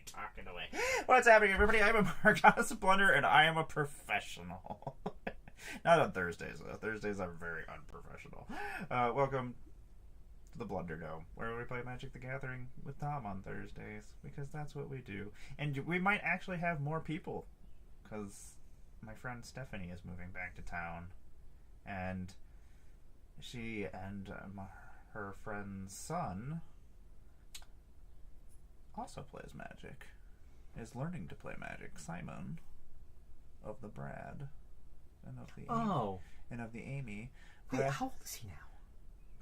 talking away. What's happening, everybody? I'm a Goddess of Blunder, and I am a professional. Not on Thursdays, though. Thursdays are very unprofessional. Welcome to the Blunder Dome, where we play Magic the Gathering with Tom on Thursdays, because that's what we do. And we might actually have more people, because my friend Stephanie is moving back to town, and she and her friend's son also plays Magic, is learning to play Magic. Simon of the Brad and of the Amy. Wait, how old is he now?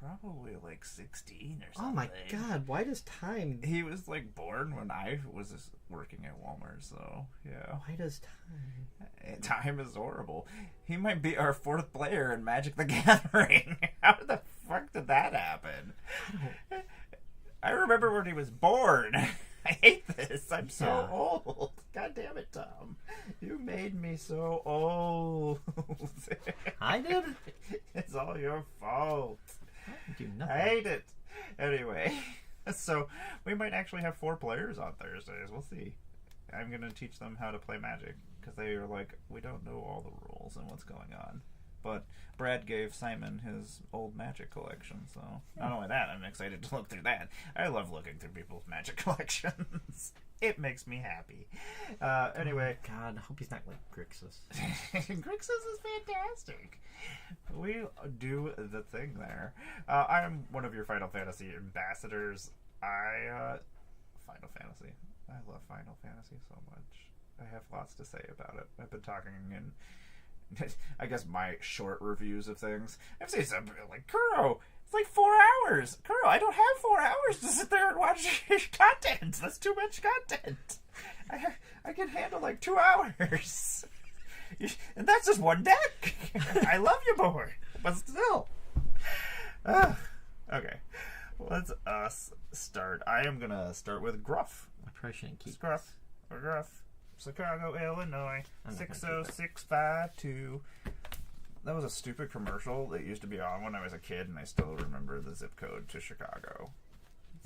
Probably like 16 or something. Oh my god, why does time... He was like born when I was working at Walmart, so yeah. Why does time... Time is horrible. He might be our fourth player in Magic the Gathering. How the fuck did that happen? I remember when he was born. I hate this. I'm so old. God damn it, Tom. You made me so old. I did? It's all your fault. I didn't do nothing. I hate it. Anyway, so we might actually have 4 players on Thursdays. We'll see. I'm going to teach them how to play Magic, because they are like, we don't know all the rules and what's going on. But Brad gave Simon his old Magic collection, so not only that, I'm excited to look through that. I love looking through people's Magic collections. It makes me happy. Anyway. Oh God, I hope he's not like Grixis. Grixis is fantastic. We do the thing there. I am one of your Final Fantasy ambassadors. Final Fantasy. I love Final Fantasy so much. I have lots to say about it. I've been talking in... I guess my short reviews of things. I've seen something like, Kuro, it's like 4 hours. Kuro, I don't have 4 hours to sit there and watch content. That's too much content. I can handle like 2 hours. And that's just one deck. I love you, boy. But still. Okay. Let's start. I am going to start with Gruff. I probably shouldn't keep... Gruff. Chicago, Illinois, 60652. That was a stupid commercial that used to be on when I was a kid, and I still remember the zip code to Chicago.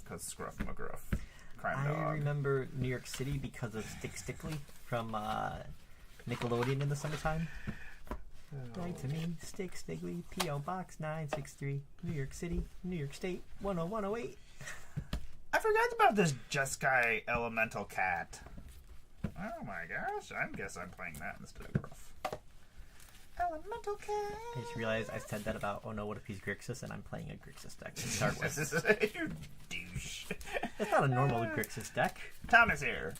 Because Scruff McGruff. Crime Dog. I remember New York City because of Stick Stickly from Nickelodeon in the summertime. Write to me, Stick Stickly, P.O. Box 963, New York City, New York State, 10108. I forgot about this Jeskai Elemental Cat. Oh my gosh, I guess I'm playing that instead of Gruff. Elemental Cat. I just realized I said that about, oh no, what if he's Grixis, and I'm playing a Grixis deck to start with. You douche. It's not a normal Grixis deck. Tom is here.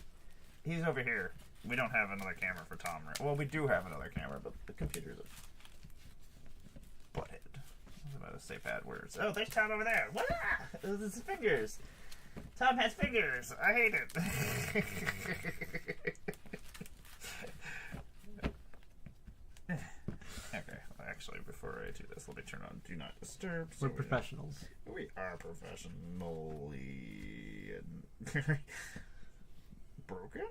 He's over here. We don't have another camera for Tom. Well, we do have another camera, but the computer's a butthead. I was about to say bad words. Oh, there's Tom over there. What? Those are his fingers. Tom has fingers. I hate it. Okay, actually, before I do this, let me turn on Do Not Disturb. We're professionals. We are professionally broken.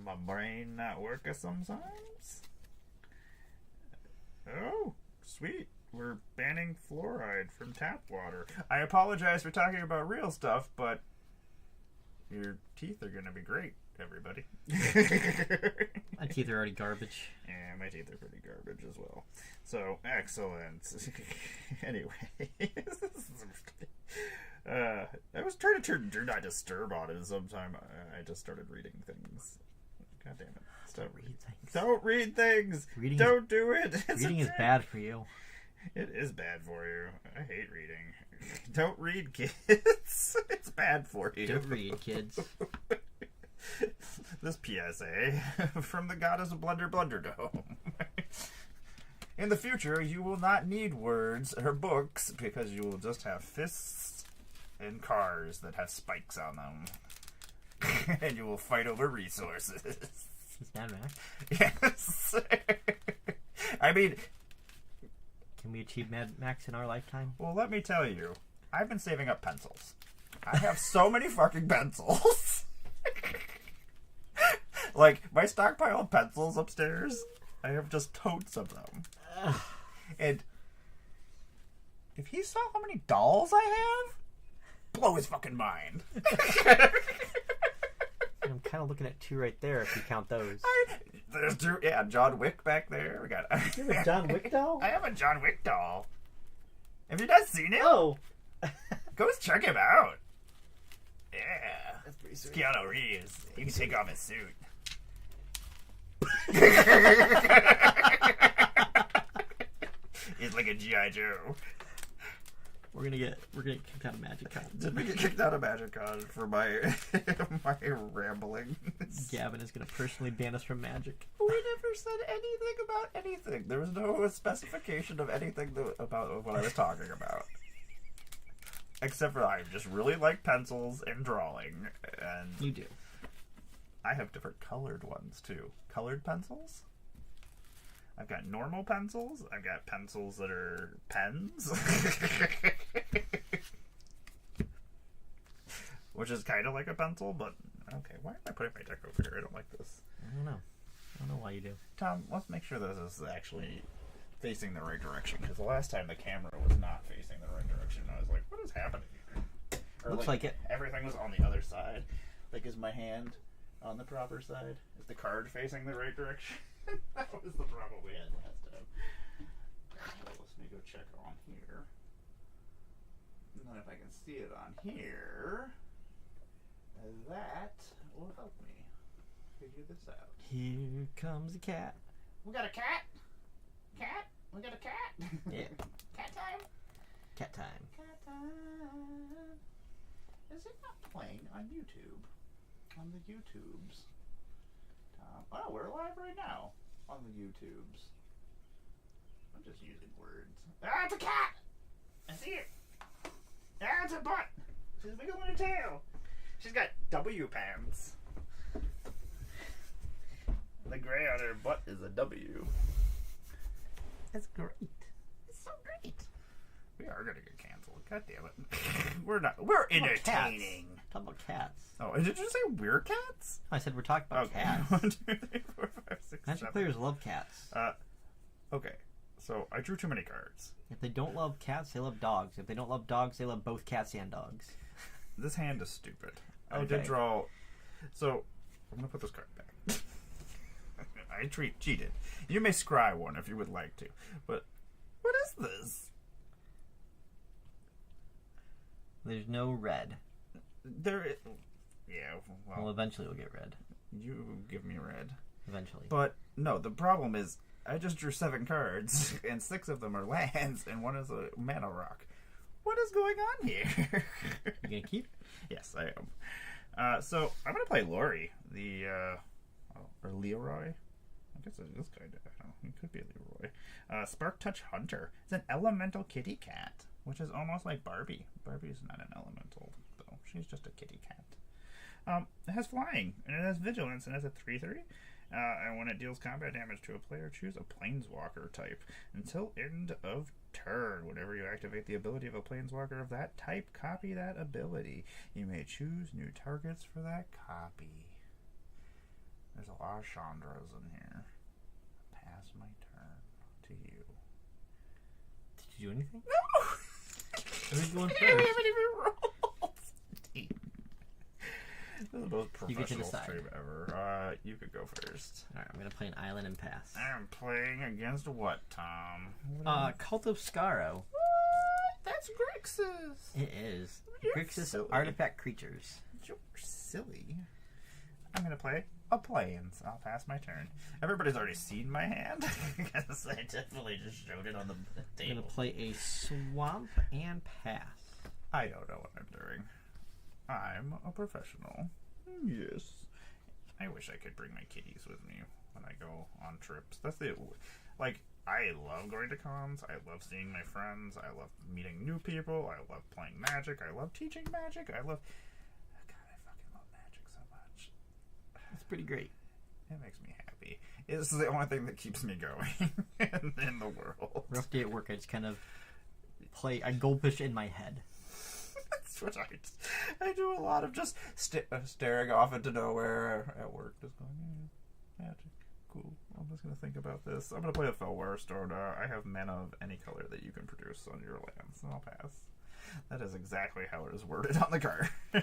My brain not working sometimes. Oh, sweet. We're banning fluoride from tap water. I apologize for talking about real stuff, but your teeth are going to be great, everybody. My teeth are already garbage. Yeah, my teeth are pretty garbage as well. So, excellent. Anyway. I was trying to turn Do Not Disturb on it sometime. I just started reading things. God damn it. Don't read things. Don't do it. Reading is bad for you. It is bad for you. I hate reading. Don't read, kids. It's bad for you. Don't read, kids. This PSA from the Goddess of Blunder Blunderdome. In the future, you will not need words or books because you will just have fists and cars that have spikes on them. And you will fight over resources. Is Mad Max? Yes. I mean... Can we achieve Mad Max in our lifetime? Well, let me tell you. I've been saving up pencils. I have so many fucking pencils. Like, my stockpile of pencils upstairs, I have just totes of them. And if he saw how many dolls I have, blow his fucking mind. I'm kind of looking at 2 right there if you count those. There's Drew, yeah, John Wick back there. We got. You have a John Wick doll? I have a John Wick doll. Have you not seen it? Oh, Go check him out. Yeah, that's pretty it's sweet. Keanu Reeves. He can take off his suit. He's like a GI Joe. We're gonna get kicked out of MagicCon. Did we get kicked out of MagicCon for my my rambling? Gavin is gonna personally ban us from Magic. We never said anything about anything. There was no specification of anything about what I was talking about. Except for I just really like pencils and drawing. And You do. I have different colored ones too. Colored pencils? I've got normal pencils. I've got pencils that are pens. Which is kind of like a pencil, but okay. Why am I putting my deck over here? I don't like this. I don't know why you do. Tom, let's make sure this is actually facing the right direction, because the last time the camera was not facing the right direction. I was like, what is happening here? Or Looks like it. Everything was on the other side. Like, is my hand on the proper side? Is the card facing the right direction? That was the problem we had last time. So let me go check on here. And then if I can see it on here, that will help me figure this out. Here comes the cat. We got a cat? Cat? We got a cat? Yeah. Cat time? Cat time. Cat time. Is it not playing on YouTube? On the YouTubes? Oh, we're live right now on the YouTubes. I'm just using words. Ah, it's a cat! I see it! Ah, it's a butt! She's wiggling her tail! She's got W pants. The gray on her butt is a W. That's great. It's so great. We are gonna get canceled. God damn it. We're not. We're entertaining. Talk about cats. Oh, did you say we're cats? I said we're talking about Okay. cats. 1, 2, 3, 4, 5, 6, Magic 7. players love cats. Okay. So I drew too many cards. If they don't love cats, they love dogs. If they don't love dogs, they love both cats and dogs. This hand is stupid. I Okay. did draw. So I'm gonna put this card back. I cheated. You may scry one if you would like to, but what is this? There's no red. There. Yeah. Well, Well, eventually we'll get red. you give me red. Eventually. But no, the problem is I just drew 7 cards, and 6 of them are lands, and 1 is a mana rock. What is going on here? You gonna keep? Yes, I am. So I'm gonna play Lori, or Leroy. I guess it is kind of. I don't know. It could be a Leroy. Spark Touch Hunter. It's an elemental kitty cat, which is almost like Barbie. Barbie is not an elemental, though. She's just a kitty cat. It has flying, and it has vigilance, and it has a 3/3. And when it deals combat damage to a player, choose a planeswalker type. Until end of turn, whenever you activate the ability of a planeswalker of that type, copy that ability. You may choose new targets for that copy. There's a lot of Chandras in here. Pass my turn to you. Did you do anything? No! Who's going I first? haven't even rolled. This is the most You get to professional decide. stream ever. You could go first. Alright, I'm gonna play an island and pass. I'm playing against what, Tom? Cult of Skaro. What? That's Grixis. It is. You're Grixis silly. artifact creatures. You're silly. I'm gonna play a plains. I'll pass my turn. Everybody's already seen my hand because I definitely just showed it on the I'm table. gonna play a swamp and pass. I don't know what I'm doing. I'm a professional. Yes. I wish I could bring my kitties with me when I go on trips. That's the I love going to cons. I love seeing my friends. I love meeting new people. I love playing Magic. I love teaching Magic. God, I fucking love Magic so much. It's pretty great. It makes me happy. It's the only thing that keeps me going in the world. Rough day at work, I just kind of play. I goldfish in my head. That's what I do a lot of just staring off into nowhere at work. Just going, yeah, Magic. Cool. I'm just going to think about this. I'm going to play a Felware Stone. I have mana of any color that you can produce on your lands, and I'll pass. That is exactly how it is worded on the card. You're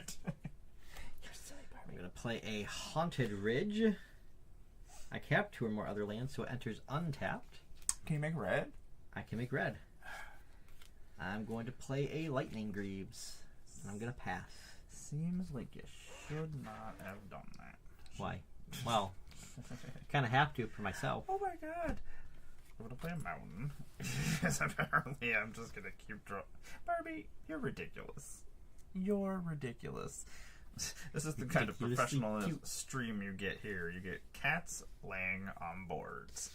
silly, Barbie. I'm going to play a Haunted Ridge. I cap 2 or more other lands, so it enters untapped. Can you make red? I can make red. I'm going to play a Lightning Greaves. And I'm going to pass. Seems like you should not have done that. Why? Well, kind of have to for myself. Oh my god. I'm going to play a mountain. Because apparently I'm just going to keep drawing. Barbie, you're ridiculous. You're ridiculous. This is the kind of professional stream you get here. You get cats laying on boards.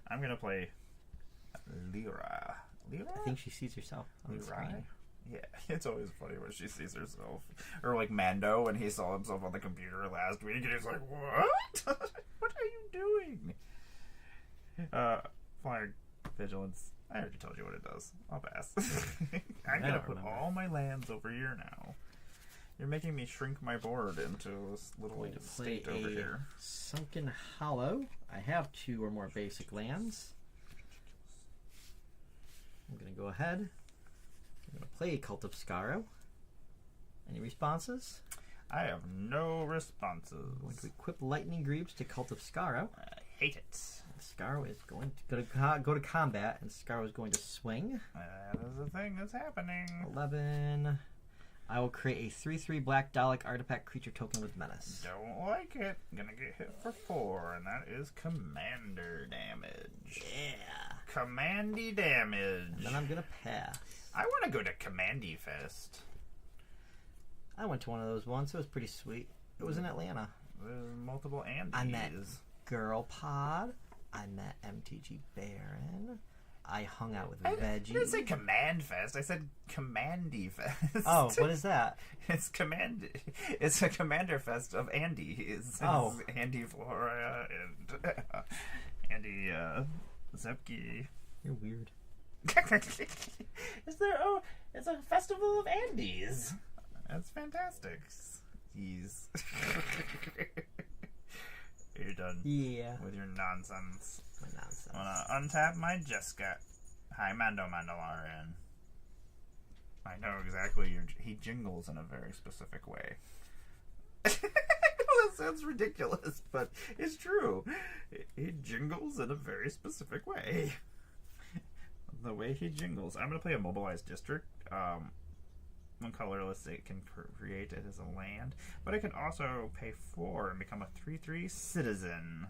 I'm going to play Lyra. Lyra? I think she sees herself on the screen. Yeah, it's always funny when she sees herself. Or like Mando when he saw himself on the computer last week and he's like, what? What are you doing? Flying Vigilance. I already told you what it does. I'll pass. I'm going to put all my lands over here now. You're making me shrink my board into this little state over here. Sunken Hollow. I have 2 or more basic lands. I'm going to go ahead. I'm going to play Cult of Skaro. Any responses? I have no responses. I'm going to equip Lightning Greaves to Cult of Skaro. I hate it. Skaro is going to go to combat, and Skaro is going to swing. That is the thing that's happening. 11. I will create a 3/3 black Dalek artifact creature token with menace. Don't like it. Gonna get hit for 4, and that is commander damage. Yeah. Commandy damage. And then I'm gonna pass. I want to go to Commandy Fest. I went to one of those once. It was pretty sweet. It was in Atlanta. There's multiple Andes. I met Girl Pod. I met MTG Baron. I hung out with Veggie. I didn't say Command Fest. I said Commandy Fest. Oh, what is that? It's It's a Commander Fest of Andy. It's Andy Flora and Andy Zepke. You're weird. Is there? Oh, it's a festival of Andes. That's fantastic. Jeez. You're done. Yeah. With your nonsense. My nonsense. I'm gonna untap my Jessica. Hi, Mando Mandalorian. I know exactly. He jingles in a very specific way. That sounds ridiculous, but it's true. He jingles in a very specific way. The way he jingles. I'm gonna play a mobilized district. When colorless, it can create it as a land, but I can also pay 4 and become a 3/3 citizen,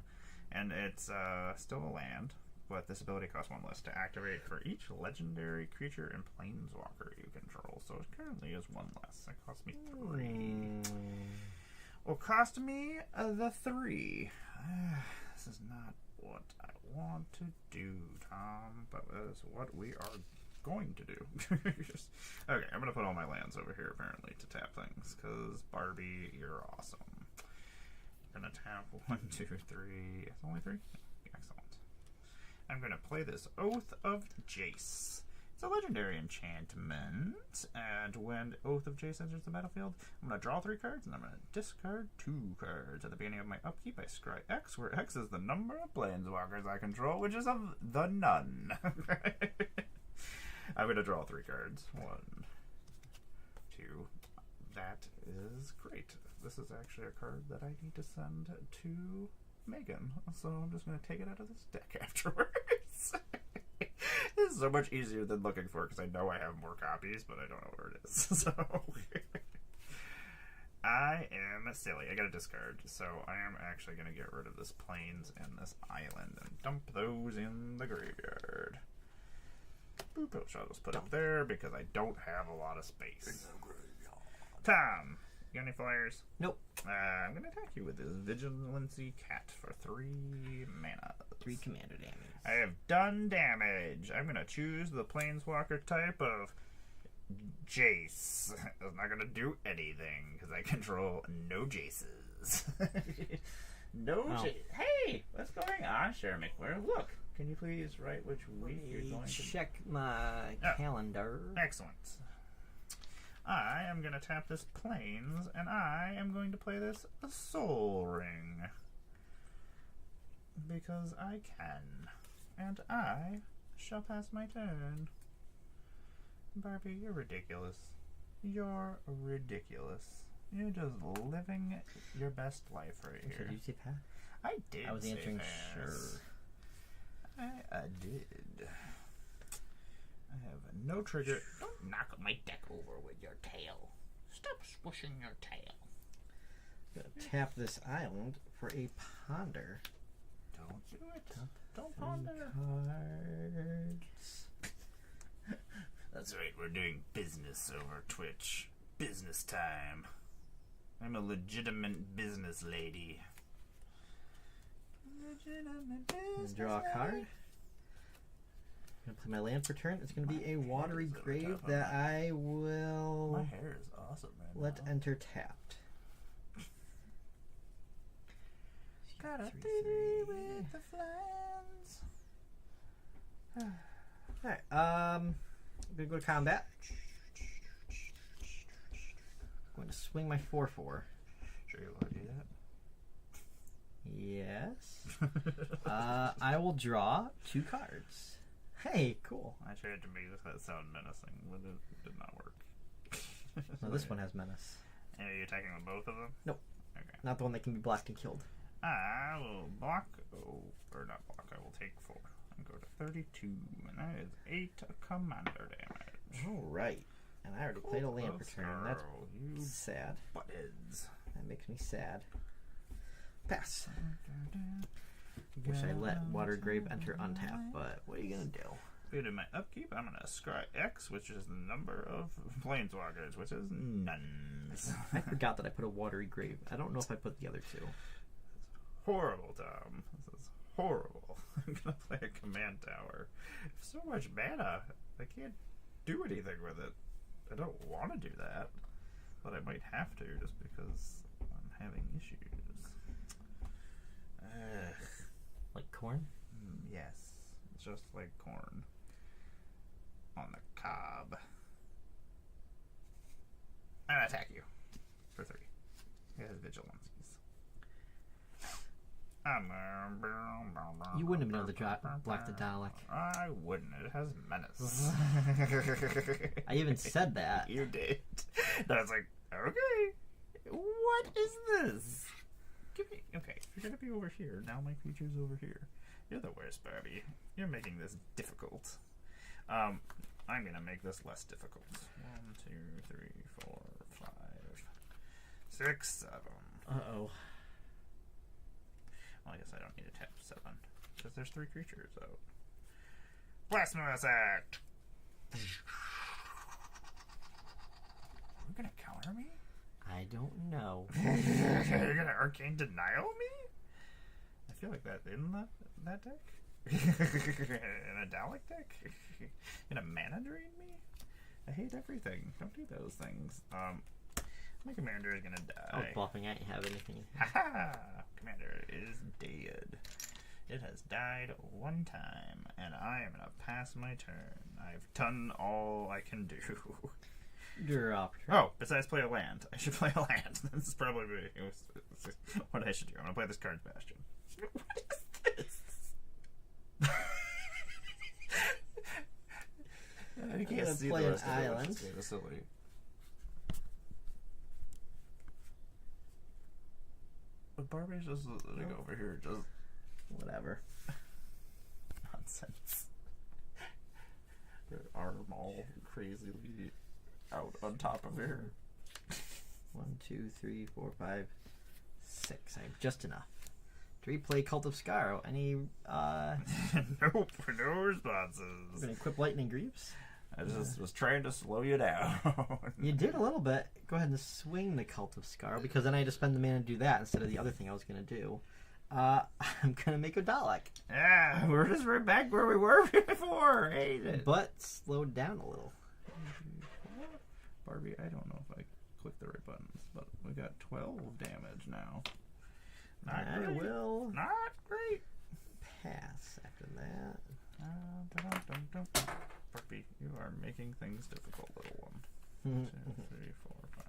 and it's still a land, but this ability costs 1 less to activate for each legendary creature and planeswalker you control. So it currently is 1 less. It costs me 3. Will cost me the 3. This is not what I want to do, Tom, but that's what we are going to do. Okay, I'm gonna put all my lands over here apparently to tap things because Barbie, you're awesome. I'm gonna tap 1, 2, 3. It's only 3? Excellent. I'm gonna play this Oath of Jace. It's a legendary enchantment, and when Oath of Jace enters the battlefield, I'm gonna draw 3 cards and I'm gonna discard 2 cards. At the beginning of my upkeep, I scry X, where X is the number of planeswalkers I control, which is of the none. I'm going to draw 3 cards. 1, 2. That is great. This is actually a card that I need to send to Megan. So I'm just going to take it out of this deck afterwards. This is so much easier than looking for it because I know I have more copies, but I don't know where it is. So I am silly. I got to discard. So I am actually going to get rid of this plains and this island and dump those in the graveyard. Boop, I'll just put it there because I don't have a lot of space. Tom, you got any flyers? Nope. I'm going to attack you with this Vigilancy Cat for 3 mana. 3 commander damage. I have done damage. I'm going to choose the Planeswalker type of Jace. It's not going to do anything because I control no Jaces. No Jace. Hey, what's going on, Sharon McWare? Look. Can you please write which week you're going to... Check my calendar. Excellent. I am going to tap this Plains, and I am going to play this Soul Ring. Because I can. And I shall pass my turn. Barbie, you're ridiculous. You're ridiculous. You're just living your best life right So here. did you say pass? I did. I was say answering pass. sure. I did. I have no trigger. Don't knock my deck over with your tail. Stop swishing your tail. Gonna tap this island for a ponder. Don't do it. Don't 3 ponder. cards. That's right, we're doing business over Twitch. Business time. I'm a legitimate business lady. Legitimate business Draw a card. lady. Gonna play my land for turn. It's gonna be a My watery hair is over grave top of that my- I My will hair is awesome right let now. enter tapped. Got a 3/3. 3/3 with the flans. Alright, I'm gonna go to combat. Going to swing my 4/4. Sure you want to do that? Yes. I will draw 2 cards. Hey, cool. I tried to make that sound menacing, but it did not work. So this one has menace. Are you attacking with both of them? Nope. Okay. Not the one that can be blocked and killed. I will block, or not block, I will take 4 and go to 32, and that is 8 commander damage. Alright. And I already played a land per turn. That's Girl, you sad. buttheads. That makes me sad. Pass. Wish I let Water Grave enter untapped, but what are you gonna do? Good, in my upkeep, I'm gonna scry X, which is the number of planeswalkers, which is nuns. I forgot that I put a Watery Grave. I don't know if I put the other 2. Horrible, Tom. This is horrible. I'm gonna play a command tower. So much mana. I can't do anything with it. I don't want to do that, but I might have to just because I'm having issues. Ugh. Like corn? Yes, just like corn on the cob. And I attack you for 3. It has vigilances. You wouldn't have been able to block the Dalek. I wouldn't. It has menace. I even said that. You did. I was like, okay, what is this? Give me. Okay, you're gonna be over here. Now my creature's over here. You're the worst, Barbie. You're making this difficult. I'm gonna make this less difficult. 1, 2, 3, 4, 5, 6, 7. Uh-oh. Well, I guess I don't need to tap 7 because there's 3 creatures out. Blasphemous Act. You're gonna counter me? I don't know. You're gonna Arcane Denial me? I feel like that in that deck. In a Dalek deck? In a Mana Drain me? I hate everything. Don't do those things. My commander is gonna I was die. bluffing. I didn't have anything. Haha! Commander is dead. It has died 1 time, and I am gonna pass my turn. I've done all I can do. You're up. Oh, besides play a land. I should play a land. This is probably what I should do. I'm gonna play this Card's Bastion. What is this? I I'm can't gonna see play the an rest of it, which island. is kinda silly. But Barbie's just like over here, just Whatever. nonsense. Her arm all crazily out on top of her. 1, 2, 3, 4, 5, 6. I have just enough. To replay Cult of Scarrow. Any Nope, no responses. we're gonna equip Lightning Greaves? I just was trying to slow you down. You did a little bit. Go ahead and swing the Cult of Scarrow, because then I had to spend the mana to do that instead of the other thing I was gonna do. I'm gonna make a Dalek. Yeah, we're just right back where we were before. Hate it. But slowed down a little. Barbie, I don't know if I clicked the right buttons, but we got 12 damage now. Not I great. will Not great. pass after that. Barbie, you are making things difficult, little one. 1, 2, 3, 4, 5,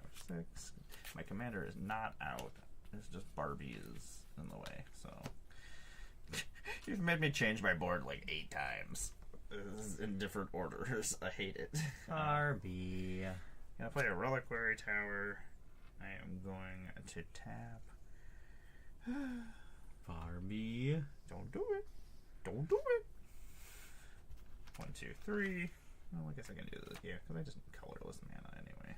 6. My commander is not out. It's just Barbie is in the way, so. You've made me change my board like 8 times. In different orders. I hate it. Barbie. Gonna play a Reliquary Tower. I am going to tap. Barbie. Don't do it. Don't do it. 1, 2, 3. Well, I guess I can do this. Yeah, because I just need colorless mana anyway.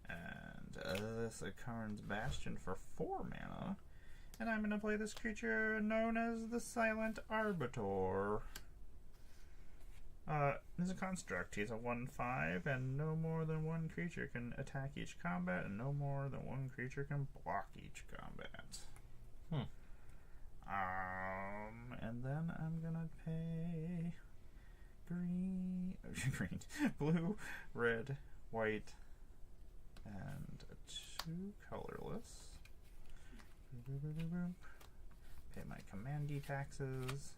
And this Karn's Bastion for 4 mana. And I'm going to play this creature known as the Silent Arbiter. He's a construct. He's a 1/5, and no more than one creature can attack each combat, and no more than one creature can block each combat. And then I'm gonna pay green, blue, red, white, and 2 colorless. Pay my commandy taxes.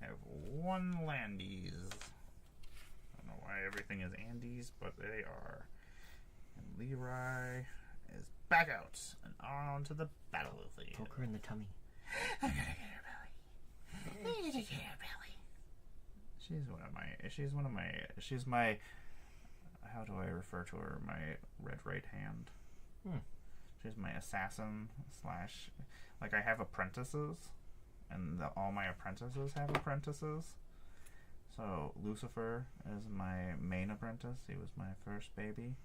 I have 1 landies. I don't know why everything is Andes, but they are. And Leroy is back out and on to the battlefield. Poke her in the tummy. I'm gonna get her belly. I'm gonna get her belly. She's my, how do I refer to her? My red right hand. She's my assassin slash, like I have apprentices. And all my apprentices have apprentices. So Lucifer is my main apprentice. He was my first baby.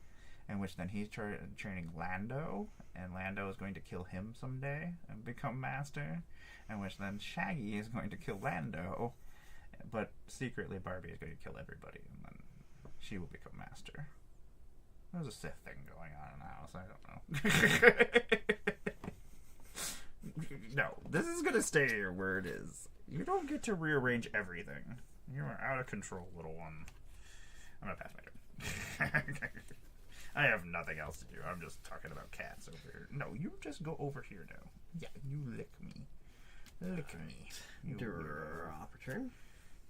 In which then he's training Lando. And Lando is going to kill him someday and become master. In which then Shaggy is going to kill Lando. But secretly Barbie is going to kill everybody. And then she will become master. There's a Sith thing going on in the house. I don't know. No, this is going to stay here where it is. You don't get to rearrange everything. You are out of control, little one. I'm going to pass my turn. I have nothing else to do. I'm just talking about cats over here. No, you just go over here now. Yeah, you lick me. Lick me. You Drop a turn.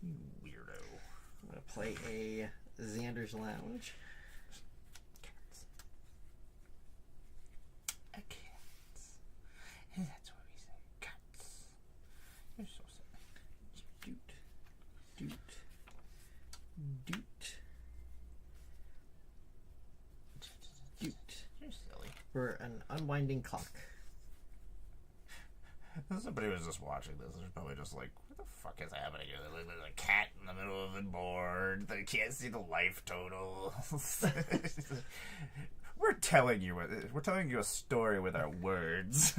You weirdo. I'm going to play a Xander's Lounge. Cats. A cat. That's what we say. Cats. You're so silly. Doot. Doot. Doot. Doot. You're silly. For an unwinding clock. Somebody was just watching this. They're probably just like, what the fuck is happening here? There's a cat in the middle of the board. They can't see the life total. We're telling you a story with our words.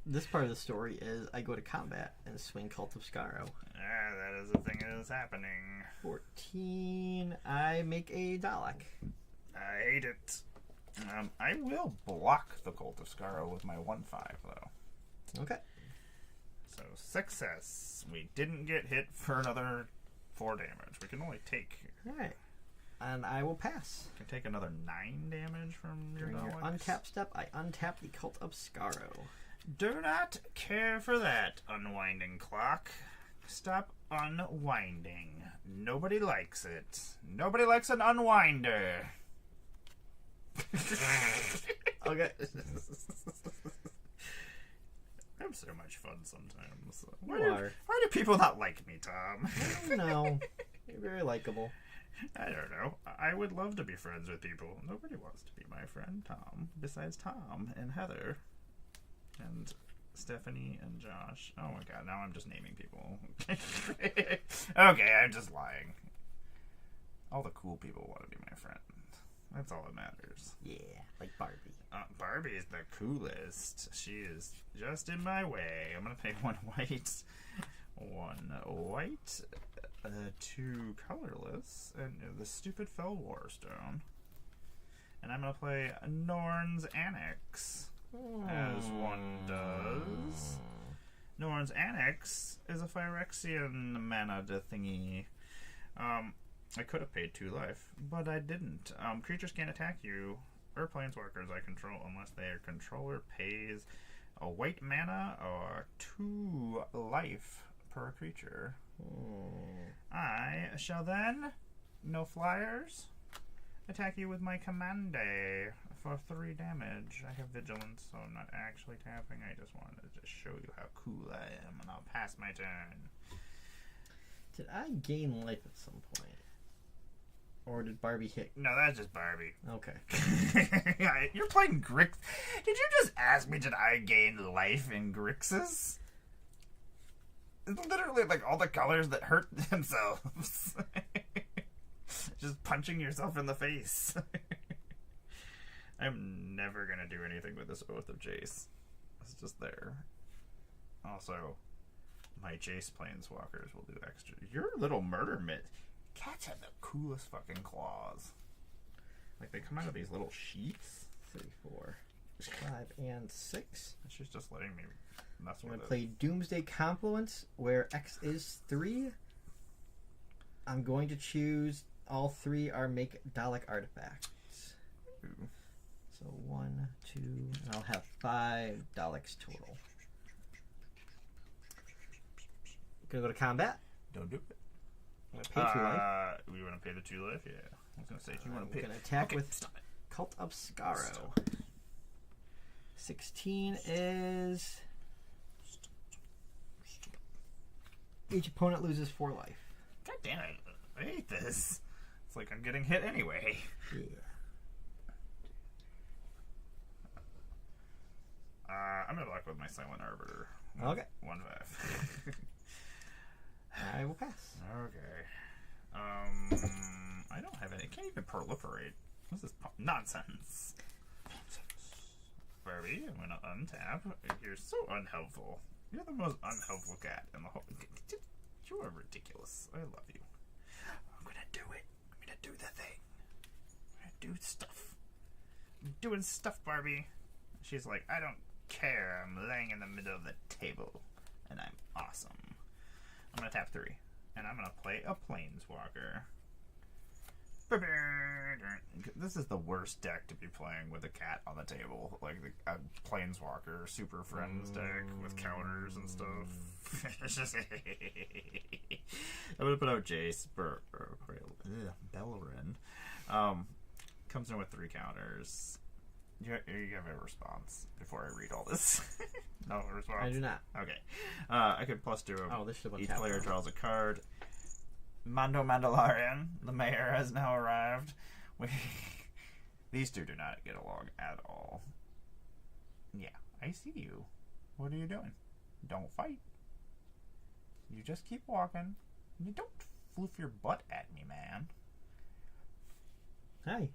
This part of the story is I go to combat and swing Cult of Skaro. Yeah, that is the thing that is happening. 14. I make a Dalek. I hate it. I will block the Cult of Skaro with my 1/5 though. Okay. So success. We didn't get hit for another 4 damage. We can only take. Alright. And I will pass. Can take another 9 damage from your During your Daleks. untap step, I untap the Cult of Skaro. Do not care for that, unwinding clock. Stop unwinding. Nobody likes it. Nobody likes an unwinder. Okay. I'm so much fun sometimes. You are. Why do people not like me, Tom? No. You're very likable. I don't know. I would love to be friends with people. Nobody wants to be my friend, Tom. Besides Tom and Heather. And Stephanie and Josh. Oh my god, now I'm just naming people. Okay, I'm just lying. All the cool people want to be my friend. That's all that matters. Yeah, like Barbie. Barbie is the coolest. She is just in my way. I'm gonna pay 1 white. 1 white. 2 colorless. And the stupid Fell Warstone. And I'm gonna play Norn's Annex. As one does. Norn's Annex is a Phyrexian mana thingy. I could have paid 2 life, but I didn't. Creatures can't attack you or planeswalkers I control unless their controller pays a white mana or 2 life per creature. I shall then, no flyers, attack you with my Commande for 3 damage. I have Vigilance, so I'm not actually tapping. I just wanted to just show you how cool I am, and I'll pass my turn. Did I gain life at some point? Or did Barbie hit? No, that's just Barbie. Okay. You're playing Grix. Did you just ask me, did I gain life in Grixis? It's literally like all the colors that hurt themselves. Just punching yourself in the face. I'm never going to do anything with this Oath of Jace. It's just there. Also, my Jace Planeswalkers will do extra. Your little murder mitt. Cats have the coolest fucking claws. Like, they come out of these little sheets. 3, 4, 5, and 6. She's just letting me mess I'm with going to it. play Doomsday Confluence, where X is 3. I'm going to choose all 3 are make Dalek artifacts. Ooh. So 1, 2, and I'll have 5 Daleks total. Gonna go to combat. Don't do it. I'm gonna pay 2 life. We want to pay the 2 life? Yeah. I was going to say, do you want to We're pay? gonna attack Okay, with stop it. Cult of Scarrow. Stop it. 16 is... Each opponent loses 4 life. God damn it. I hate this. It's like I'm getting hit anyway. Yeah. I'm going to block with my Silent Arbiter. Okay. 1/5. I will pass. Okay. I don't have any. It can't even proliferate. This is nonsense. Barbie, I'm gonna untap. You're so unhelpful. You're the most unhelpful cat in the whole. You are ridiculous. I love you. I'm gonna do it. I'm gonna do the thing. I'm gonna do stuff. I'm doing stuff, Barbie. She's like, I don't care. I'm laying in the middle of the table, and I'm awesome. I'm gonna tap 3, and I'm gonna play a Planeswalker. This is the worst deck to be playing with a cat on the table, like a Planeswalker Super Friends deck with counters and stuff. It's just I'm gonna put out Jace for Bellerin. Comes in with 3 counters. You have a response before I read all this. No response. I do not. Okay. I could +2 him. Oh, this should Each player draws a card. Mando Mandalorian, the mayor, has now arrived. These two do not get along at all. Yeah, I see you. What are you doing? Don't fight. You just keep walking. You don't floof your butt at me, man. Hi.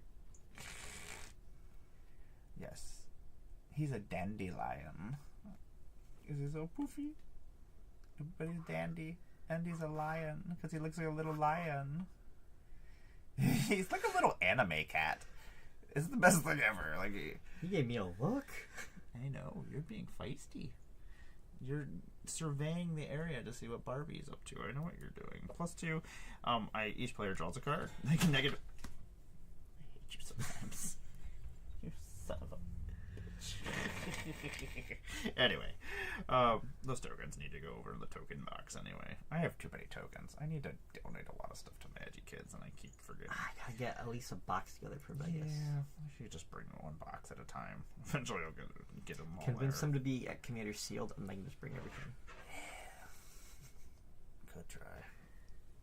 Yes. He's a dandelion. Is he so poofy? But he's dandy. And he's a lion, because he looks like a little lion. He's like a little anime cat. It's the best thing ever. Like He gave me a look. I know, you're being feisty. You're surveying the area to see what Barbie's up to. I know what you're doing. +2. Each player draws a card. They can negative. I hate you sometimes. You son of a bitch. Anyway, those tokens need to go over in the token box anyway. I have too many tokens. I need to donate a lot of stuff to Magic Kids, and I keep forgetting. I gotta get at least a box together for Vegas. Yeah, I should just bring 1 box at a time. Eventually I'll get them all Convince there. them to be at Commander Sealed, and then just bring everything. Could try.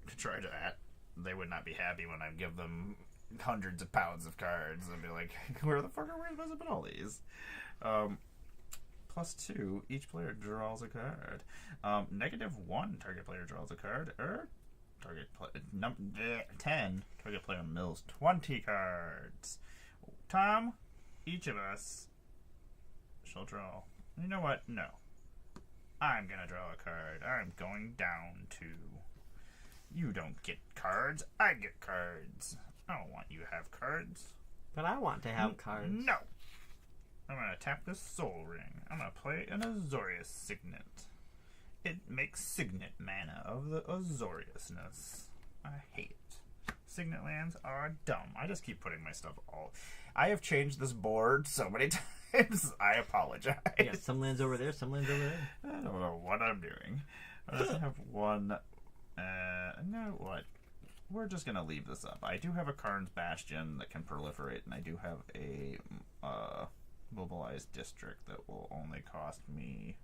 Could try that. They would not be happy when I give them hundreds of pounds of cards. They'd be like, where the fuck are we supposed to put all these? +2, each player draws a card. -1, target player draws a card. Target 10, target player mills 20 cards. Tom, each of us shall draw. You know what? No. I'm gonna draw a card. I'm going down 2. You don't get cards. I get cards. I don't want you to have cards. But I want to have cards. No. I'm going to tap this Soul Ring. I'm going to play an Azorius Signet. It makes Signet mana of the Azoriousness. I hate it. Signet lands are dumb. I just keep putting my stuff all... I have changed this board so many times. I apologize. Yeah, some lands over there, some lands over there. I don't know what I'm doing. I just have 1... no, what? We're just going to leave this up. I do have a Karn's Bastion that can proliferate, and I do have a mobilized district that will only cost me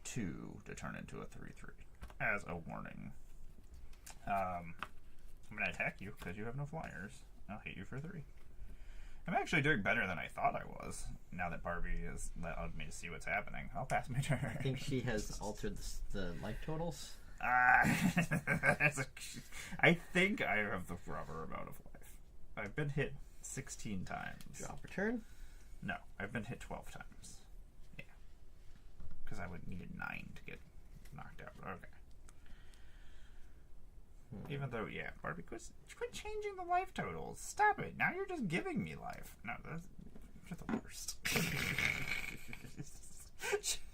2 to turn into a 3/3 as a warning. I'm going to attack you because you have no flyers. I'll hit you for 3. I'm actually doing better than I thought I was. Now that Barbie has allowed me to see what's happening, I'll pass my turn. I think she has altered the life totals. I think I have the proper amount of life. I've been hit 16 times. Drop a turn? No, I've been hit 12 times. Yeah. Because I would need 9 to get knocked out. Okay. Even though, yeah, Barbie, quit changing the life totals. Stop it. Now you're just giving me life. No, you're the worst.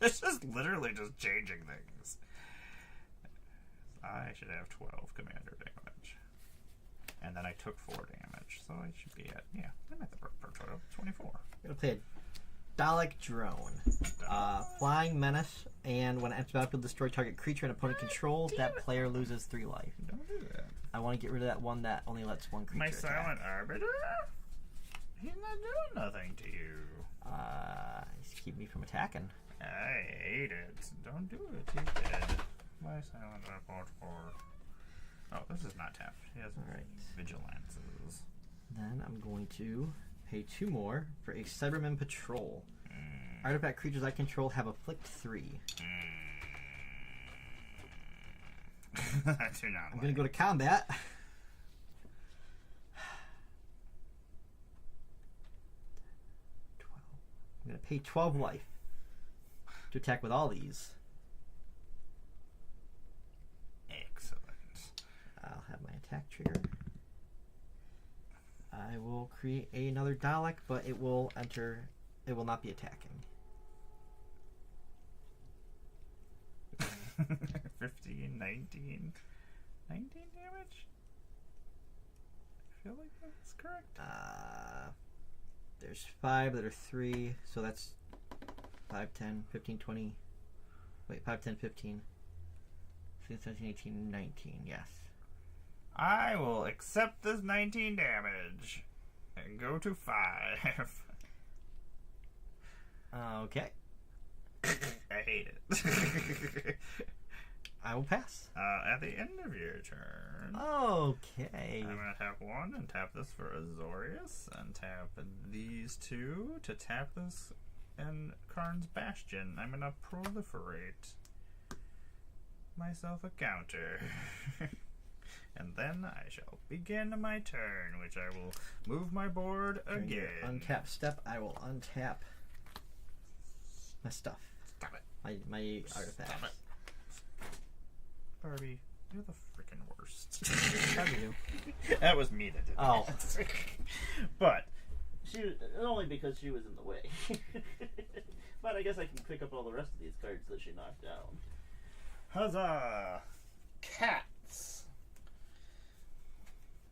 It's just literally just changing things. I should have 12 commander damage. And then I took 4 damage, so I should be at, yeah, I'm at the per total, 24. I'm going to play a Dalek Drone. Flying Menace, and when it enters the battlefield, destroy target creature and opponent controls, that player loses 3 life. Don't do that. I want to get rid of that one that only lets 1 creature My attack. Silent Arbiter? He's not doing nothing to you. He's keeping me from attacking. I hate it. Don't do it. He's dead. My Silent Arbiter. Oh, this is not tapped. He has vigilances. Then I'm going to pay 2 more for a Cyberman Patrol. Artifact creatures I control have afflict 3. I do not. I'm going to go to combat. 12. I'm going to pay 12 life to attack with all these. Excellent. I'll have my attack trigger. I will create another Dalek, but it will enter. It will not be attacking. 15, 19. 19 damage? I feel like that's correct. There's 5 that are 3, so that's 5, 10, 15, 20. Wait, 5, 10, 15. 16, 17, 18, 19, yes. I will accept this 19 damage and go to 5. Okay. I hate it. I will pass. At the end of your turn, Okay. I'm going to tap 1 and tap this for Azorius, and tap these 2 to tap this and Karn's Bastion. I'm going to proliferate myself a counter. And then I shall begin my turn, which I will move my board During your again. untap step, I will untap my stuff. Stop it. My artifacts. Stop it. Barbie, you're the freaking worst. How do you? That was me that did Oh. that. But She was, only because she was in the way. But I guess I can pick up all the rest of these cards that she knocked down. huzzah! Cats.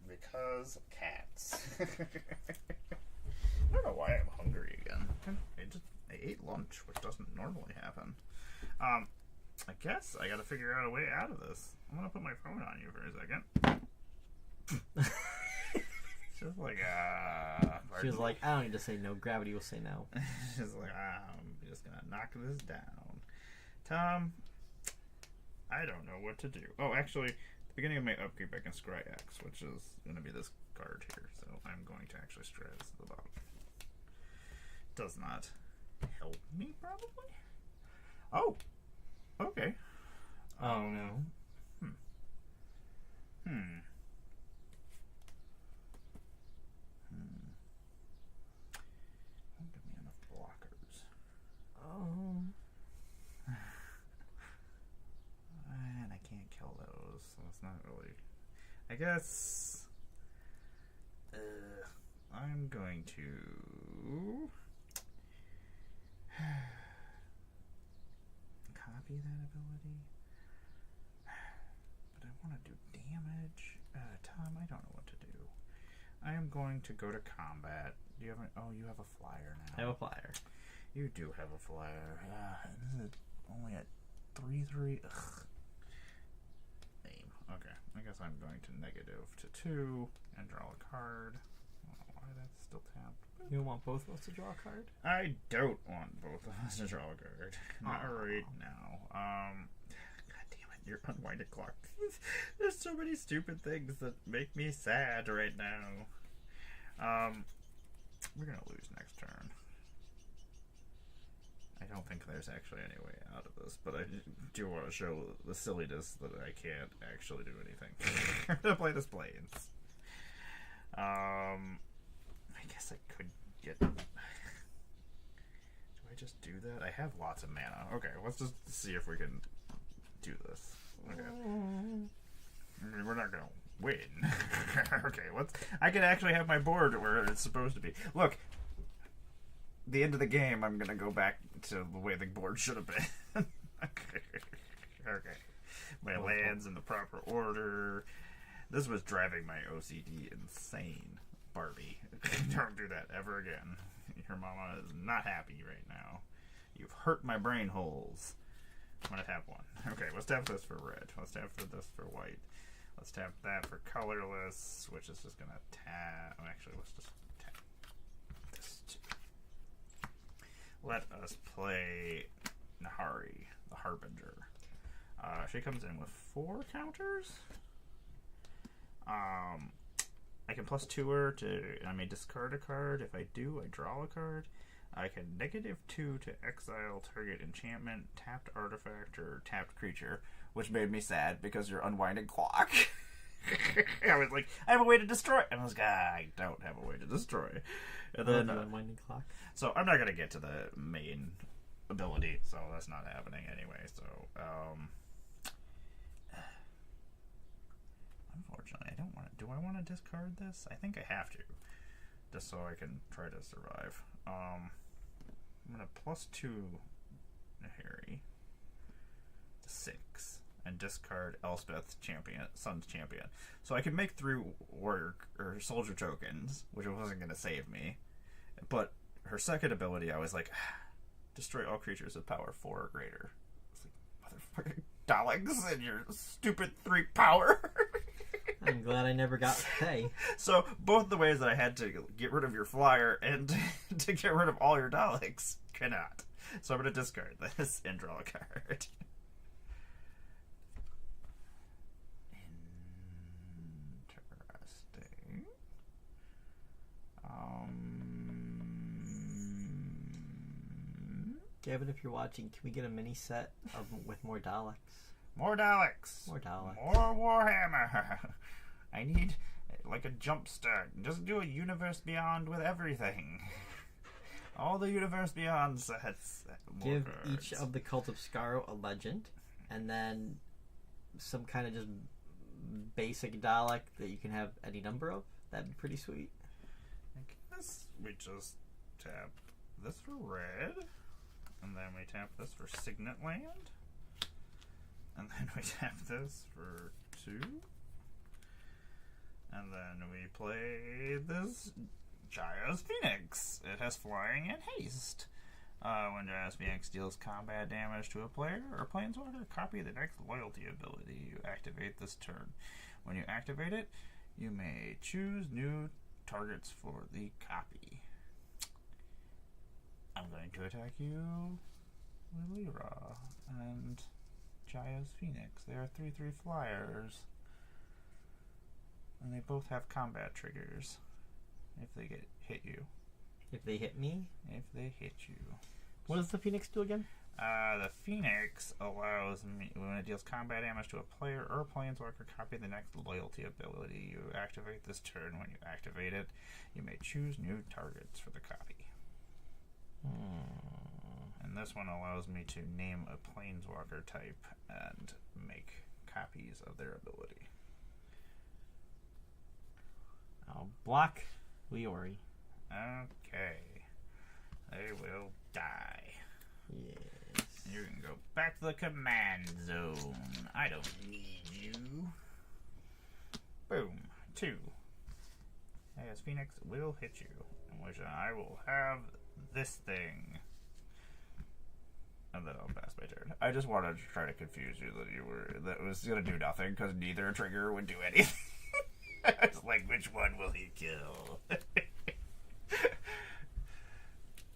Because cats. I don't know why I'm hungry again. I ate lunch, which doesn't normally happen. I guess I gotta figure out a way out of this. I'm gonna put my phone on you for a second. Just like, She was like, I don't need to say no. Gravity will say no. She's like, I'm just gonna knock this down. Tom, I don't know what to do. Oh, actually, at the beginning of my upkeep, I can scry X, which is gonna be this card here. So I'm going to actually scry this at the bottom. Does not help me, probably. Oh, okay. Oh no. Won't give me enough blockers. Oh. And I can't kill those, so it's not really. I guess I'm going to copy that ability, but I want to do damage. Tom, I don't know what to do. I am going to go to combat. Do you have you have a flyer now. I have a flyer. You do have a flyer. This is only at 3/3. Ugh. Name. Okay. I guess I'm going to -2 and draw a card. I don't know why that's still tapped. You don't want both of us to draw a card? I don't want both of us to draw a card. Not right now. God damn it. your unwinding clock. There's so many stupid things that make me sad right now. We're gonna lose next turn. I don't think there's actually any way out of this, but I do want to show the silliness that I can't actually do anything. I'm gonna play this Plains. I guess I could get... Do I just do that? I have lots of mana. Okay, let's just see if we can do this. Okay. I mean, we're not gonna win. Okay, I can actually have my board where it's supposed to be. Look, the end of the game, I'm gonna go back to the way the board should have been. Okay. My lands in the proper order. This was driving my OCD insane. Barbie. Don't do that ever again. Your mama is not happy right now. You've hurt my brain holes. I'm gonna tap one. Okay, let's tap this for red. Let's tap this for white. Let's tap that for colorless, which is just gonna tap. Actually, let's just tap this too. Let us play Nahari, the Harbinger. She comes in with 4 counters. I can +2 her to. I may discard a card. If I do, I draw a card. I can -2 to exile target enchantment, tapped artifact, or tapped creature, which made me sad because your unwinding clock. I was like, I have a way to destroy. And I was like, I don't have a way to destroy. And then unwinding clock. So I'm not gonna get to the main ability, so that's not happening anyway. So unfortunately, I don't want to. Do I want to discard this? I think I have to, just so I can try to survive. I'm gonna +2 Harry to 6 and discard Elspeth's Sun's Champion. So I can make 3 warrior or soldier tokens, which wasn't gonna save me. But her second ability, I was like, destroy all creatures of power 4 or greater. It's like, motherfucking Daleks and your stupid 3 power. I'm glad I never got to pay. So both the ways that I had to get rid of your flyer and to get rid of all your Daleks cannot. So I'm going to discard this and draw a card. Interesting. Gavin, if you're watching, can we get a mini set with more Daleks? More Daleks. More Daleks. More Warhammer. I need like a jump start. Just do a Universe Beyond with everything. All the Universe Beyond sets. Give each of the Cult of Skaro a legend, and then some kind of just basic Dalek that you can have any number of. That'd be pretty sweet. I guess we just tap this for red, and then we tap this for Signet Land. And then we tap this for 2. And then we play this Jaya's Phoenix. It has flying and haste. When Jaya's Phoenix deals combat damage to a player or planeswalker, copy the next loyalty ability you activate this turn. When you activate it, you may choose new targets for the copy. I'm going to attack you with Lyra and Jaya's Phoenix. They are 3/3 flyers. And they both have combat triggers. If they hit you. If they hit me? If they hit you. What does the Phoenix do again? The Phoenix allows me, when it deals combat damage to a player or a planeswalker, copy the next loyalty ability you activate this turn. When you activate it, you may choose new targets for the copy. And this one allows me to name a planeswalker type and make copies of their ability. I'll block Leori. Okay. They will die. Yes. You can go back to the command zone. I don't need you. Boom. 2. As Phoenix will hit you, in which I will have this thing. And then I'll pass my turn. I just wanted to try to confuse you that was going to do nothing because neither trigger would do anything. It's like, which one will he kill?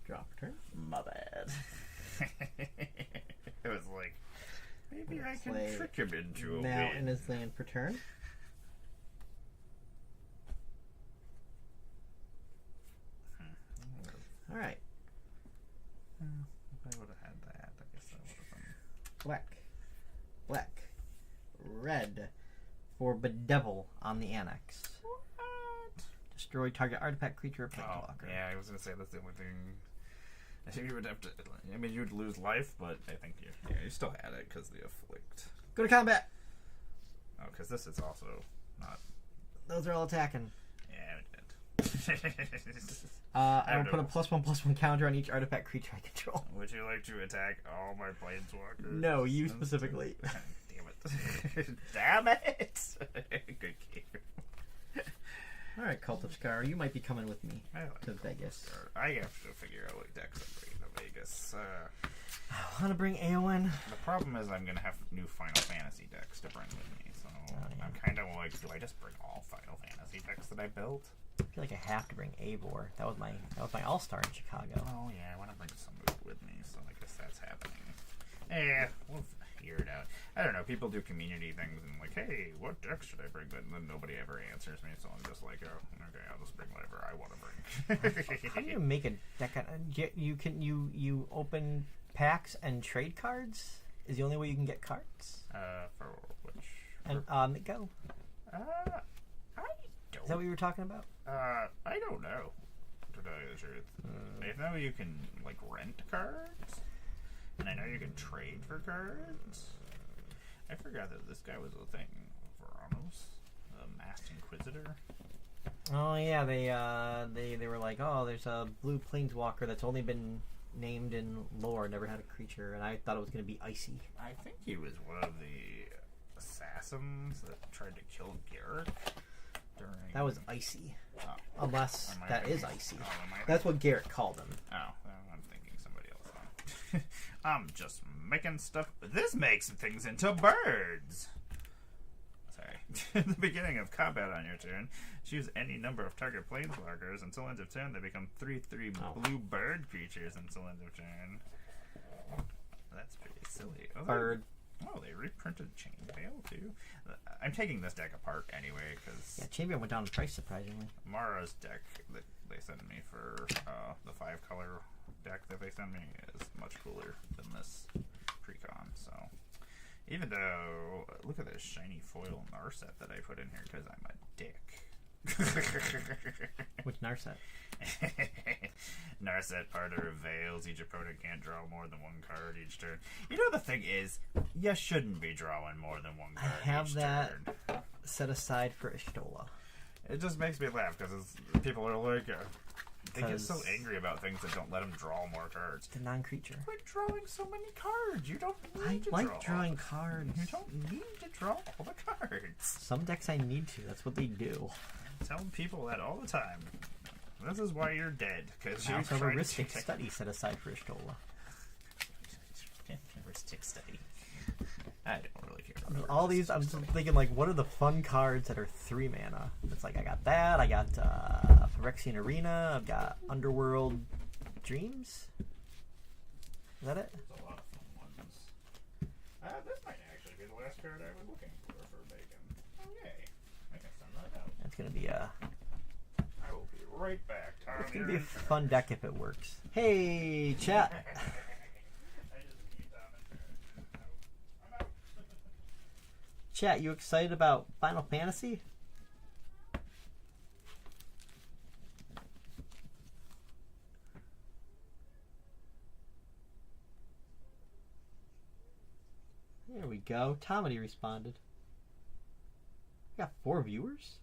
Drop turn. My bad. It was like, Maybe I can Play trick him into a now win. in his land per turn. All right. If I would have had that, I guess that would have been. Black, red for Bedevil on the Annex. What? Destroy target artifact, creature, or Oh, planeswalker. yeah, I was gonna say that's the only thing. I think you would have to. I mean, you'd lose life, but I think you still had it because the afflict. Go to combat. Oh, because this is also not. Those are all attacking. Yeah, it did. I will don't put a know. +1/+1 counter on each artifact creature I control. Would you like to attack all my planeswalkers? No, you specifically. Damn it! Damn it! Good game. All right, Cult of Scar, you might be coming with me I like to Vegas. I have to figure out what decks I'm bringing to Vegas. I want to bring Aowen. The problem is I'm gonna have new Final Fantasy decks to bring with me, so yeah. I'm kind of like, do I just bring all Final Fantasy decks that I built? I feel like I have to bring Eivor. That was my All-Star in Chicago. Oh yeah, I want to bring some of it with me, so I guess that's happening. Yeah, we'll figure it out. I don't know. People do community things and like, hey, what deck should I bring? But then nobody ever answers me, so I'm just like, oh, okay, I'll just bring whatever I want to bring. How do you make a deck? You open packs and trade cards? Is the only way you can get cards? For which? And on the go. I Is that what you were talking about? I don't know. To tell you the truth, I know you can like rent cards, and I know you can trade for cards. I forgot that this guy was a thing. Veranos, the Masked Inquisitor. Oh yeah, they were like, oh, there's a blue planeswalker that's only been named in lore, never had a creature, and I thought it was going to be Icy. I think he was one of the assassins that tried to kill Garrett during. That was Icy, Oh, unless am I that is thinking- Icy. Oh, am I That's what Garrett called him. Oh, well, I'm thinking somebody else then. I'm just making stuff. This makes things into birds. Sorry. At the beginning of combat on your turn, choose any number of target planeswalkers. Until end of turn, they become 3/3 blue bird creatures until end of turn. That's pretty silly. Oh, Bird. Oh, they reprinted Chainmail too. I'm taking this deck apart anyway because Yeah, Champion went down in price surprisingly. Mara's deck that they sent me for the 5-color deck that they sent me is much cooler than this precon. So even though look at this shiny foil Narset that I put in here because I'm a dick. Which Narset? Narset Parter of Veils. Each opponent can't draw more than one card each turn. You know the thing is, you shouldn't be drawing more than one I card have each that turn. set aside for Ishtola. It just makes me laugh because people are like, they get so 'Cause- angry about things that don't let them draw more cards. The non-creature. Quit drawing so many cards. You don't I need to like draw. drawing cards. You don't need to draw all the cards. Some decks I need to. That's what they do. Tell people that all the time. This is why you're dead because I you also have a tried to Ristic take Study set aside for Ishtola. Ristic Study. I don't really care about All these, I'm just thinking, like, what are the fun cards that are 3 mana? It's like, I got that, I got Phyrexian Arena, I've got Underworld Dreams? Is that it? There's a lot of fun ones. This might actually be the last card I was looking for bacon. Oh, yay. I can send that out. It's gonna be a I will be right back. Tom, it's gonna you're be a in fun deck if it works. Hey, chat. I just need Tom in there. I'm out. Chat, you excited about Final Fantasy? There we go. Tomedy responded. We got 4 viewers?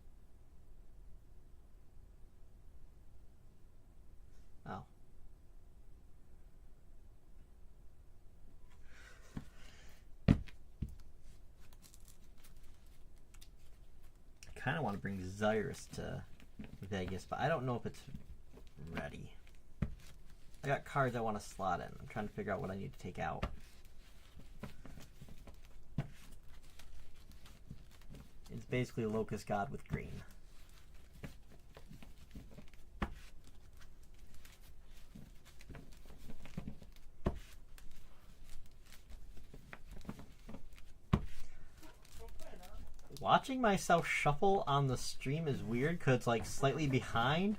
Oh. I kind of want to bring Zyrus to Vegas, but I don't know if it's ready. I got cards I want to slot in. I'm trying to figure out what I need to take out. It's basically a Locust God with green. Watching myself shuffle on the stream is weird because it's like slightly behind,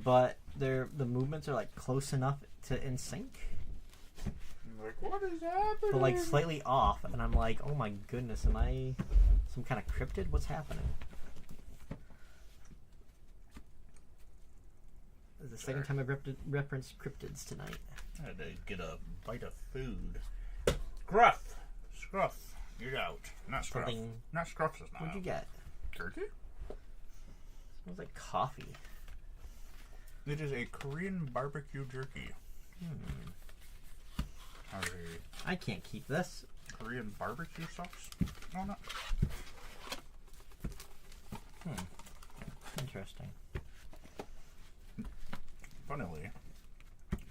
but the movements are like close enough to in sync. Like, what is happening? But like slightly off, and I'm like, oh my goodness, am I some kind of cryptid? What's happening? This is the second time I've referenced cryptids tonight. I had to get a bite of food. Scruff! Scruff! Get out. Not Scruff. Something- Not Scruff is not. What'd you get? Turkey? Smells like coffee. It is a Korean barbecue jerky. I can't keep this. Korean barbecue sauce? No, no. Interesting. Funnily,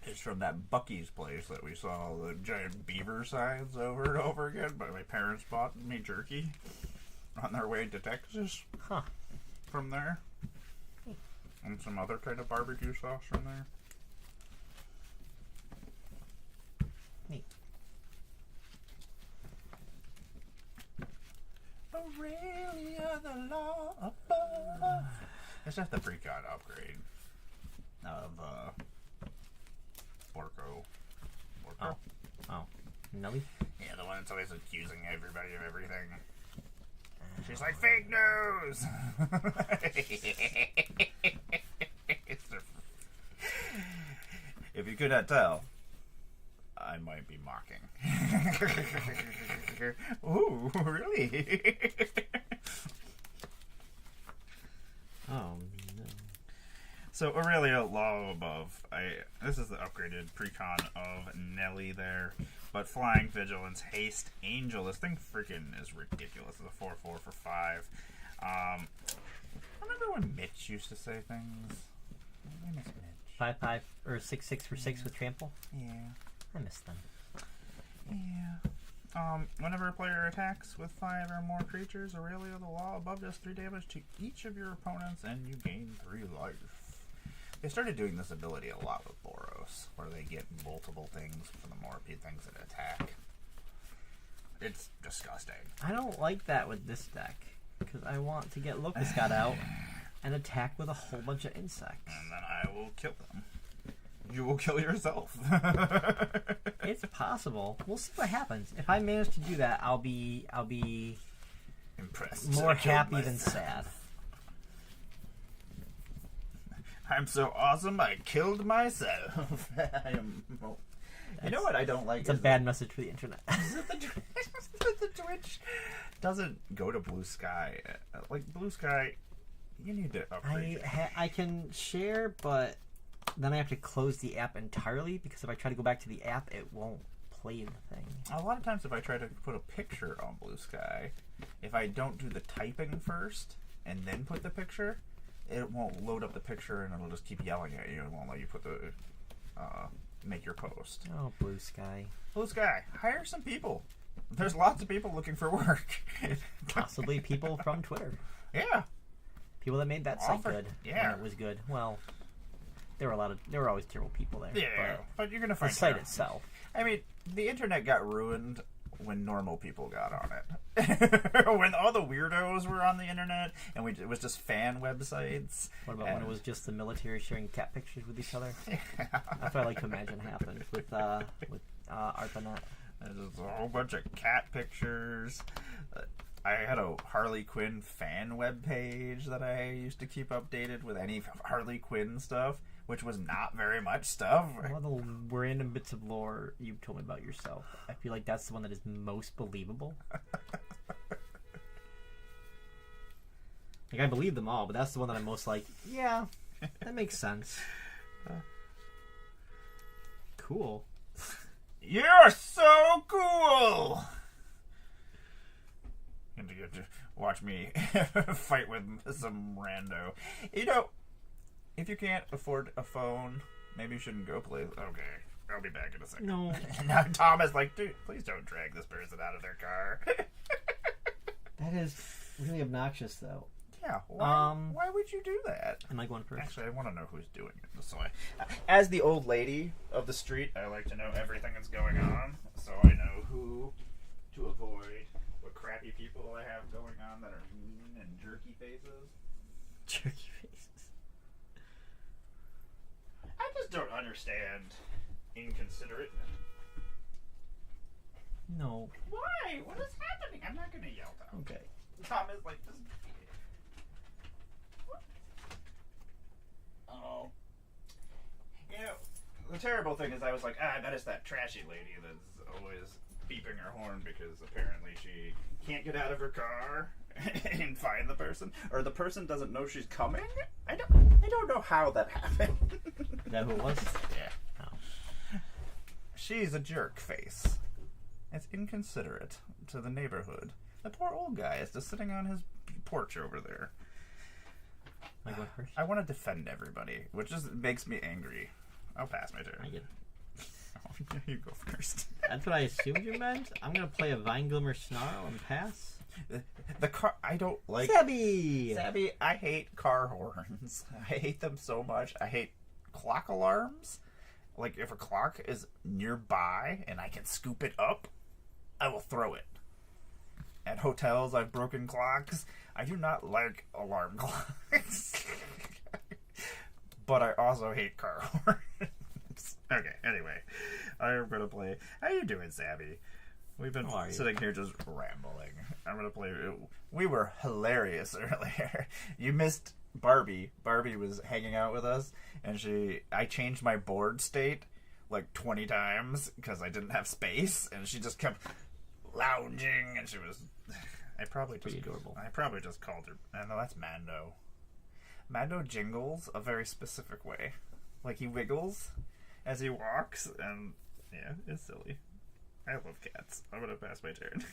it's from that Bucky's place that we saw the giant beaver signs over and over again. But my parents bought me jerky on their way to Texas. Huh. From there. And some other kind of barbecue sauce from there. Neat. Aurelia, the law above. It's just the pre-con upgrade of Borko. Borko? Oh. Nelly? Yeah, the one that's always accusing everybody of everything. She's like, fake news! If you could not tell, I might be mocking. Ooh, really? Oh, no. So Aurelia, Law Above. This is the upgraded precon of Nelly there. But Flying Vigilance, Haste, Angel. This thing freaking is ridiculous. It's a 4/4 for 5. Remember when Mitch used to say things? I miss Mitch. 5/5 or 6/6 for 6 with trample. Yeah. I miss them. Yeah. Whenever a player attacks with 5 or more creatures, Aurelia the Law Above does 3 damage to each of your opponents, and you gain 3 life. They started doing this ability a lot with Boros, where they get multiple things for the more things that attack. It's disgusting. I don't like that with this deck because I want to get Locust God out and attack with a whole bunch of insects. And then I will kill them. You will kill yourself. It's possible. We'll see what happens. If I manage to do that, I'll be Impressed. more I killed happy than myself. sad. I'm so awesome, I killed myself. I am. You know what I don't like? It's a bad message for the internet. The Twitch doesn't go to Blue Sky. Like Blue Sky, you need to upgrade. I can share, but then I have to close the app entirely because if I try to go back to the app, it won't play the thing. A lot of times, if I try to put a picture on Blue Sky, if I don't do the typing first and then put the picture, it won't load up the picture and it'll just keep yelling at you. It won't let you put the make your post. Oh, Blue Sky. Blue Sky, hire some people. There's lots of people looking for work. Possibly people from Twitter. Yeah. People that made that site Offer- good. yeah. When it was good. Well, there were always terrible people there. Yeah, but you're gonna The find site out. itself. I mean, the internet got ruined when normal people got on it. When all the weirdos were on the internet, and it was just fan websites. What about when it was just the military sharing cat pictures with each other? That's what I like to imagine happened with ARPANET. There's just a whole bunch of cat pictures. I had a Harley Quinn fan web page that I used to keep updated with any Harley Quinn stuff, which was not very much stuff. One of the random bits of lore you've told me about yourself. I feel like that's the one that is most believable. Like, I believe them all, but that's the one that I'm most like, yeah, that makes sense. Cool. You're so cool! And to get to watch me fight with some rando. You know, if you can't afford a phone, maybe you shouldn't go play. Okay, I'll be back in a second. No. Now Tom is like, dude, please don't drag this person out of their car. That is really obnoxious, though. Yeah, why would you do that? Am I going first? Actually, I want to know who's doing it. So as the old lady of the street, I like to know everything that's going on, so I know who to avoid, what crappy many people I have going on that are mean and jerky faces. Jerky faces. I just don't understand inconsiderate. No. Why? What is happening? I'm not gonna yell down. Okay. Tom is like, just. Oh. You know, the terrible thing is I was like, I bet it's that trashy lady that's always beeping her horn because apparently she can't get out of her car and find the person, or the person doesn't know she's coming. I don't know how that happened. Is that who it was? Yeah. Oh. She's a jerk face. It's inconsiderate to the neighborhood. The poor old guy is just sitting on his porch over there. I go first? I want to defend everybody, which just makes me angry. I'll pass my turn. I get You go first. That's what I assumed you meant. I'm gonna play a Vine Glimmer Snarl and pass. The car. I don't like. Sabby! I hate car horns. I hate them so much. I hate clock alarms. Like if a clock is nearby and I can scoop it up, I will throw it. At hotels, I've broken clocks. I do not like alarm clocks. But I also hate car horns. Okay, anyway. I'm going to play... How you doing, Sabby? We've been sitting here just rambling. I'm going to play... We were hilarious earlier. You missed Barbie. Barbie was hanging out with us, and I changed my board state like 20 times because I didn't have space, and she just kept lounging, and she was... I probably just called her... I know that's Mando. Mando jingles a very specific way. Like, he wiggles as he walks, and yeah, it's silly. I love cats. I'm gonna pass my turn.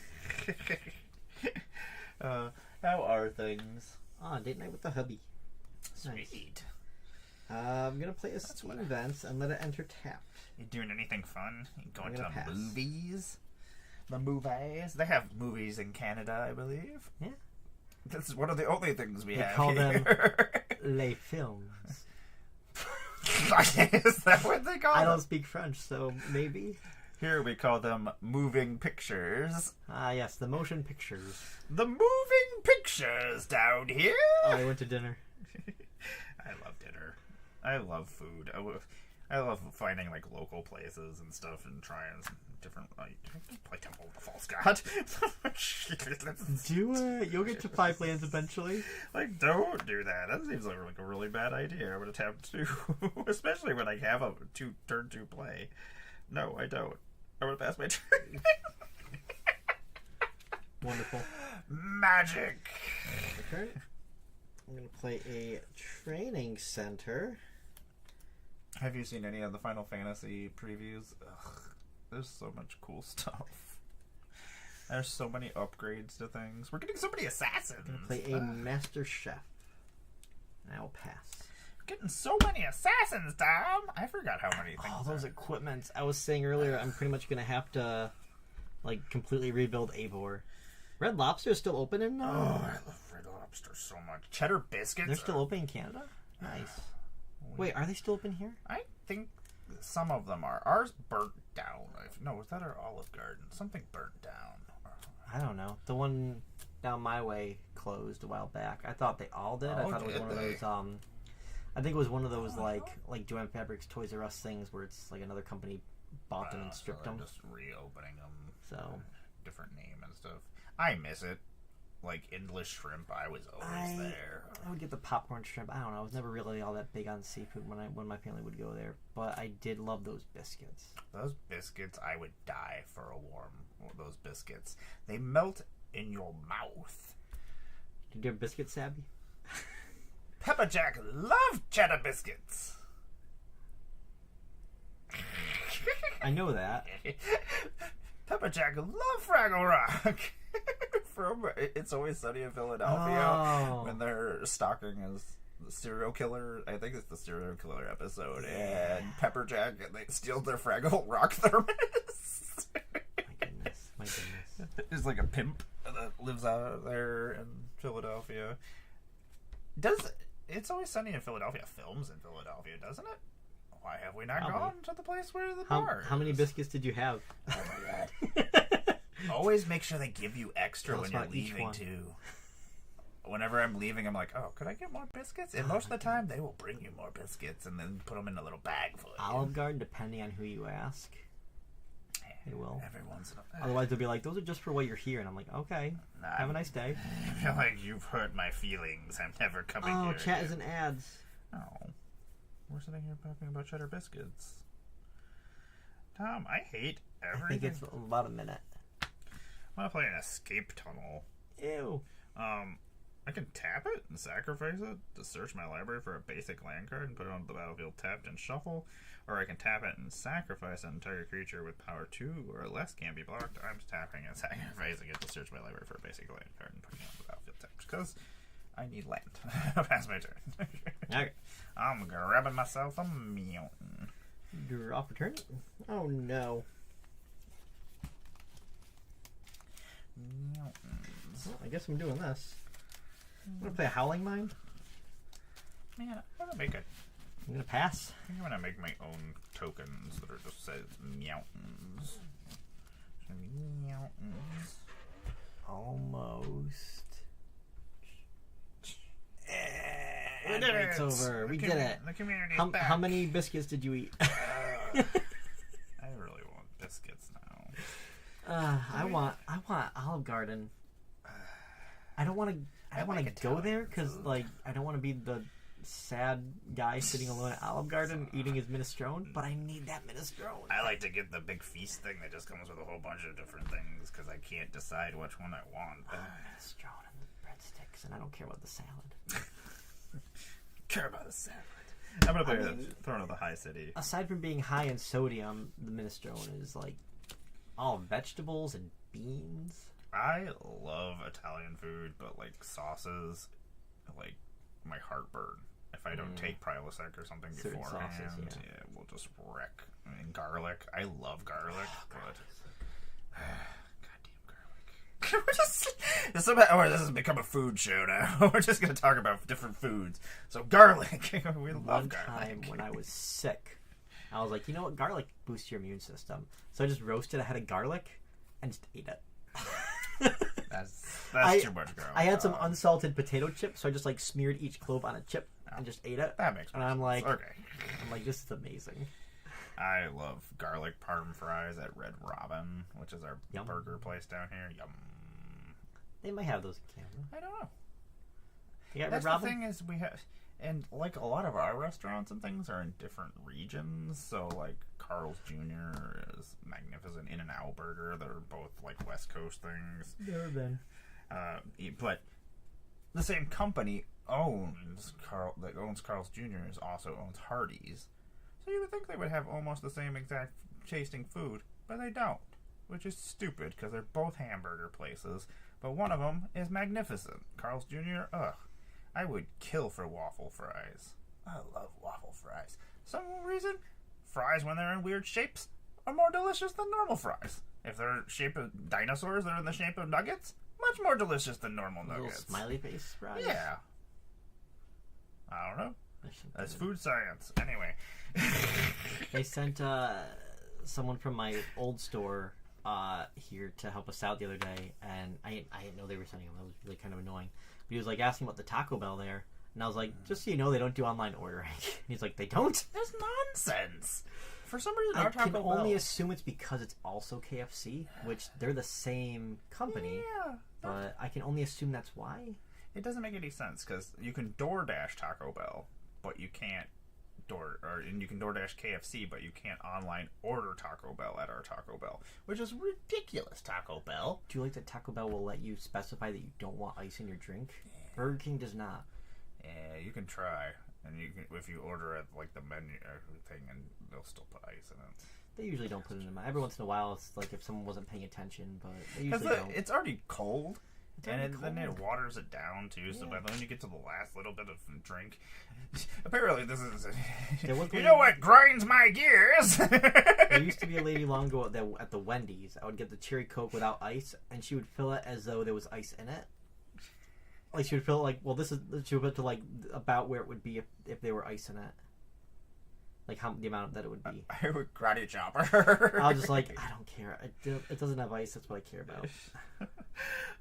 How are things? Date night with the hubby. Sweet. Nice. I'm gonna play a Steam Events and let it enter tapped. You doing anything fun? You going to pass. movies? The movies? They have movies in Canada, I believe. Yeah. That's one of the only things we have call here. them les films. Is that what they call them? I don't speak French, so maybe. Here we call them moving pictures. Ah, yes, the motion pictures. The moving pictures down here. Oh, I went to dinner. I love dinner. I love food. I love finding like local places and stuff and trying different. Play Temple of the False God. Do it. You'll get to 5 lands eventually. Like, don't do that. That seems like a really bad idea. I'm gonna tap 2, especially when I have a turn 2 play. No, I don't. I'm gonna pass my turn. Wonderful. Magic. Okay. I'm gonna play a training center. Have you seen any of the Final Fantasy previews? Ugh, there's so much cool stuff. There's so many upgrades to things. We're getting so many assassins. I'm gonna play a Master Chef. And I will pass. We're getting so many assassins, Tom. I forgot how many things. Oh, those equipments. I was saying earlier, I'm pretty much gonna have to, like, completely rebuild Eivor. Red Lobster is still open in. Oh, I love Red Lobster so much. Cheddar biscuits. They're still open in Canada. Nice. Wait, are they still open here? I think some of them are. Ours burnt down. No, was that our Olive Garden? Something burnt down. I don't know. The one down my way closed a while back. I thought they all did. I thought it was one of those. I think it was one of those like Joanne Fabrics Toys R Us things where it's like another company bought them and stripped them. Just reopening them. So different name and stuff. I miss it. Like Endless Shrimp, I was always there. I would get the popcorn shrimp. I don't know. I was never really all that big on seafood when my family would go there. But I did love those biscuits. Those biscuits, I would die for those biscuits. They melt in your mouth. Did you have biscuits, Sabby? Pepper Jack loved cheddar biscuits. I know that. Pepper Jack loved Fraggle Rock. From It's Always Sunny in Philadelphia, when they're stalking as the serial killer. I think it's the serial killer episode. Yeah. And Pepper Jack, and they steal their Fraggle Rock thermos. My goodness. There's like a pimp that lives out there in Philadelphia. It's Always Sunny in Philadelphia films in Philadelphia, doesn't it? Why have we not gone to the place where the bar is? How many biscuits did you have? Oh my god. always make sure they give you extra Tell when us you're about each leaving one. too. Whenever I'm leaving, I'm like, oh, could I get more biscuits? And most of the time, they will bring you more biscuits and then put them in a little bag for you. Olive Garden, depending on who you ask, they will. Every once in a while. Otherwise, they'll be like, those are just for while you're here. And I'm like, okay, have a nice day. I feel like you've hurt my feelings. I'm never coming here. Oh, chat again. isn't ads. Oh. We're sitting here talking about cheddar biscuits. Tom, I hate everything. I think it's about a minute. I want to play an escape tunnel. Ew. I can tap it and sacrifice it to search my library for a basic land card and put it onto the battlefield tapped and shuffle, or I can tap it and sacrifice an entire creature with power 2 or less can be blocked. I'm tapping and sacrificing it to search my library for a basic land card and putting it on the battlefield tapped because I need land. Pass my turn. Okay. I'm grabbing myself a mountain. You're off return? Oh no. Mountains. Well, I guess I'm doing this. I'm gonna play a Howling Mine. Man, I'm gonna make a. I'm gonna pass. I think I'm gonna make my own tokens that are just says mountains. Mountains. Almost. We And did it's it! over. We did it. The community's How back. many biscuits did you eat? I really want biscuits now. I want Olive Garden. I don't want to. I don't want to go there because like I don't want to be the sad guy sitting alone at Olive Garden eating his minestrone. But I need that minestrone. I like to get the big feast thing that just comes with a whole bunch of different things because I can't decide which one I want. Minestrone and the breadsticks, and I don't care about the salad. Care about the salad. I'm gonna play Throne of the High City. Aside from being high in sodium, the minestrone is like all vegetables and beans. I love Italian food, but like sauces, like my heartburn. If I don't take Prilosec or something Certain beforehand, sauces, yeah, we'll just wreck. I mean, garlic. I love garlic, but goddamn garlic. We're just this has become a food show now. We're just gonna talk about different foods. So garlic. We love One garlic. time when I was sick, I was like, you know what, garlic boosts your immune system. So I just roasted a head of garlic and just ate it. That's too much garlic. I had some unsalted potato chips, so I just like smeared each clove on a chip and just ate it. That makes And I'm like, okay. this is amazing. I love garlic parm fries at Red Robin, which is our Yum. burger place down here. Yum. They might have those in Canada. I don't know. You got That's Red the Robin? thing is we have, and like a lot of our restaurants and things are in different regions. So like Carl's Jr. is magnificent. In-N-Out Burger, they're both like West Coast things. Never been. But the same company owns Carl's Jr. also owns Hardee's. So you would think they would have almost the same exact tasting food, but they don't, which is stupid because they're both hamburger places. But one of them is magnificent. Carl's Jr. Ugh, I would kill for waffle fries. I love waffle fries. Some reason, fries when they're in weird shapes are more delicious than normal fries. If they're shaped of dinosaurs that are in the shape of nuggets, much more delicious than normal Little nuggets. smiley face fries? Yeah. I don't know. That's food science. Anyway. They sent someone from my old store here to help us out the other day, and I didn't know they were sending him. That was really kind of annoying. But he was like asking about the Taco Bell there, and I was like, just so you know, they don't do online ordering. And he's like, they don't? That's nonsense. For some reason, I our Taco can Bell... only assume it's because it's also KFC, which they're the same company. Yeah. But I can only assume that's why. It doesn't make any sense, because you can DoorDash Taco Bell, but you can't and you can DoorDash KFC, but you can't online order Taco Bell at our Taco Bell, which is ridiculous. Taco Bell. Do you like that Taco Bell will let you specify that you don't want ice in your drink? Yeah. Burger King does not. Yeah, you can try, and you can if you order at like the menu thing, and they'll still put ice in it. They usually don't put it in them. Every once in a while, it's like if someone wasn't paying attention, but they usually don't. It's already cold. Then Then it waters it down too, so by the time you get to the last little bit of drink, apparently this is, you know what grinds my gears? There used to be a lady long ago at the Wendy's. I would get the cherry Coke without ice, and she would fill it as though there was ice in it. Like she would fill it like, she would put it to like about where it would be if there were ice in it. Like the amount that it would be. I would karate chopper. I was just like, I don't care. It doesn't have ice. That's what I care about.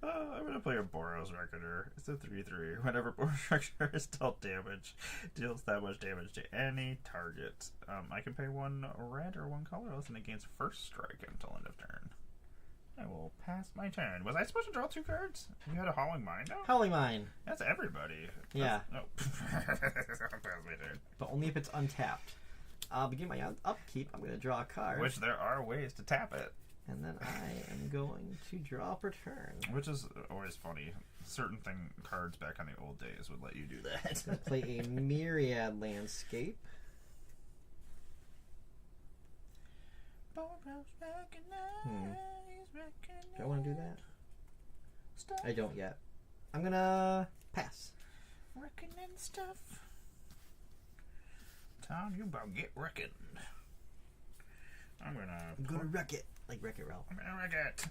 I'm gonna play a Boros Reckoner. It's a 3/3. Whenever Boros Reckoner is dealt damage, deals that much damage to any target. I can pay 1 red or 1 colorless and it gains first strike until end of turn. I will pass my turn. Was I supposed to draw 2 cards? You had a Howling Mind out? Howling Mine. That's everybody. Yeah. Pass my turn. But only if it's untapped. I'll begin my upkeep. I'm going to draw a card. Which there are ways to tap it. And then I am going to draw per turn. Which is always funny. Certain cards back in the old days would let you do that. Play a Myriad Landscape. Do I want to do that? I don't yet. I'm going to pass. Reckoning stuff. Tom, you about get reckoned. I'm gonna wreck it. Like Wreck-It Ralph. I'm gonna wreck it.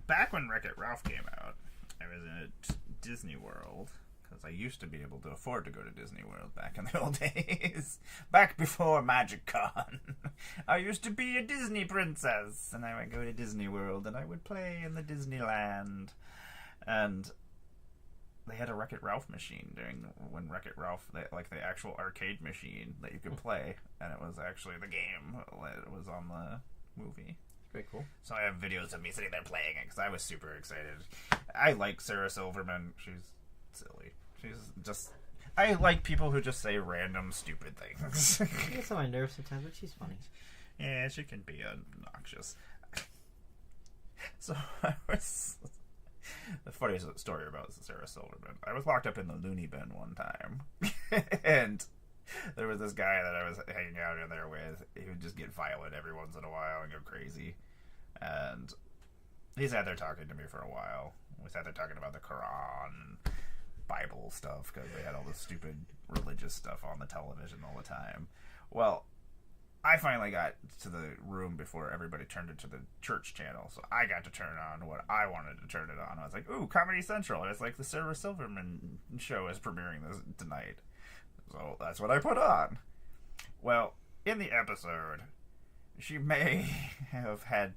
Back when Wreck-It Ralph came out, I was at Disney World, because I used to be able to afford to go to Disney World back in the old days. Back before MagicCon. I used to be a Disney princess, and I would go to Disney World, and I would play in the Disneyland. And they had a Wreck-It Ralph machine when Wreck-It Ralph, like the actual arcade machine that you could play, and it was actually the game. It was on the movie. Very cool. So I have videos of me sitting there playing it because I was super excited. I like Sarah Silverman. She's silly. She's just... I like people who just say random stupid things. She gets on my nerves sometimes, but she's funny. Yeah, she can be obnoxious. So I was... The funniest story about Sarah Silverman. I was locked up in the loony bin one time. And there was this guy that I was hanging out in there with. He would just get violent every once in a while and go crazy. And he sat there talking to me for a while. We sat there talking about the Quran and Bible stuff because they had all this stupid religious stuff on the television all the time. Well, I finally got to the room before everybody turned it to the church channel, so I got to turn on what I wanted to turn it on. I was like, ooh, Comedy Central. And it's like the Sarah Silverman show is premiering this tonight. So that's what I put on. Well, in the episode, she may have had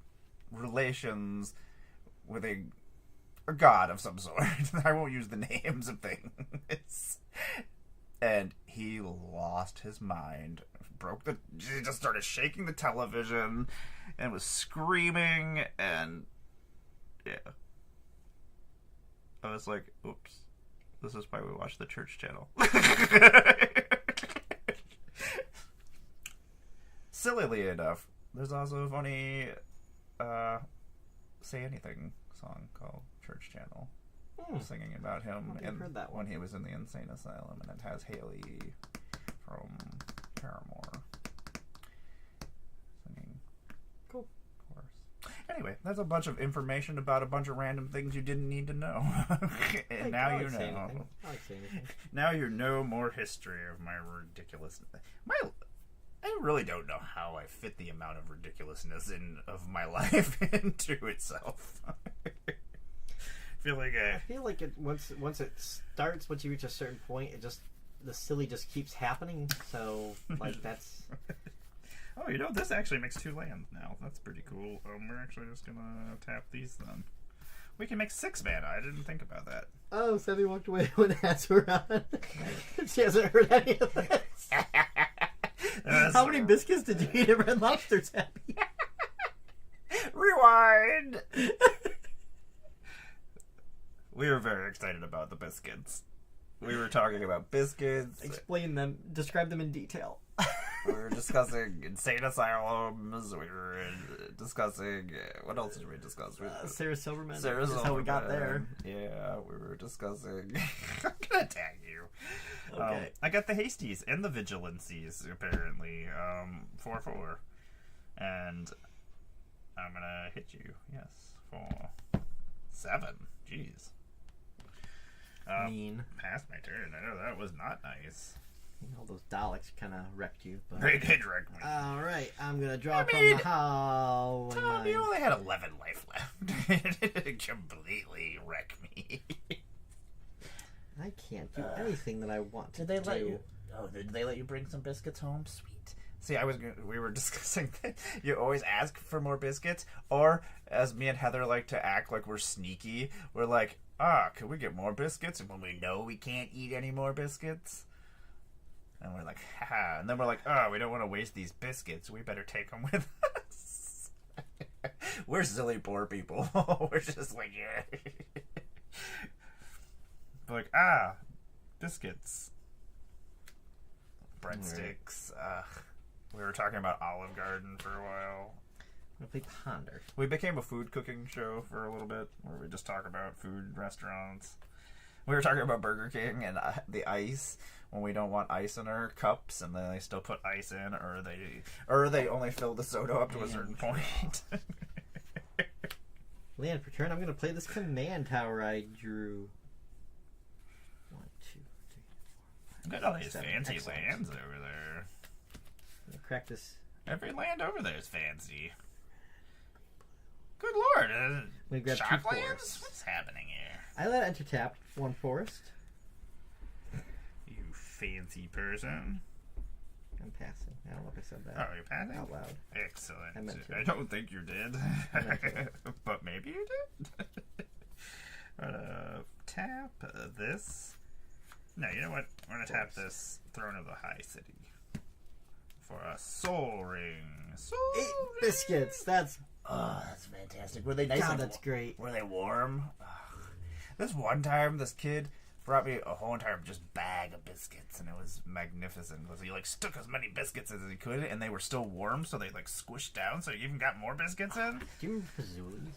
relations with a god of some sort. I won't use the names of things. And he lost his mind. He just started shaking the television and was screaming, and yeah. I was like, oops. This is why we watch the church channel. Sillily enough, there's also a funny Say Anything song called Church Channel. Singing about him when he was in the insane asylum, and it has Haley from Paramore singing. Cool. Chorus. Anyway, that's a bunch of information about a bunch of random things you didn't need to know. And now you know. I like saying anything. Now you know more history of my ridiculousness. I really don't know how I fit the amount of ridiculousness of my life into itself. I feel like it once it starts, once you reach a certain point, the silly just keeps happening. So like that's. Oh, this actually makes 2 lands now. That's pretty cool. We're actually just gonna tap these then. We can make 6 mana. I didn't think about that. Oh, Sammy walked away when hats were on. She hasn't heard any of this. How many biscuits did you eat at Red Lobster, Sammy? Rewind. We were very excited about the biscuits. We were talking about biscuits. Explain them. Describe them in detail. We were discussing insane asylums. We were discussing... what else did we discuss? Sarah Silverman. That's how we got there. Yeah, we were discussing... I'm gonna tag you. Okay. I got the Hasties and the Vigilancies, apparently. 4/4. And I'm gonna hit you. Yes. 4. 7. Jeez. Mean. Past my turn. I know that was not nice. All those Daleks kind of wrecked you. But... They did wreck me. Alright, I'm going to draw from the house. Tom, you only had 11 life left. It didn't completely wreck me. I can't do anything that I want to Did they do. let you? Oh, did they let you bring some biscuits home? Sweet. See, we were discussing that you always ask for more biscuits, or as me and Heather like to act like we're sneaky, we're like, can we get more biscuits? And when we know we can't eat any more biscuits, and we're like, haha. And then we're like, we don't want to waste these biscuits. We better take them with us. We're silly poor people. We're just like, yeah. Like, biscuits. Breadsticks. We were talking about Olive Garden for a while. I'm gonna play Ponder. We became a food cooking show for a little bit, where we just talk about food restaurants. We were talking about Burger King and the ice, when we don't want ice in our cups, and then they still put ice in, or they only fill the soda up to a certain point. Land per turn. I'm gonna play this command tower I drew. 1, 2, 3, 4, 5. Look at all these 7. fancy Excellent. lands over there. I'm gonna crack this. Every land over there is fancy. Good lord. We grab 2 Shock lands? forests. What's happening here? I let enter tap 1 forest. You fancy person. I'm passing. I don't know if I said that Oh, you're passing? out loud. Excellent. I meant to. I don't think you did. meant to. But maybe you did. Tap this. No, you know what? We're going to tap this Throne of the High City for a soul ring. Soul 8 ring. biscuits. That's That's fantastic. Were they nice? God. and That's great. Were they warm? This one time, this kid brought me a whole entire just bag of biscuits, and it was magnificent. Because he stuck as many biscuits as he could, and they were still warm, so they squished down. So you even got more biscuits in. Do you remember Fazoli's?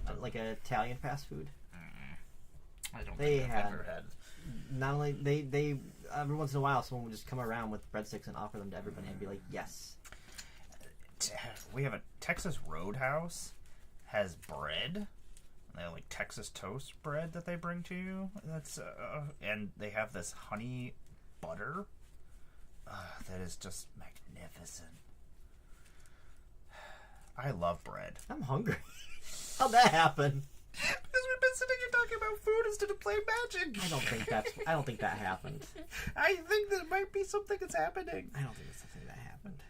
No, Like an Italian fast food. I don't They think I've ever had. Not only they every once in a while someone would just come around with breadsticks and offer them to everybody and be like, yes. We have a Texas Roadhouse has bread. They have Texas toast bread that they bring to you. That's and they have this honey butter that is just magnificent. I love bread. I'm hungry. How'd that happen? Because we've been sitting here talking about food instead of playing Magic. I don't think that happened. I think there might be something that's happening. I don't think that's something that happened.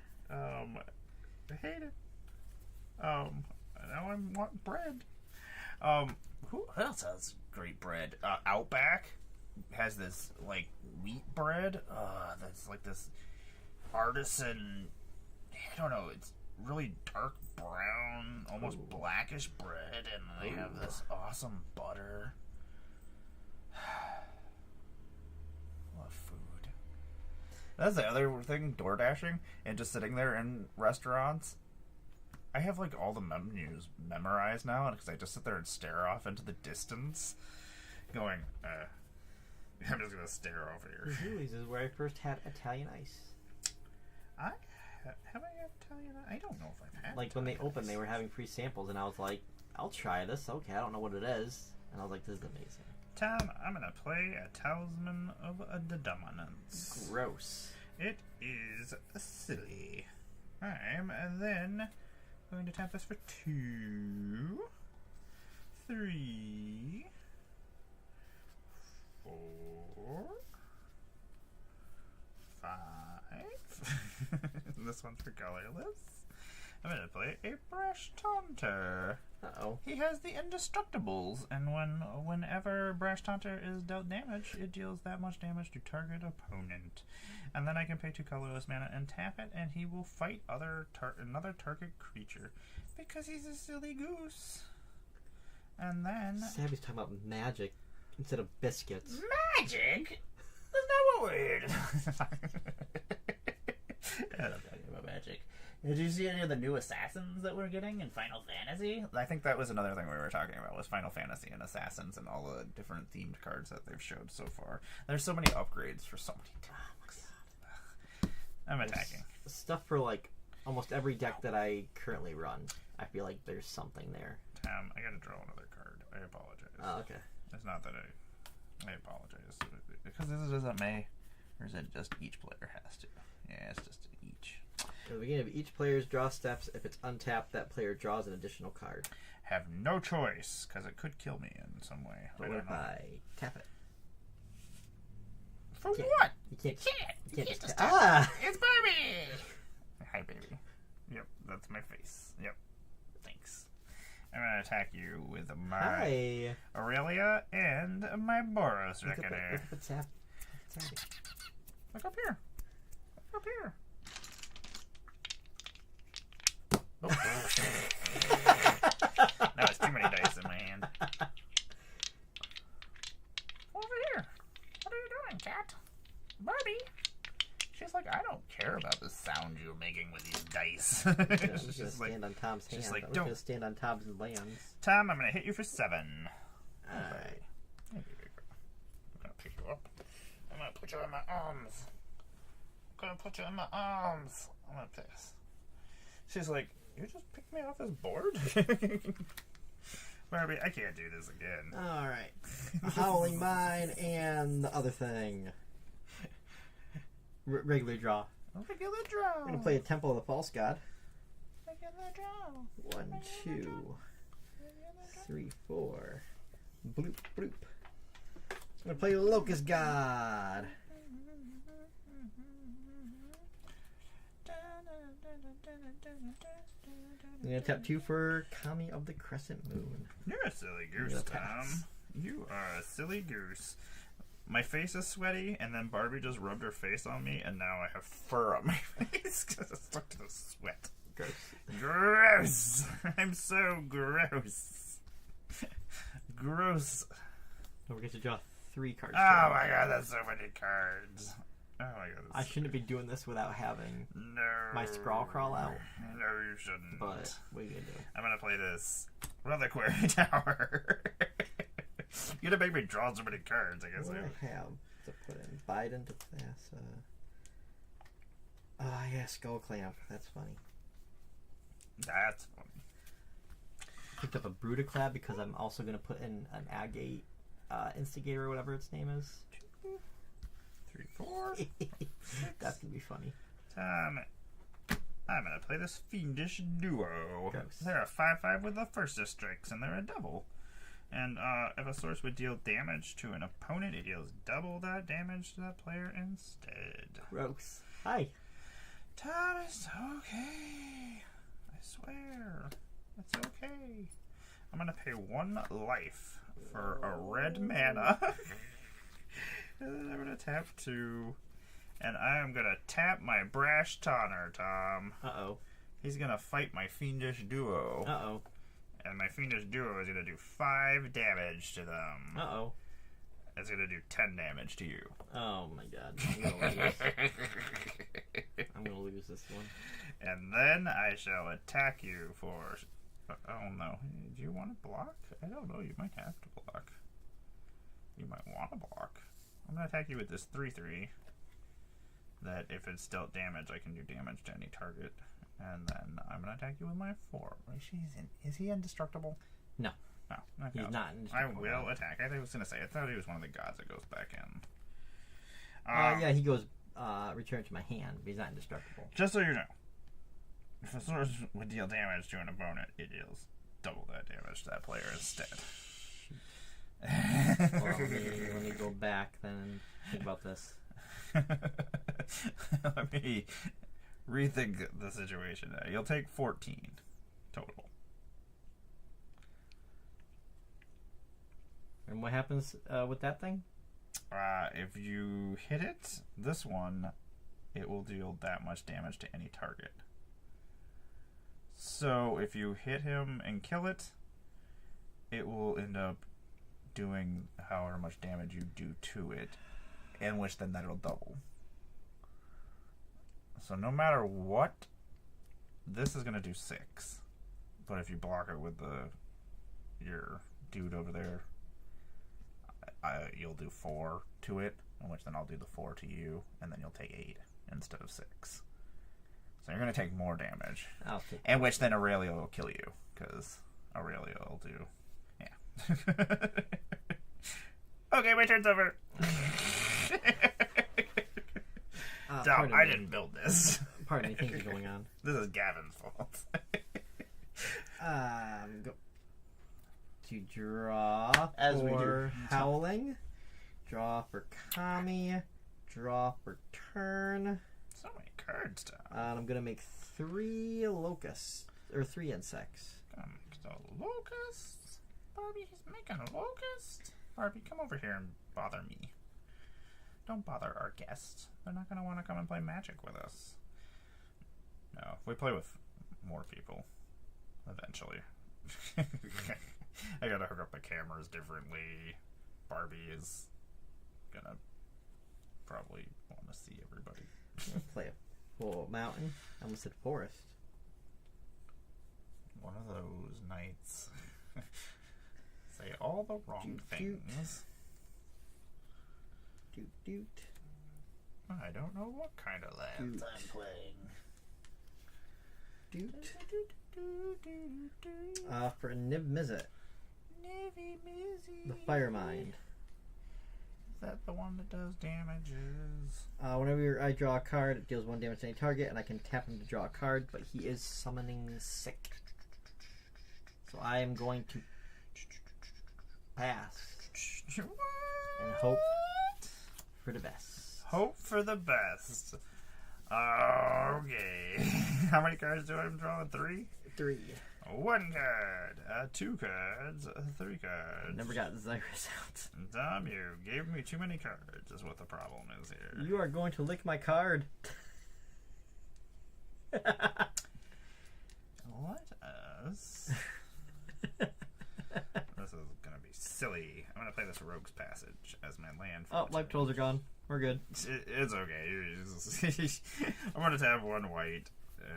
I hate it. Now I want bread. Who else has great bread? Outback has this wheat bread. That's this artisan. I don't know. It's really dark brown, almost blackish bread, and they have this awesome butter. Love food. That's the other thing, door dashing and just sitting there in restaurants. I have all the menus memorized now, because I just sit there and stare off into the distance, going, I'm just gonna stare over here. Julie's is where I first had Italian ice. Have I had Italian? I don't know if I've had. When they Italian opened, ice. they were having free samples, and I was like, I'll try this. Okay, I don't know what it is. And I was like, this is amazing. Tom, I'm gonna play a Talisman of the Dominance. Gross. It is silly. I'm then going to tap this for 2, 3, 4, 5. This one's for colorless. I'm going to play a Brash Taunter. Uh-oh. He has the Indestructibles, and whenever Brash Taunter is dealt damage, it deals that much damage to target opponent. And then I can pay 2 colorless mana and tap it, and he will fight another target creature, because he's a silly goose. And then... Sammy's talking about magic instead of biscuits. Magic? That's not what we're here to I'm not talking about magic. Did you see any of the new assassins that we're getting in Final Fantasy? I think that was another thing we were talking about, was Final Fantasy and assassins and all the different themed cards that they've showed so far. There's so many upgrades for so many decks. I'm attacking. Stuff for almost every deck that I currently run. I feel like there's something there. I gotta draw another card. I apologize. Oh, okay. It's not that I apologize. Because is it May? Or is it just each player has to? Yeah, it's just each. At the beginning of each player's draw steps, if it's untapped, that player draws an additional card. Have no choice, because it could kill me in some way. But what if I tap it? For what? You can't. You can't just Ah! It's Barbie! Hi, baby. Yep, that's my face. Yep. Thanks. I'm gonna attack you with my Hi. Aurelia and my Boros Look at Reckoner. what's happening. Look up here. Look up here. Oh. That was too many dice in my hand. Over here. What are you doing, cat? Barbie. She's like, I don't care about the sound you're making with these dice. I'm just gonna She's like, stand on Tom's hand. she's like, I'm don't. gonna stand on Tom's lands. Tom, I'm gonna hit you for 7. Alright. Hey, baby girl. I'm gonna pick you up. I'm gonna put you in my arms. I'm gonna put you in my arms. I'm gonna piss. She's like, you just picked me off this board? Barbie, I can't do this again. Alright. Howling Mine and the other thing. Regular draw. Regular draw. We're gonna play a Temple of the False God. Regular draw. 1, 2, 3, 4. Bloop, bloop. I'm gonna play Locust God. I'm gonna tap 2 for Kami of the Crescent Moon. You're a silly goose, You'll Tom. pass. You are a silly goose. My face is sweaty, and then Barbie just rubbed her face on me, and now I have fur on my face because it's stuck to the sweat. Gross. Gross! I'm so gross. Gross. Don't forget to draw 3 cards. Oh my god, that's so many cards. Oh my god. I shouldn't be doing this without having No. my scrawl crawl out. No, you shouldn't. But what are you gonna do? I'm gonna play this Reliquary Tower. You're gonna make me draw so many cards, I guess. What do I have to put in? Biden to pass. Yeah, Skull Clamp. That's funny. That's funny. Picked up a Brutaclad because I'm also gonna put in an Agate Instigator or whatever its name is. 3, 4. That's gonna be funny. I'm gonna play this Fiendish Duo. Gross. They're a 5/5 with the first strikes, and they're a double. And if a source would deal damage to an opponent, it deals double that damage to that player instead. Gross. Hi. Tom, it's okay. I swear. It's okay. I'm gonna pay 1 life for a red mana. And then I'm gonna tap 2. And I am gonna tap my Brash Tonner, Tom. Uh-oh. He's gonna fight my Fiendish Duo. Uh-oh. And my Fiendish Duo is gonna do 5 damage to them. Uh-oh. It's gonna do 10 damage to you. Oh my god. I'm gonna lose. I'm gonna lose this one. And then I shall attack you for... Oh no. Do you want to block? I don't know. You might have to block. You might want to block. I'm gonna attack you with this 3/3. That if it's dealt damage, I can do damage to any target. And then I'm gonna attack you with my 4. Is he indestructible? No. No. Okay. He's not I indestructible. will attack. I was gonna say, I thought he was one of the gods that goes back in. Yeah, he goes, return to my hand, but he's not indestructible. Just so you know, if a source would deal damage to an opponent, it deals double that damage to that player instead. Well, let me go back then and think about this. Let me rethink the situation. You'll take 14 total. And what happens with that thing? If you hit it, this one, it will deal that much damage to any target. So if you hit him and kill it, it will end up doing however much damage you do to it, in which then that'll double. So no matter what, this is going to do 6. But if you block it with your dude over there, you'll do 4 to it, in which then I'll do the 4 to you, and then you'll take 8 instead of 6. So you're going to take more damage. I'll take In which then Aurelia will kill you, because Aurelia will do... Yeah. Okay, my turn's over. Tom, I didn't build this. Pardon me, things are going on. This is Gavin's fault. Go to draw As we for do. Howling. Draw for Kami. draw for turn. So many cards down. And I'm gonna make 3 locusts or 3 insects. Come, the locusts. Barbie, he's making a locust. Barbie, come over here and bother me. Don't bother our guests. They're not gonna want to come and play Magic with us. No, if we play with more people, eventually. I gotta hook up the cameras differently. Barbie is gonna probably want to see everybody. Play a full mountain. I almost said forest. One of those nights. Say all the wrong things. Doot doot. I don't know what kind of lands I'm playing. Doot. For Nib Mizzet. The Fire Mind. Is that the one that does damages? Whenever I draw a card, it deals 1 damage to any target, and I can tap him to draw a card, but he is summoning sick. So I am going to pass and hope for the best. Hope for the best. Okay. How many cards do I draw? 3? 3. 1 card. 2 cards. 3 cards. Never got Zyrus out. Damn, you gave me too many cards is what the problem is here. You are going to lick my card. Let us... This is going to be silly. I'm going to play this Rogue's Passage as my land. Oh, life totals are gone. We're good. It's okay. I'm going to tap 1 white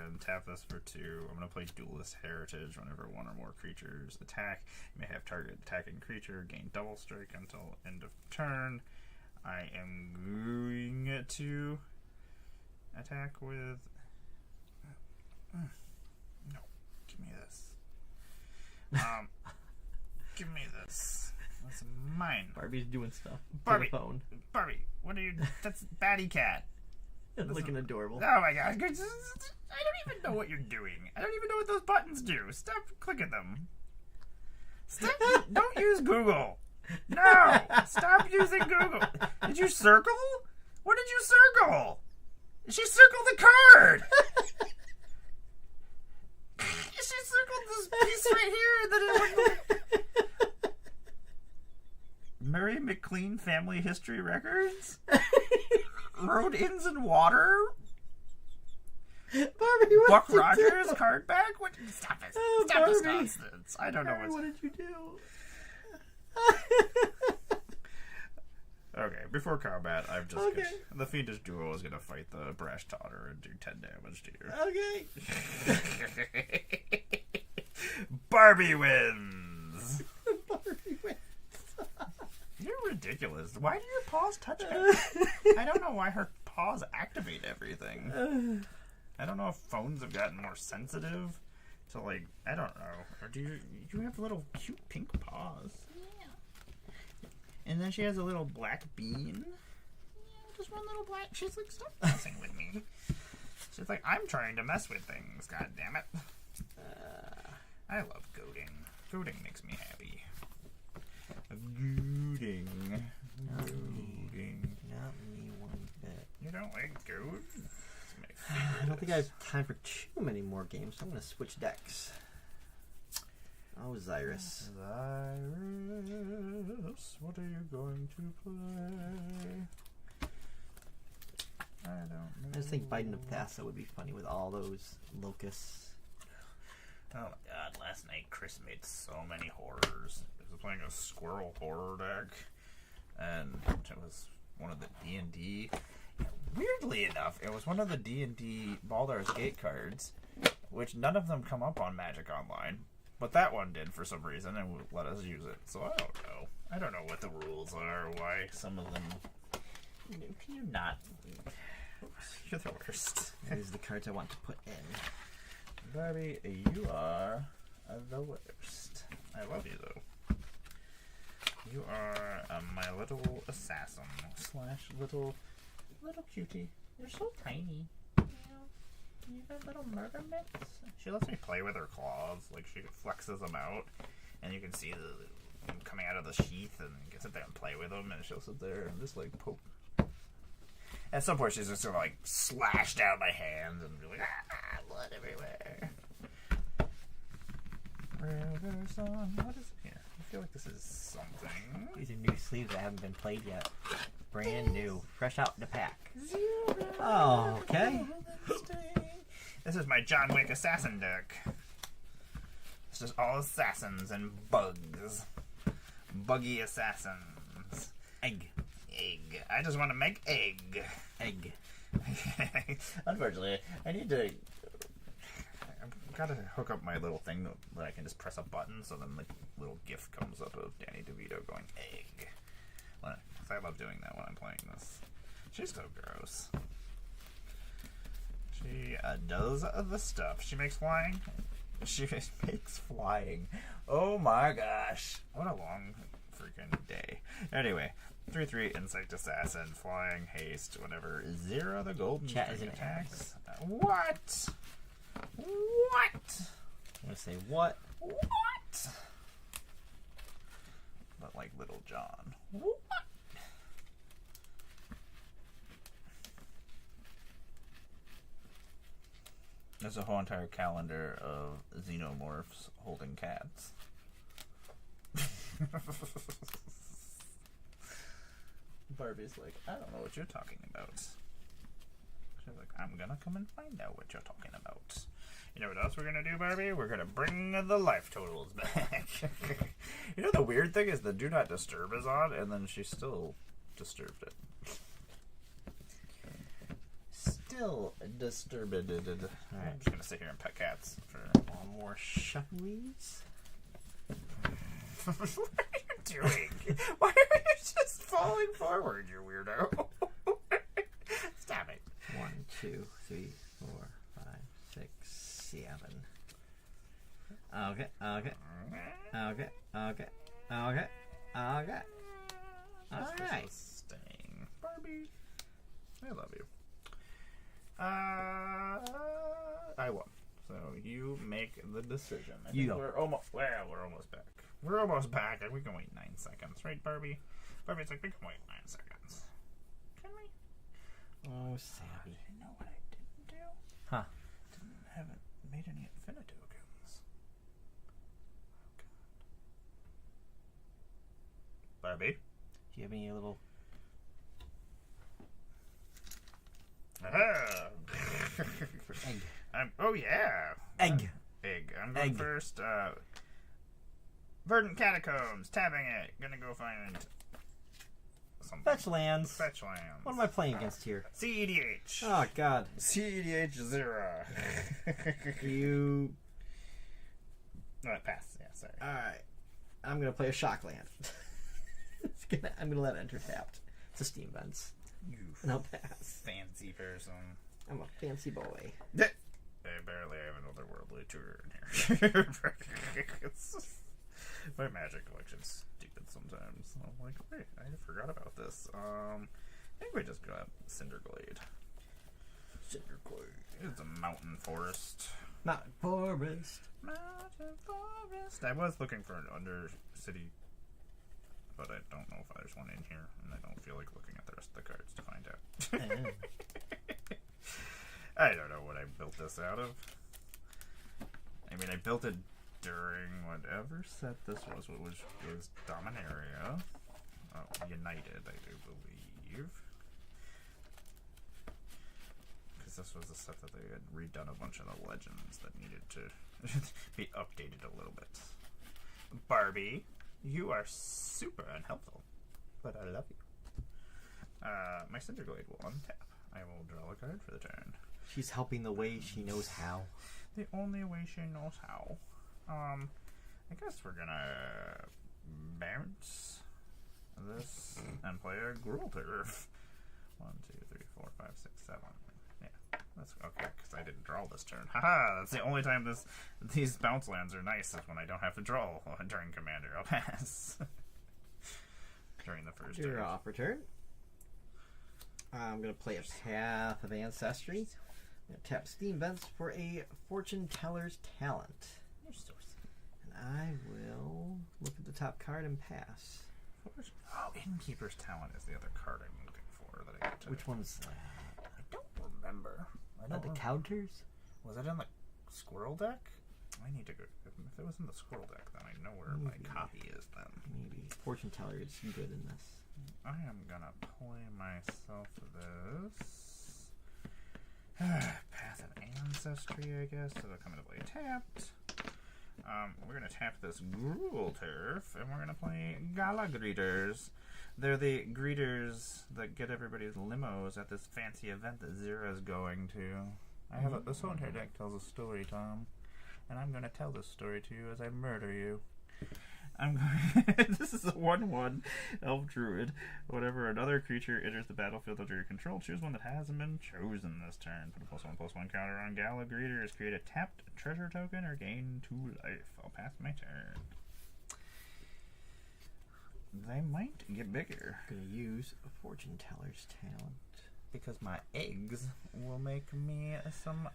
and tap this for 2. I'm going to play Duelist Heritage whenever 1 or more creatures attack. You may have target attacking creature gain double strike until end of turn. I am going to attack with... No, give me this. Give me this. That's mine. Barbie's doing stuff. Barbie. To the phone. Barbie, what are you... That's Batty Cat. Looking adorable. Oh my gosh. I don't even know what you're doing. I don't even know what those buttons do. Stop clicking them. Stop. Don't use Google. No. Stop using Google. Did you circle? What did you circle? She circled the card. She circled this piece right here. That Murray McLean Family History Records? Road Inns and Water? Barbie, what Buck did you Rogers do? card back? What? Stop it. Oh, Stop this Barbie. nonsense. I don't know Barbie, what's... what did you do? Okay, before combat, I'm just Okay. the Fiendish Duo is gonna fight the Brash Totter and do 10 damage to you. Okay. Barbie wins! Barbie wins. You're ridiculous. Why do your paws touch me? I don't know why her paws activate everything. I don't know if phones have gotten more sensitive to, like, I don't know. Or do you have little cute pink paws? Yeah. And then she has a little black bean. Yeah, just one little black. She's like, stop messing with me. She's like, I'm trying to mess with things, god damn it. I love goading. Goading makes me happy. Goading. Goading. Not me one bit. You don't like goad? I don't think I have time for too many more games, so I'm going to switch decks. Oh, Zyrus. Zyrus, what are you going to play? I don't know. I just think Biden of Thassa would be funny with all those locusts. Oh my god, last night Chris made so many horrors. He was playing a squirrel horror deck, and it was one of the D&D. Weirdly enough, it was one of the D&D Baldur's Gate cards, which none of them come up on Magic Online, but that one did for some reason and would let us use it. So I don't know. I don't know what the rules are, why some of them... Can you not... You're the worst. These are the cards I want to put in. Barbie, you are the worst. I love you, though. You are my little assassin / little cutie. You're so tiny. You got little murder mitts. She lets me play with her claws. Like, she flexes them out, and you can see them coming out of the sheath, and you can sit there and play with them, and she'll sit there and just, like, poke. At some point, she's just gonna like slash down my hands and be like, ah, blood everywhere. River song. What is it here? I feel like this is something. These are new sleeves that haven't been played yet. Brand new, fresh out the pack. Oh, okay. This is my John Wick assassin deck. It's just all assassins and bugs. Buggy assassins. Egg. I just want to make egg. Unfortunately, I need to. I've got to hook up my little thing that I can just press a button, so then the little GIF comes up of Danny DeVito going egg. Well, I love doing that when I'm playing this. She's so gross. She does the stuff. She makes flying. She makes flying. Oh my gosh. What a long freaking day. Anyway, 3/3 insect assassin, flying, haste, whatever. 0 the golden Chat string isn't attacks. What? What? I'm gonna say what? What? But like Little John. What? There's a whole entire calendar of xenomorphs holding cats. Barbie's like, I don't know what you're talking about. She's like, I'm gonna come and find out what you're talking about. You know what else we're gonna do, Barbie? We're gonna bring the life totals back. You know the weird thing is the do not disturb is on, and then she still disturbed it. Still disturbed it. Alright. I'm just gonna sit here and pet cats for One more shufflies. What are you doing? Why are you just falling forward, you weirdo? Stop it. 1, 2, 3, 4, 5, 6, 7. Okay. Alright. Staying. Barbie. I love you. I won. So you make the decision. I think we're almost back. We're almost back. We can wait 9 seconds, right, Barbie? Barbie's like, we can wait 9 seconds. Can we? Oh, Savvy. You know what I didn't do? Huh. Haven't made any Infinite tokens. Oh, God. Barbie? Do you have any little... Egg. Oh, yeah. Egg. I'm going first. Verdant Catacombs. Tapping it. Gonna go find something. Fetch lands. Fetch lands. What am I playing against here? CEDH. Oh, God. CEDH 0. You... No, pass. Yeah, sorry. Alright. I'm going to play a shock land. I'm going to let it enter tapped. It's a Steam Vents. You And I'll pass. fancy person. I'm a fancy boy. I barely have an otherworldly tour in here. My Magic collection's stupid sometimes. I'm like, wait, I forgot about this. I think we just grab Cinderglade. It's a mountain forest. Mountain forest. Mountain forest. I was looking for an Undercity, but I don't know if there's one in here, and I don't feel like looking at the rest of the cards to find out. I don't know what I built this out of. I mean, I built it during whatever set this was, which was Dominaria. United, I do believe. Because this was a set that they had redone a bunch of the legends that needed to be updated a little bit. Barbie, you are super unhelpful, but I love you. My Cinderglade will untap. I will draw a card for the turn. She's helping the way she knows how. The only way she knows how. I guess we're gonna bounce this and play a Gruul Turf. 1, 2, 3, 4, 5, 6, 7. Yeah, that's okay, because I didn't draw this turn. Haha, that's the only time these bounce lands are nice, is when I don't have to draw during Commander. I'll pass. During the first turn. Draw for turn. I'm going to play a Path of Ancestry. I'm going to tap Steam Vents for a Fortune Teller's Talent. And I will look at the top card and pass. Oh, Innkeeper's Talent is the other card I'm looking for. before that I get to. Which one's I don't remember. I the don't counters? Was it in the Squirrel deck? I need to go. If it was in the Squirrel deck, then I know where my copy is then. Maybe. Fortune Teller is good in this. I am gonna play myself this. Path of Ancestry, I guess. So they'll come into play tapped. We're gonna tap this Gruul Turf, and we're gonna play Gala Greeters. They're the greeters that get everybody's limos at this fancy event that Zira's going to. I have this whole entire deck tells a story, Tom, and I'm gonna tell this story to you as I murder you. This is a 1/1 Elf Druid. Whenever another creature enters the battlefield under your control, choose one that hasn't been chosen this turn. Put a +1/+1 counter on Gala Greeters. Create a tapped treasure token or gain 2 life. I'll pass my turn. They might get bigger. I'm gonna use a Fortune Teller's talent. Because my eggs will make me some...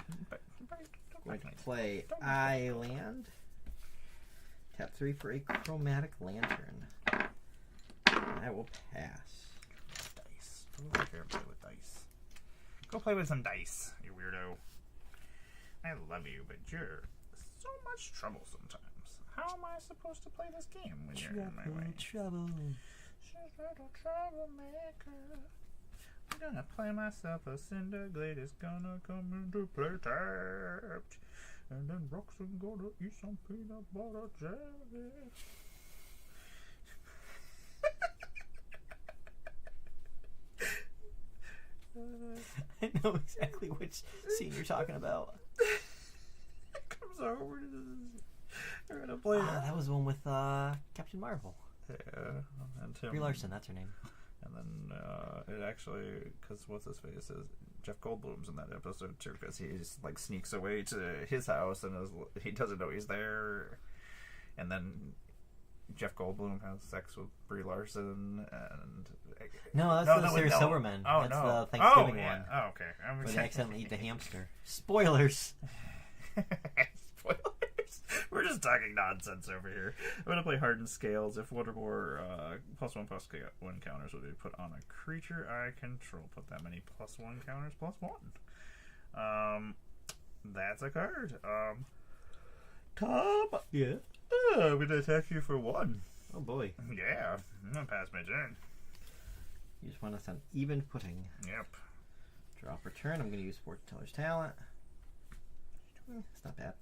Going to play Island. Tap 3 for a Chromatic Lantern. I will pass. Dice. Go over here and play with dice. Go play with some dice, you weirdo. I love you, but you're so much trouble sometimes. How am I supposed to play this game when you're in my way? Trouble. She's a little troublemaker. I'm gonna play myself a Cinderglade. It's gonna come into play tapped. And then Roxanne gonna eat some peanut butter jelly. I know exactly which scene you're talking about. Comes over. We're gonna play that. That was the one with Captain Marvel. Yeah, and Tim. Brie Larson, that's her name. And then it actually, because what's his face is Jeff Goldblum's in that episode too, because he's like sneaks away to his house and he doesn't know he's there, and then Jeff Goldblum has sex with Brie Larson and no, that's the Sarah Silverman. Oh, that's no. the Thanksgiving yeah. one. Oh, okay. Where they accidentally eat the hamster. Spoilers. Spoilers. We're just talking nonsense over here. I'm going to play Hardened Scales. If one or more +1/+1 counters will be put on a creature I control. Put that many +1 counters +1. That's a card. Tom. Yeah. I'm going to attack you for 1. Oh boy. Yeah. I'm going to pass my turn. You just want us on even footing. Yep. Draw for turn. I'm going to use Fortune Teller's talent. It's not bad.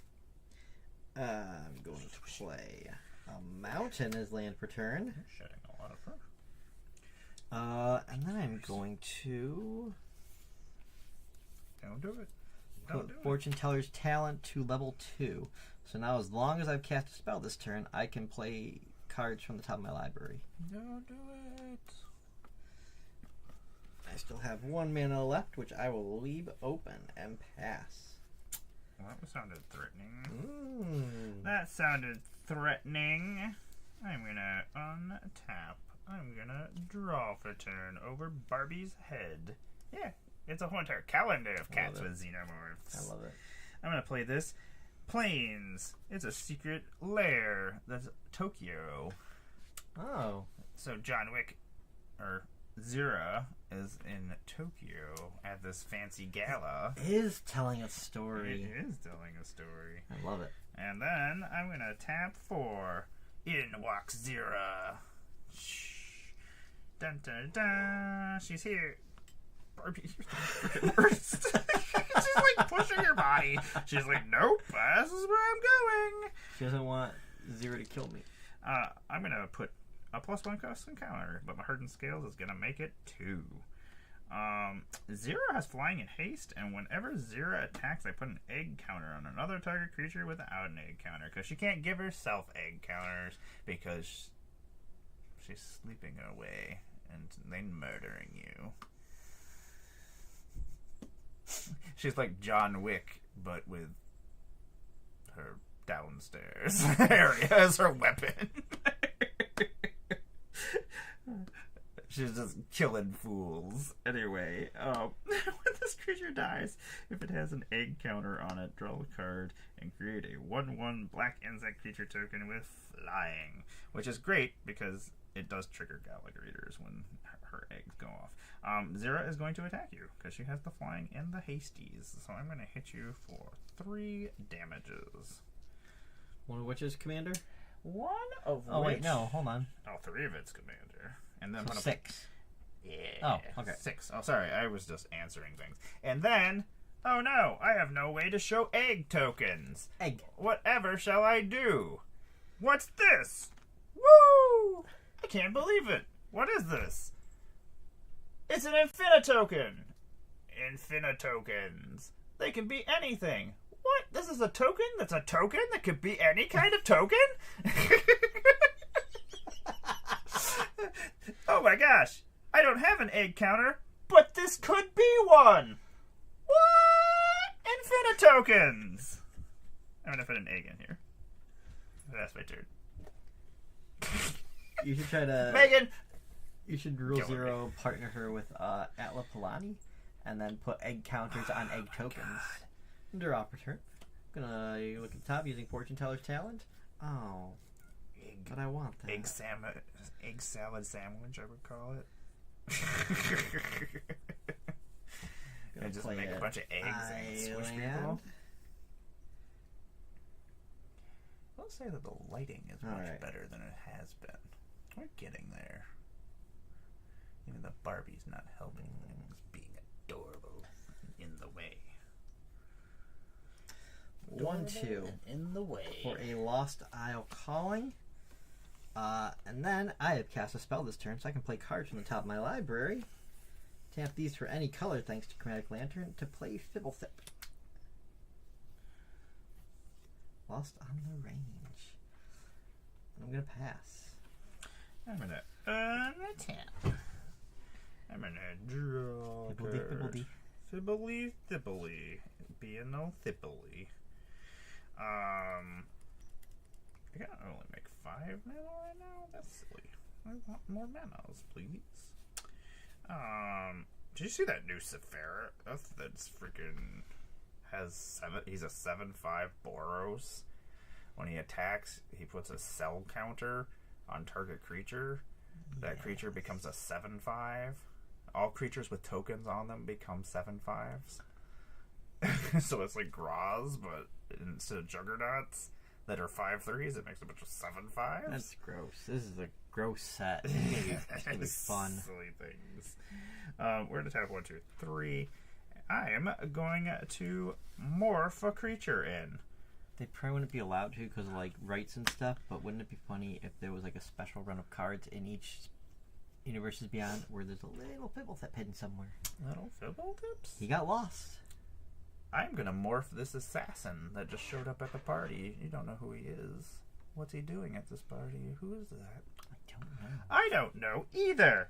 I'm going to play a mountain as land per turn. Shedding a lot of fur. And then I'm going to Don't do it. put Fortune Teller's talent to level 2. So now as long as I've cast a spell this turn, I can play cards from the top of my library. Don't do it. I still have 1 mana left, which I will leave open and pass. Well, that sounded threatening. That sounded threatening. I'm gonna untap. I'm gonna draw for turn over Barbie's head. Yeah, it's a whole entire calendar of cats with xenomorphs. I love it. I'm gonna play this. Plains. It's a secret lair. That's Tokyo. Oh. So John Wick, or Zira, is in Tokyo at this fancy gala. It is telling a story. It is telling a story. I love it. And then I'm gonna tap for In Walks Zira. Shh. Dun dun dun. She's here. Barbie, you're the freaking worst. She's like pushing her body. She's like, nope, this is where I'm going. She doesn't want Zero to kill me. I'm gonna put a +1 custom counter, but my Hardened Scales is gonna make it 2. Zero has flying and haste, and whenever Zero attacks, I put an egg counter on another target creature without an egg counter, because she can't give herself egg counters because she's sleeping away and then murdering you. She's like John Wick, but with her downstairs area as her weapon. She's just killing fools. Anyway, when this creature dies, if it has an egg counter on it, draw a card and create a 1/1 black insect creature token with flying. Which is great because it does trigger Gallagher Eaters when her eggs go off. Zira is going to attack you because she has the flying and the hasties. So I'm going to hit you for 3 damages. One of which is commander? One of which... Oh, wait, no, hold on. Oh, 3 of it's commander. And then So one of 6. Yeah. Oh, okay. 6. Oh, sorry. I was just answering things. And then... Oh no, I have no way to show egg tokens. Egg. Whatever shall I do? What's this? Woo! I can't believe it. What is this? It's an Infinitoken. Infinitokens. They can be anything. What? This is a token that's a token that could be any kind of token? Oh my gosh. I don't have an egg counter, but this could be one. What? Infinitokens. I'm gonna put an egg in here. That's my turn. You should try to... Megan! You should rule Go with 0 partner her with Atla Palani, and then put egg counters on egg tokens. Draw per turn. Gonna look at the top using Fortune Teller's Talent. Oh. Egg, but I want that. egg salad sandwich, I would call it. And just make a bunch of eggs and squish people. I'll say that the lighting is much better than it has been. We're getting there. Even the Barbie's not helping things being adorable in the way. 1-2 in the way. for a Lost Isle Calling. And then I have cast a spell this turn, so I can play cards from the top of my library. Tap these for any color thanks to Chromatic Lantern to play Fibblethip. Lost on the Range. And I'm going to pass. I'm gonna untap. I'm gonna draw. Fibbledy. Fibbly thibbly. Being no thibbly. I can only make 5 mana right now? That's silly. I want more manas, please. Did you see that new Sephara? That's freaking has 7. He's a 7/5 Boros. When he attacks, he puts a cell counter on target creature. That creature becomes a 7/5. All creatures with tokens on them become 7/5s. So it's like Graz, but instead of Juggernauts that are 5/3s, it makes a bunch of 7/5s. That's gross. This is a gross set. It's gonna be fun. Silly things. We're gonna tap 1, 2, 3. I am going to morph a creature in. They probably wouldn't be allowed to because of like rights and stuff, but wouldn't it be funny if there was like a special run of cards in each Universes Beyond where there's a little Fibblethip hidden somewhere? Little Fibbletips? He got lost. I'm gonna morph this assassin that just showed up at the party. You don't know who he is. What's he doing at this party? Who is that? I don't know. I don't know either.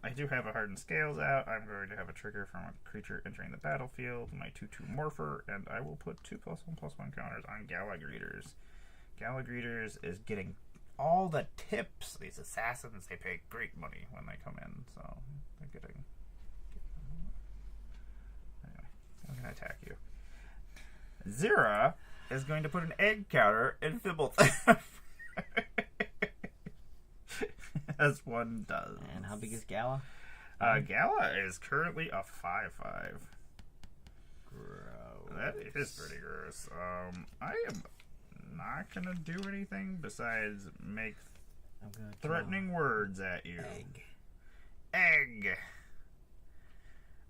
I do have a Hardened Scales out. I'm going to have a trigger from a creature entering the battlefield, my 2/2 Morpher, and I will put 2+1/+1 counters on Gallagher Eaters. Gallagher Eaters is getting all the tips. These assassins, they pay great money when they come in, so they're getting... Anyway, I'm going to attack you. Zira is going to put an egg counter in Fibblethip. As one does. And how big is Gala? Gala is currently a 5/5. Gross. That is pretty gross. I am not gonna do anything besides make I'm gonna threatening words at you. Egg. Egg.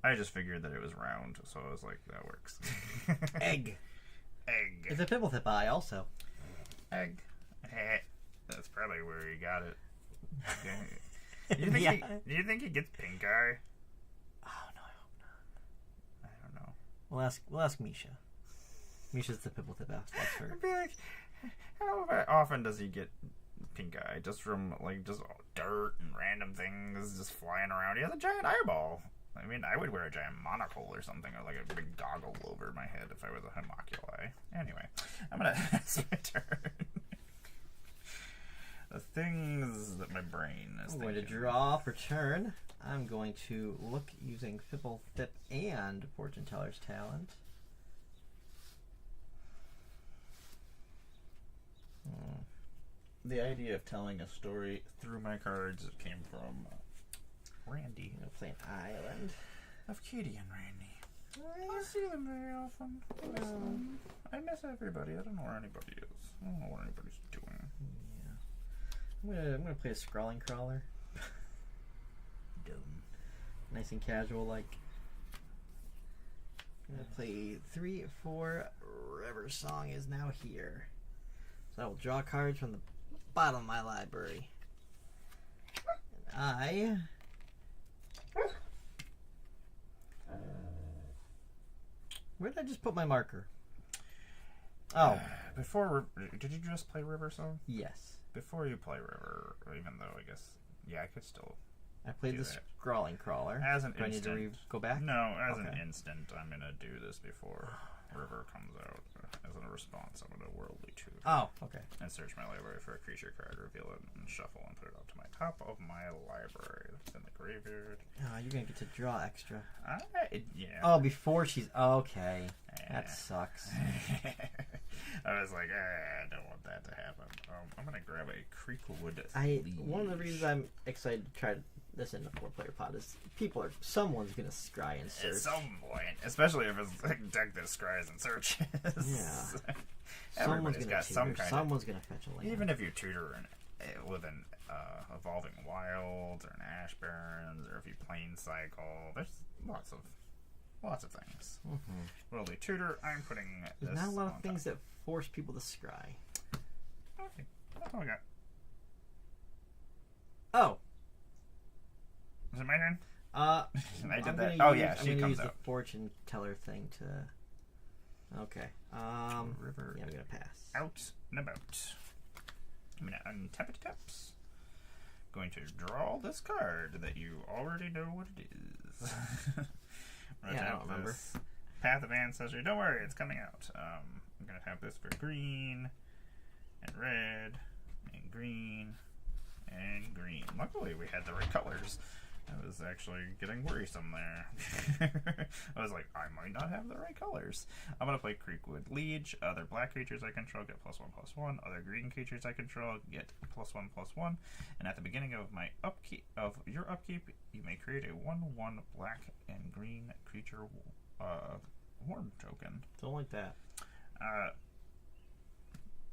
I just figured that it was round, so I was like, that works. Egg. Egg. It's a Fibblethip eye also. Egg. That's probably where he got it. Do you think do you think he gets pink eye? Oh no, I hope not. I don't know. We'll ask Misha. Misha's the Fibblethip expert. I'd be like, how often does he get pink eye? Just from like just dirt and random things just flying around. He has a giant eyeball. I mean, I would wear a giant monocle or something, or like a big goggle over my head if I was a homunculi. Anyway, I'm gonna it's my turn. The things that my brain is I'm thinking. going to draw for turn. I'm going to look using Fibblethip and Fortune Teller's Talent. the idea of telling a story through my cards came from Randy. I'm gonna play an island. Of Katie and Randy. I see them very often. I miss everybody. I don't know where anybody is. I don't know what anybody's doing. Yeah. I'm gonna play a scrawling crawler. Dumb. Nice and casual, like. I'm gonna play 3, 4. River Song is now here. So I will draw cards from the bottom of my library. And where did I just put my marker? Oh. Did you just play River Song? Yes. Before you play River, even though I guess, yeah, I could still. I played do the that. scrawling crawler. As an Do I need to instant. go back? No, as an Okay. instant, I'm gonna do this before River comes out. As a response, I'm gonna Worldly Tutor. Oh, okay. And search my library for a creature card, reveal it, and shuffle and put it up to my top of my library. It's in the graveyard. Oh, you're gonna get to draw extra. Yeah. Oh, before she's okay. That sucks. I was like, I don't want that to happen. I'm gonna grab a Creekwood. One of the reasons I'm excited to try this in the 4-player pod is someone's gonna scry and search. At some point, especially if it's like deck that scries and searches. Yeah. Everybody's got some kind Someone's gonna fetch a land. Even if you tutor with an Evolving Wilds or an Ash Barrens, or if you Plane Cycle, there's lots of things. Mm-hmm. Worldly Tutor, I'm putting There's this not a lot on of things top. that force people to scry. Okay, that's all I got. Oh. Is it my turn? I did that. Oh yeah, she I'm gonna comes use out. the fortune teller thing to. Okay. River. Yeah, I'm gonna pass. Out and about. I'm gonna untap it taps. Going to draw this card that you already know what it is. I'm gonna Yeah, I tap don't remember. this Path of Ancestry. Don't worry, it's coming out. I'm gonna tap this for green and red and green and green. Luckily, we had the right colors. I was actually getting worrisome there. I was like, I might not have the right colors. I'm going to play Creekwood Liege. Other black creatures I control get +1/+1. Other green creatures I control get +1/+1. And at the beginning of your upkeep, you may create a 1/1 black and green creature worm token. Don't like that.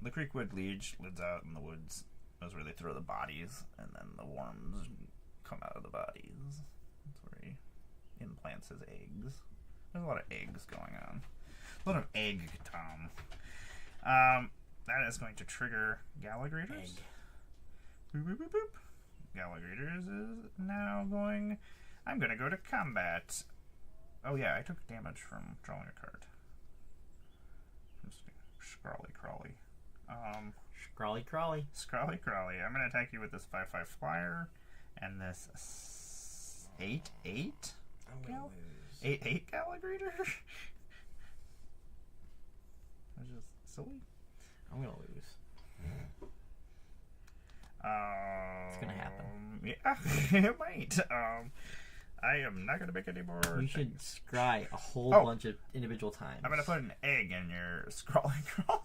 The Creekwood Liege lives out in the woods. That's where they throw the bodies, and then the worms come out of the bodies. That's where he implants his eggs. There's a lot of eggs going on. A lot of egg, Tom. That is going to trigger Gallagrators. Boop, boop, boop, boop. Gallagrators is now going... I'm going to go to combat. Oh yeah, I took damage from drawing a card. Scrawly Crawly. Scrawly crawly. Scrawly Crawly. I'm going to attack you with this 5/5 flyer and this 8/8. I'm gonna lose. 8/8 Gallagher. That's just silly. I'm gonna lose. It's gonna happen. Yeah, it might. I am not gonna make any more. You should scry a whole bunch of individual times. I'm gonna put an egg in your Scrawly Crawler.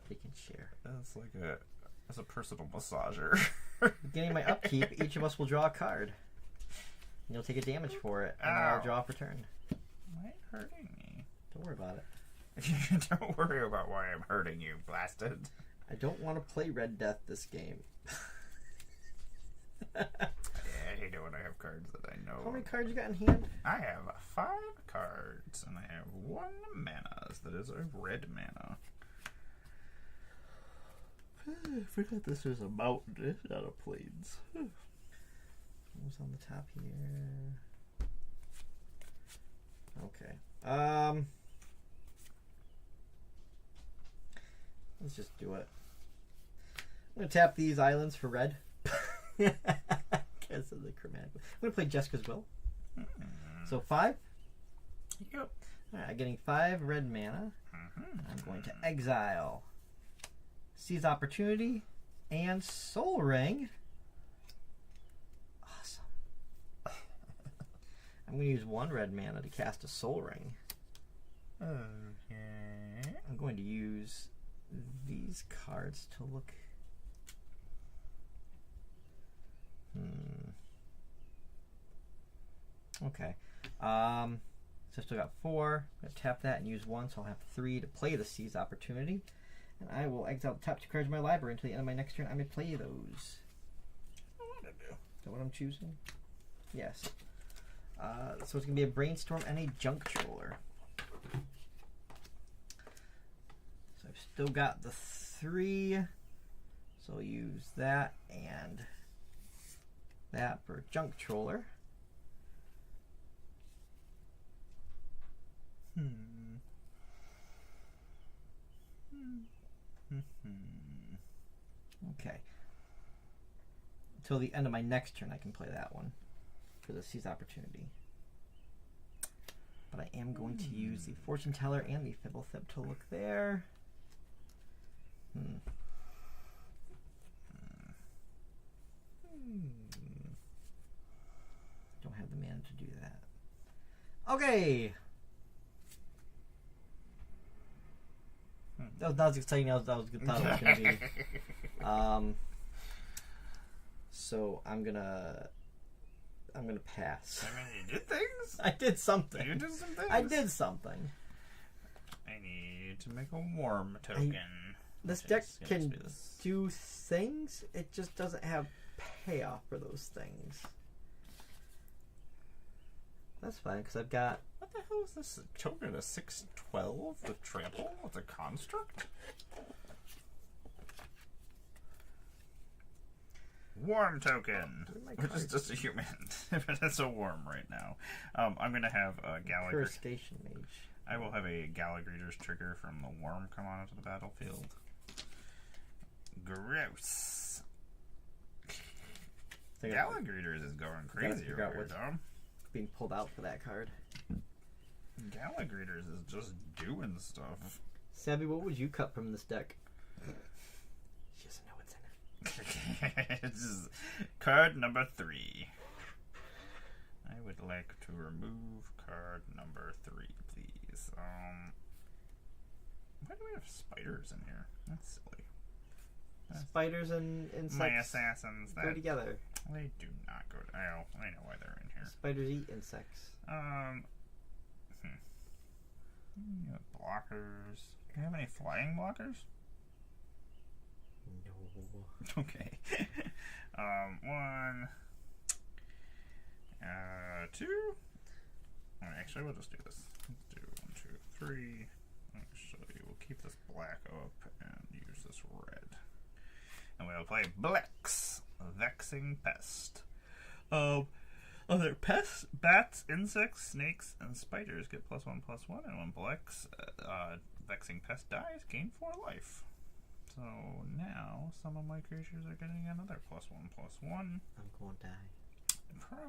They can share. That's like a personal massager. Beginning my upkeep, each of us will draw a card. And you'll take a damage for it, and I'll draw for turn. Why are you hurting me? Don't worry about it. Don't worry about why I'm hurting you, blasted. I don't want to play Red Death this game. Yeah, I hate it when I have cards that I know. How many cards you got in hand? I have 5 cards, and I have 1 mana. That is a red mana. I forgot this was a mountain, not a plains. What's on the top here? Okay. Let's just do it. I'm gonna tap these islands for red. Because of the chromatic. I'm gonna play Jessica's Will. So 5. Yep. Alright, getting 5 red mana. I'm going to exile, seize opportunity, and Soul Ring. Awesome. I'm going to use 1 red mana to cast a Soul Ring. Okay. I'm going to use these cards to look. Okay. So I still got 4. I'm going to tap that and use 1, so I'll have 3 to play the Seize Opportunity. And I will exile the top 2 cards of my library until the end of my next turn. I may play those. What to do? Is that what I'm choosing? Yes. So it's going to be a Brainstorm and a Junk Troller. So I've still got the 3. So I'll use that and that for Junk Troller. Okay. Until the end of my next turn, I can play that one for the Seize Opportunity. But I am going to use the Fortune Teller and the Fibblethip to look there. Don't have the mana to do that. Okay. That was not as exciting as I thought it was going to be. So I'm gonna pass. I mean, you did things? I did something. You did some things? I did something. I need to make a worm token. This deck can do things, it just doesn't have payoff for those things. That's fine, because I've got... What the hell is this token? A 6/12 with trample? It's a construct? Worm token, which is just a human, but it's a worm right now. I'm going to have a Gallagher. Station Mage. I will have a Gallagher's trigger from the worm come onto the battlefield. Gross. Gallagher's is going crazy over here, Tom. Being pulled out for that card. Gallagher's is just doing stuff. Savvy, what would you cut from this deck? She doesn't know what's in it. It's card number 3. I would like to remove card number 3, please. Why do we have spiders in here? That's silly. Spiders and insects. My assassins go together. They do not go. I know why they're in here. Spiders eat insects. Blockers. Do you have any flying blockers? No. Okay. 1, 2. Actually, we'll just do this. Let's do 1, 2, 3. Actually, we'll keep this black up and use this red. And we'll play Blex, Vexing Pest. Other pests, bats, insects, snakes, and spiders get +1/+1, and when Blex, Vexing Pest dies, gain 4 life. So now some of my creatures are getting another +1/+1. I'm going to die.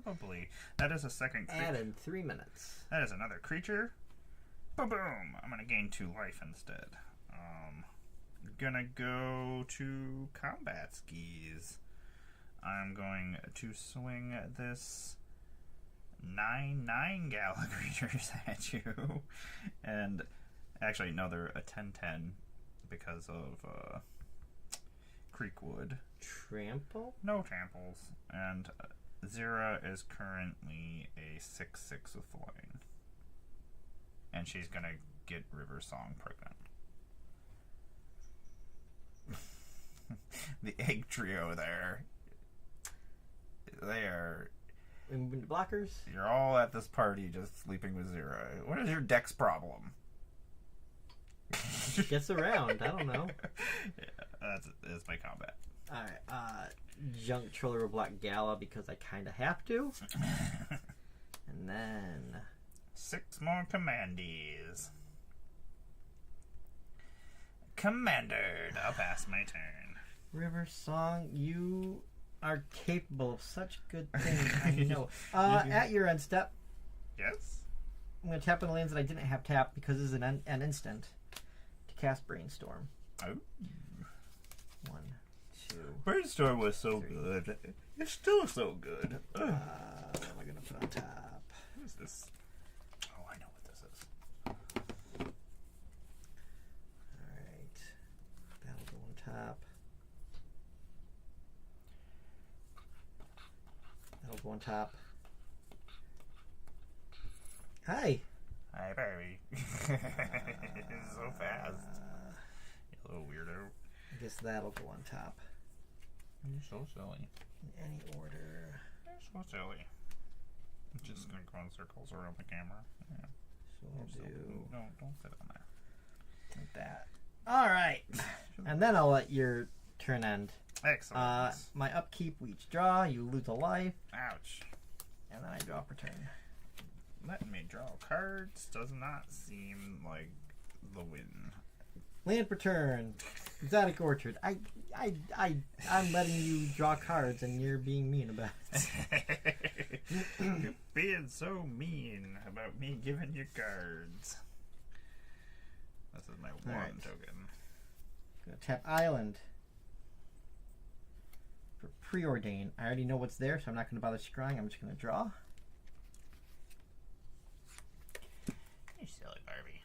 Probably. That is a second creature. Add in 3 minutes. That is another creature. Boom! I'm gonna gain 2 life instead. Gonna go to combat skis. I'm going to swing this 9/9 Gallagher's at you. And actually, no, they're a 10/10 because of Creekwood. Trample? No tramples. And Zira is currently a 6/6 with flying. And she's gonna get River Song pregnant. The egg trio there. They are... blockers? You're all at this party just sleeping with Zira. What is your deck's problem? Gets around. I don't know. Yeah, that's my combat. Alright, Junk Troller will block Gala because I kind of have to. And then... 6 more commandees. Commandered. I'll pass my turn. River Song, you are capable of such good things. I know. At your end step. Yes? I'm going to tap on the lands that I didn't have tapped because it's an instant to cast Brainstorm. Oh. 1, 2. Brainstorm was so good. It's still so good. What am I going to put on top? What is this? Oh, I know what this is. Alright. go on top. Hi. Hi, baby. So fast. You little weirdo. I guess that'll go on top. You're so silly. In any order. You're so silly. I'm just gonna go in circles around the camera. Yeah. So we'll do No, don't sit on there. like that. All right. And then I'll let your turn end. Excellent. My upkeep, we each draw. You lose a life. Ouch. And then I draw per turn. Letting me draw cards does not seem like the win. Land per turn. Exotic Orchard. I'm letting you draw cards and you're being mean about it. You're being so mean about me giving you cards. This is my one right. token. Gonna tap Island. For Preordain. I already know what's there, so I'm not gonna bother scrying. I'm just gonna draw. You silly Barbie.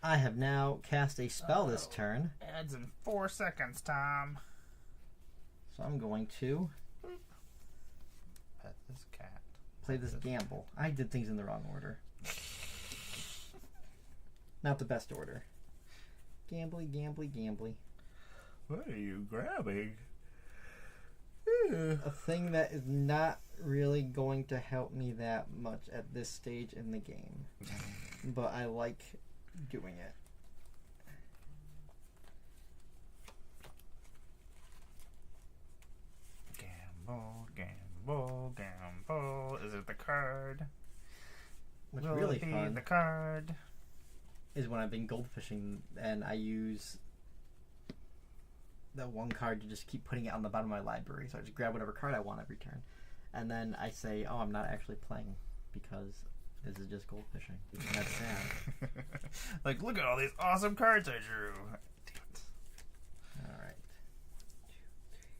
I have now cast a spell this turn. Adds in 4 seconds, Tom. So I'm going to Pet this cat. play this gamble. I did things in the wrong order. Not the best order. Gambly, gambly, gambly. What are you grabbing? A thing that is not really going to help me that much at this stage in the game. But I like doing it. Gamble, gamble, gamble. Is it the card? What's Will really it be fun the card? is when I've been goldfishing and I use that one card to just keep putting it on the bottom of my library. So I just grab whatever card I want every turn. And then I say, oh, I'm not actually playing because this is just goldfishing. And that's sad. Like, look at all these awesome cards I drew. Damn it. Alright. 2, 3, 4,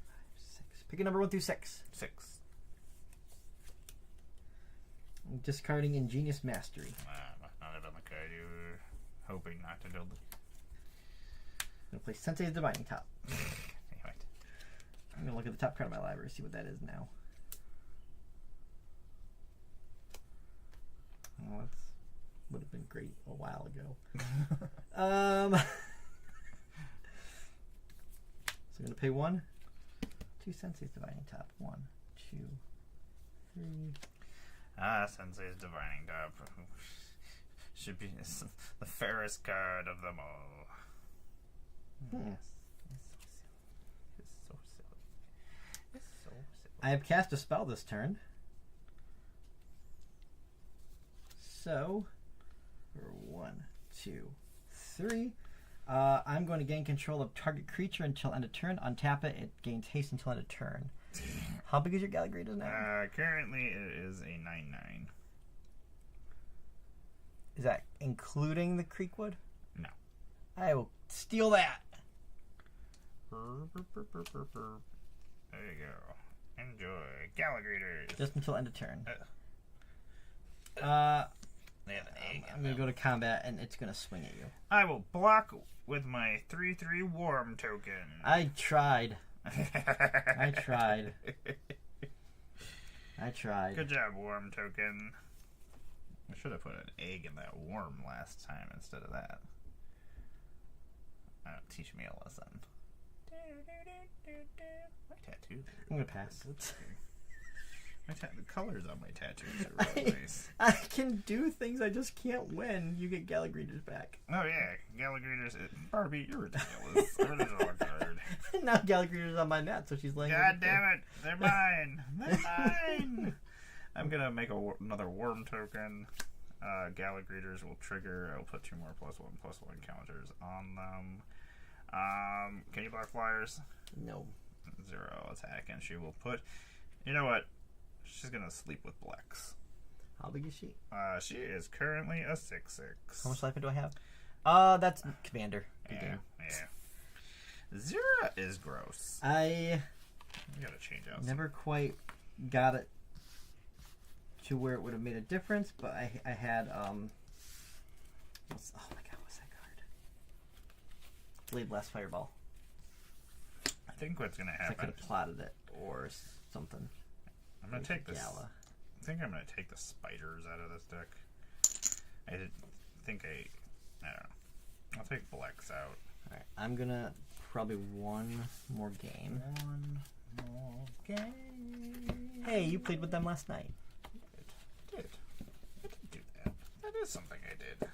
5, 6. Pick a number 1 through 6. 6. I'm discarding Ingenious Mastery. Not even the card you were hoping not to build. I'm going to play Sensei's Divining Top. Damn it. I'm going to look at the top card of my library, see what that is now. Oh, that would have been great a while ago. So I'm going to pay 1. 2 Sensei's Divining Top. 1, 2, 3. Sensei's Divining Top. Should be the fairest card of them all. Hmm. It's so silly. It's so silly. I have cast a spell this turn. So, for 1, 2, 3, I'm going to gain control of target creature until end of turn. Untap it. It gains haste until end of turn. How big is your Gallagher now? Currently it is a 9/9. Is that including the Creekwood? No. I will steal that. There you go. Enjoy. Gallagrators. Just until end of turn. They have an egg in I'm going them. to go to combat and it's going to swing at you. I will block with my 3/3 Worm token. I tried. I tried. I tried. Good job, Worm token. I should have put an egg in that worm last time instead of that. Teach me a lesson. My tattoo. I'm going to pass. The colors on my tattoos are really nice. I can do things, I just can't win. You get Gallagher's back. Oh yeah, Gallagher's. Barbie, you're ridiculous. Original card. Now Gallagher's on my net, so she's laying. God damn it! They're mine. They're mine. I'm gonna make another worm token. Gallagher's will trigger. I'll put 2 more +1/+1 counters on them. Can you block flyers? No. 0 attack, and she will put. You know what? She's gonna sleep with Blex. How big is she? She is currently a 6/6. How much life do I have? That's Commander. Good Yeah, game. yeah. Zira is gross. I You gotta change out. never quite got it to where it would have made a difference, but I had oh my god, what's that card? Blade Blast Fireball. think what's gonna I happen. could have plotted it or something. I'm gonna take this. Gala. I think I'm gonna take the spiders out of this deck. I don't know. I'll take Blex out. Alright, I'm gonna probably one more game. One more game. Hey, you played with them last night. I did do that. That is something I did.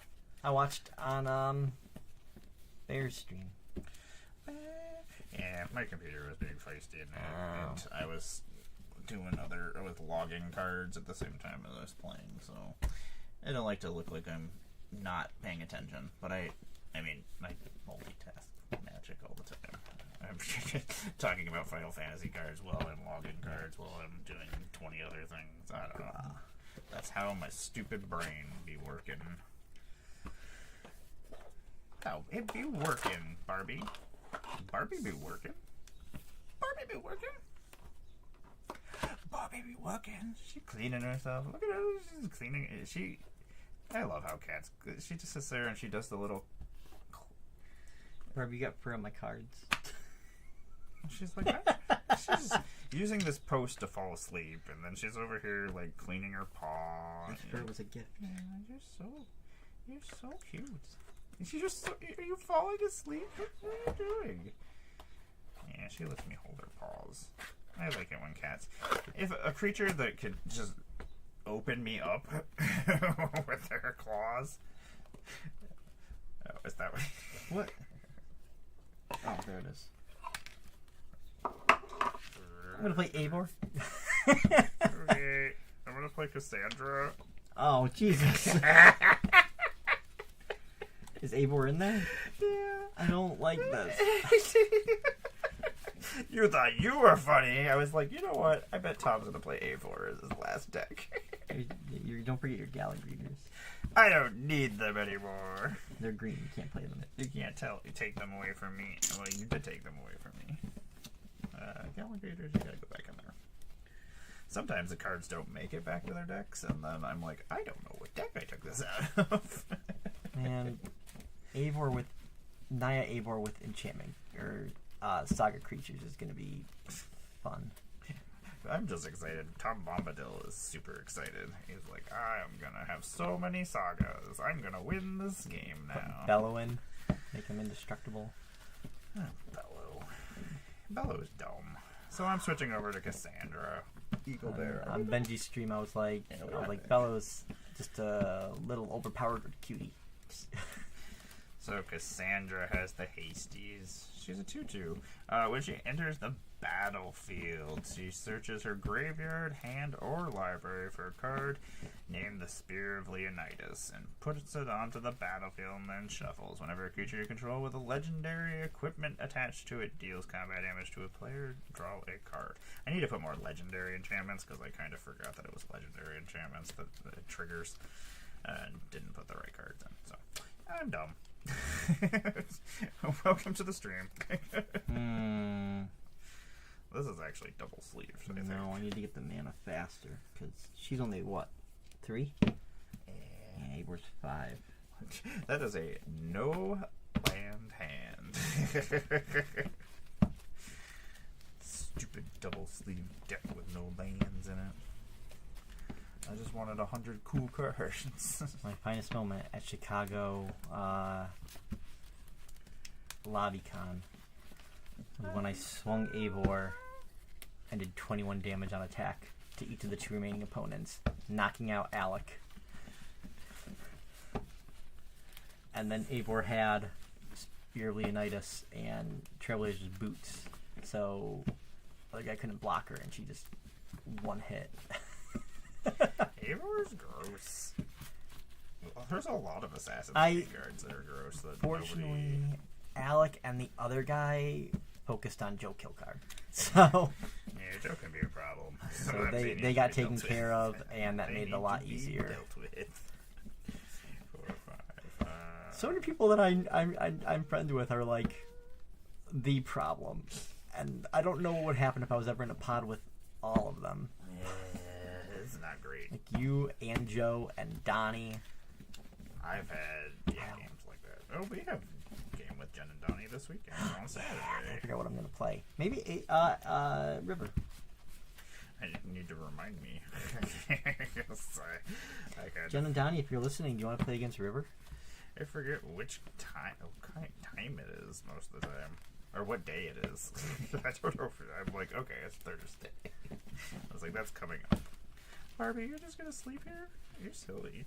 I watched on Bear's stream. Yeah, my computer was being feisty in there, Oh. and I was with logging cards at the same time as I was playing, so I don't like to look like I'm not paying attention, but I mean, I multitask Magic all the time. I'm talking about Final Fantasy cards while I'm logging cards while I'm doing 20 other things. I don't know. That's how my stupid brain be working. How it be working, Barbie? Barbie be working? Barbie be working? Barbie be working? She cleaning herself. Look at her. She's cleaning. I love how cats. She just sits there and she does the little. Wherever you got fur on my cards. She's like, she's using this post to fall asleep, and then she's over here like cleaning her paw. That fur was a gift. Yeah, you're so cute. Are you falling asleep? What are you doing? Yeah, she lets me hold her paws. I like it when cats. If a creature that could just open me up with their claws. Oh, is that What? Oh, there it is. I'm gonna play Eivor. Okay, I'm gonna play Cassandra. Oh, Jesus. Is Eivor in there? Yeah. I don't like this. You thought you were funny. I was like, you know what? I bet Tom's gonna play Eivor as his last deck. You don't forget your Gala Greeters. I don't need them anymore. They're green. You can't play them. You can't take them away from me. Well, you did take them away from me. Gallagher's, you gotta go back in there. Sometimes the cards don't make it back to their decks, and then I'm like, I don't know what deck I took this out of. Man, Naya Eivor with enchantment or saga creatures is gonna be fun. I'm just excited. Tom Bombadil is super excited. He's like, I am gonna have so many sagas. I'm gonna win this game now. Bellow in, make him indestructible. Bellow is dumb. So I'm switching over to Cassandra. Eagle Bear. On Benji's stream, I was like, Bellow's just a little overpowered cutie. So Cassandra has the Hasties. She's a 2/2. When she enters the battlefield, she searches her graveyard, hand, or library for a card named the Spear of Leonidas and puts it onto the battlefield and then shuffles. Whenever a creature you control with a legendary equipment attached to it deals combat damage to a player, draw a card. I need to put more legendary enchantments because I kind of forgot that it was legendary enchantments that it triggers and didn't put the right cards in. So I'm dumb. Welcome to the stream. This is actually double sleeved. I think. No, I need to get the mana faster because she's only what, 3? Yeah, Eivor's 5. That is a no land hand. Stupid double sleeve deck with no lands in it. I just wanted 100 cool cards. My finest moment at Chicago LobbyCon was when I swung Eivor and did 21 damage on attack to each of the 2 remaining opponents, knocking out Alec. And then Eivor had Spear of Leonidas and Trailblazer's Boots, so the guy couldn't block her, and she just one hit. Eivor's gross. There's a lot of Assassin's Creed cards that are gross. That fortunately, Alec and the other guy focused on Joe Kilcar. So yeah, Joe can be a problem. So they got taken care of, and that made it a lot easier. Dealt with. 4 or 5. So many people that I'm friends with are like the problem, and I don't know what would happen if I was ever in a pod with all of them. Yeah, it's not great. Like you and Joe and Donnie. I've had games like that. Oh, we have a game with Jen and Donnie this weekend on I Saturday. forgot what I'm gonna play. Maybe River. I need to remind me. Yes, I got. Jen and Donnie, if you're listening, do you want to play against River? I forget which time, what kind of time it is most of the time, or what day it is. I don't know. I'm like, okay, it's Thursday. I was like, that's coming up. Barbie, you're just gonna sleep here? You're silly.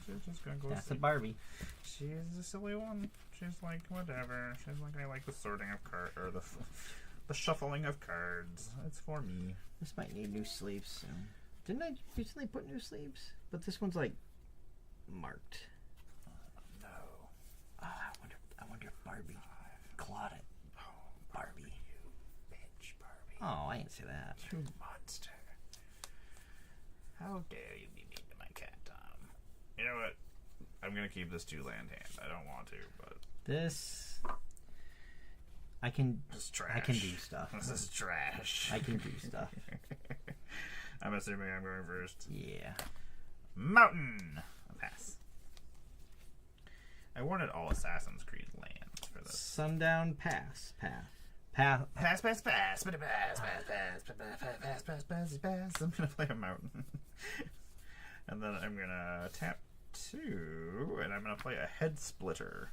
She's just gonna go That's a sleep. Barbie. She's a silly one. She's like, whatever. She's like, I like the sorting of cards, or the shuffling of cards. It's for me. This might need new sleeves soon. Didn't I recently put new sleeves? But this one's like marked. No. I wonder if Barbie clawed it. Oh, Barbie. you bitch, Barbie. Oh, I didn't say that. You monster. How dare you be mean to my cat, Tom? You know what? I'm gonna keep this 2-land hand. I don't want to, but This I can this is trash. I can do stuff. This is trash. I can do stuff. I'm assuming I'm going first. Yeah. Mountain. A pass. I wanted all Assassin's Creed lands for this. Sundown pass. Pass. Pass. I'm gonna play a mountain. And then I'm gonna tap 2, and I'm gonna play a head splitter.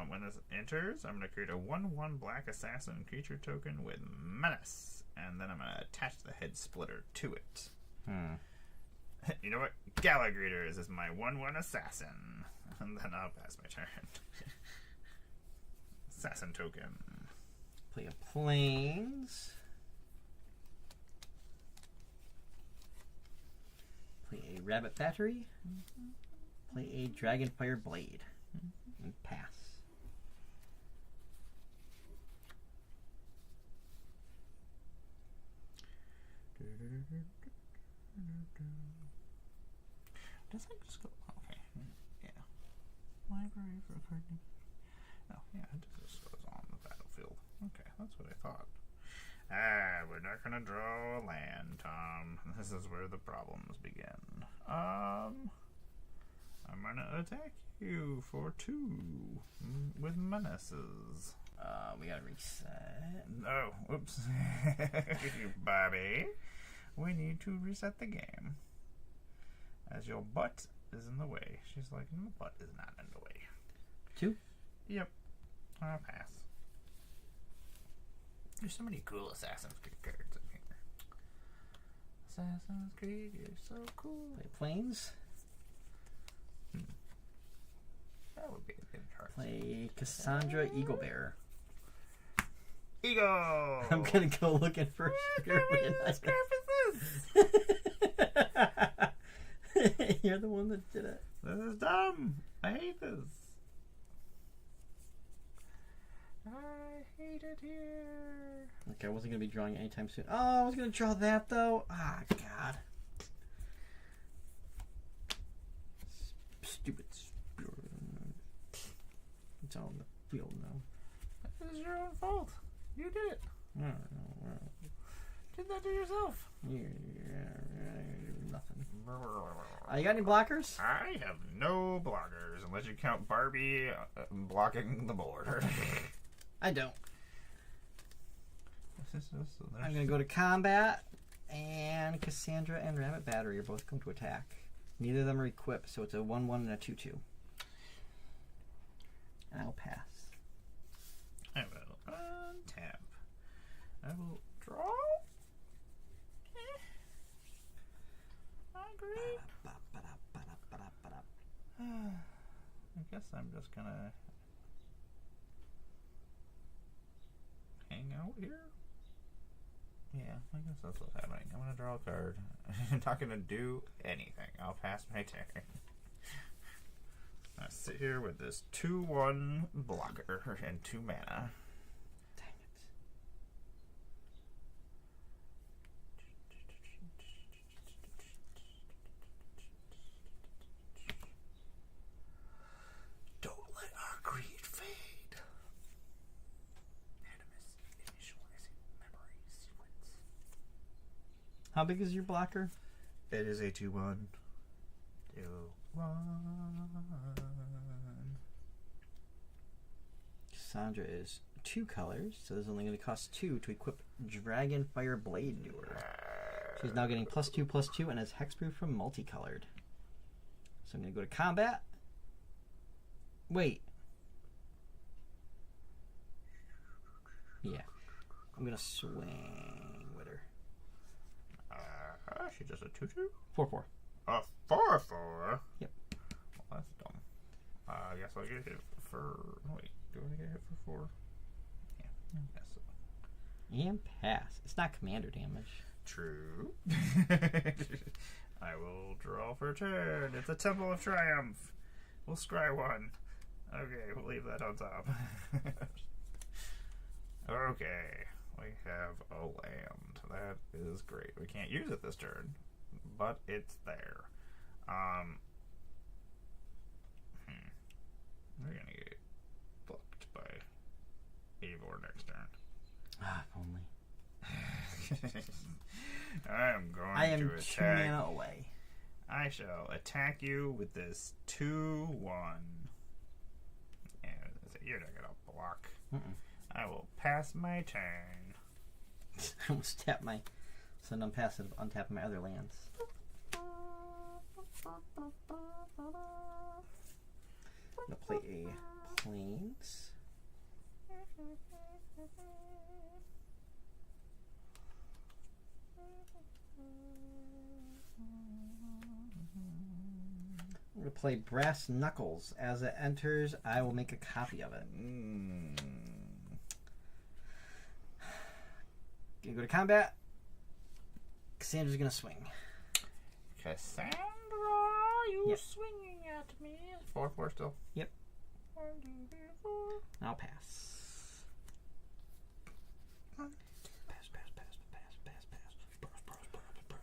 When this enters, I'm gonna create a 1/1 black assassin creature token with menace, and then I'm gonna attach the head splitter to it. You know what? Gala Greeters is my 1/1 assassin, and then I'll pass my turn. Assassin token. Play a plains. Play a rabbit battery. Play a dragonfire blade. And pass. Does that just go? Okay, yeah. Library for card. Oh, yeah, it just goes on the battlefield. Okay, that's what I thought. We're not gonna draw a land, Tom. This is where the problems begin. I'm gonna attack you for 2 with menaces. We gotta reset. Oh, oops. Bobby, we need to reset the game. As your butt is in the way. She's like, my butt is not in the way. 2? Yep. I'll pass. There's so many cool Assassin's Creed cards in here. Assassin's Creed, you're so cool. Play plains. That would be a good card. Play Cassandra Eaglebearer. Eagle! I'm gonna go looking for What crap is this? You're the one that did it. This is dumb. I hate this. I hate it here. Okay, I wasn't gonna be drawing anytime soon. Oh, I was gonna draw that though. Ah, God. Stupid. It's all in the field now. This is your own fault. You did it. I don't know. Did that to yourself. Nothing. You got any blockers? I have no blockers unless you count Barbie blocking the board. I don't. I'm gonna go to combat, and Cassandra and Rabbit Battery are both going to attack. Neither of them are equipped, so it's a 1/1 and a 2/2. And I'll pass. I will untap. I will draw. I agree. I guess I'm just gonna hang out here. Yeah, I guess that's what's happening. I'm gonna draw a card. I'm not gonna do anything. I'll pass my turn. I sit here with this 2/1 blocker and 2 mana. Dang it. Don't let our greed fade. Animus initializing memory sequence. How big is your blocker? It is a 2/1. 2/1. Cassandra is 2 colors, so there's only going to cost 2 to equip Dragon Fire Blade to her. She's now getting +2/+2 and is hexproof from multicolored. So I'm going to go to combat. Wait. Yeah. I'm going to swing with her. She's just a 2/2? 4/4. A 4/4? Yep. Well, that's dumb. I guess I'll get hit for... Wait, do I get hit for 4? Yeah, I guess so. And pass. It's not commander damage. True. I will draw for a turn. It's a Temple of Triumph. We'll scry 1. Okay, we'll leave that on top. Okay, we have a land. That is great. We can't use it this turn, but it's there. We're gonna get fucked by Eivor next turn. Ah, if only. I am going I am to 2 attack. mana away. I shall attack you with this 2/1. And you're not gonna block. I will pass my turn. I almost tapped my send unpassive, untapping my other lands. I'm gonna play a plains. I'm gonna play Brass Knuckles. As it enters, I will make a copy of it. Gonna go to combat. Cassandra's gonna swing. Cassandra, you Yep. swinging at me. 4/4 still? Yep. 1, 2, 3, 4. I'll pass. Pass.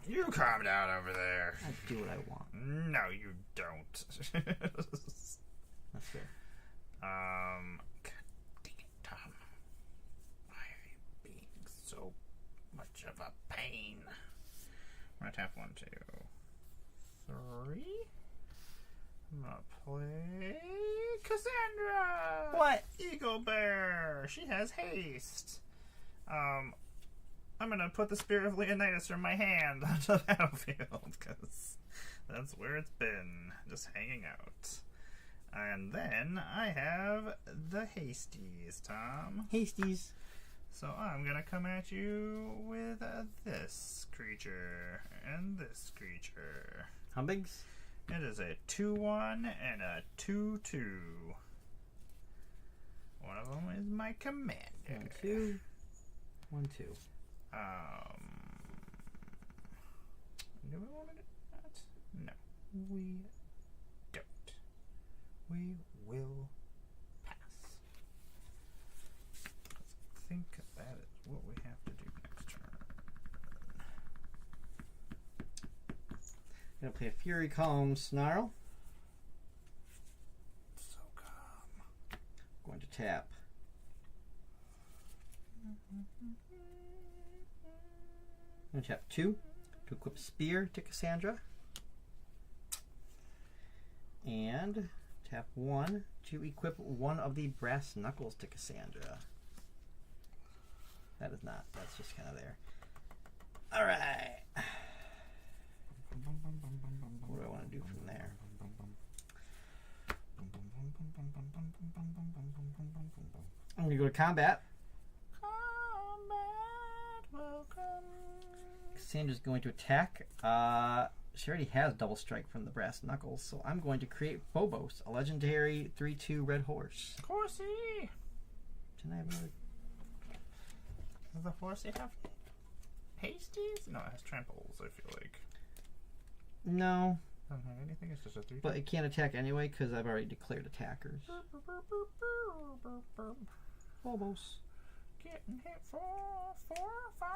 You calm down over there. I do what I want. No, you don't. That's fair. God dang it, Tom. Why are you being so much of a pain? I'm gonna tap 1, 2, 3. I'm gonna play Cassandra. What? Eagle Bear. She has haste. I'm gonna put the Spear of Leonidas from my hand onto the battlefield because that's where it's been, just hanging out. And then I have the Hasties, Tom. Hasties. So I'm gonna come at you with this creature and this creature. How big's? It is a 2/1 and a 2/2. One of them is my commander. 1, 2. 1, 2. Do we want to do that? No, we don't. We will pass. I think that is what we have to do next turn. I'm gonna play a Fury Calm Snarl. So calm. Going to tap. I'm gonna tap 2 to equip Spear to Cassandra. And tap 1 to equip one of the Brass Knuckles to Cassandra. That is not. That's just kind of there. Alright. What do I want to do from there? I'm going to go to combat. Cassandra's going to attack. She already has double strike from the Brass Knuckles, so I'm going to create Phobos, a legendary 3/2 red horse. Horsey! Didn't I have another? Does the horsey have hasties? No, it has tramples, I feel like. No, Doesn't have anything, it's just a 3. but it can't attack anyway because I've already declared attackers. Phobos. Getting hit for 4 or 5?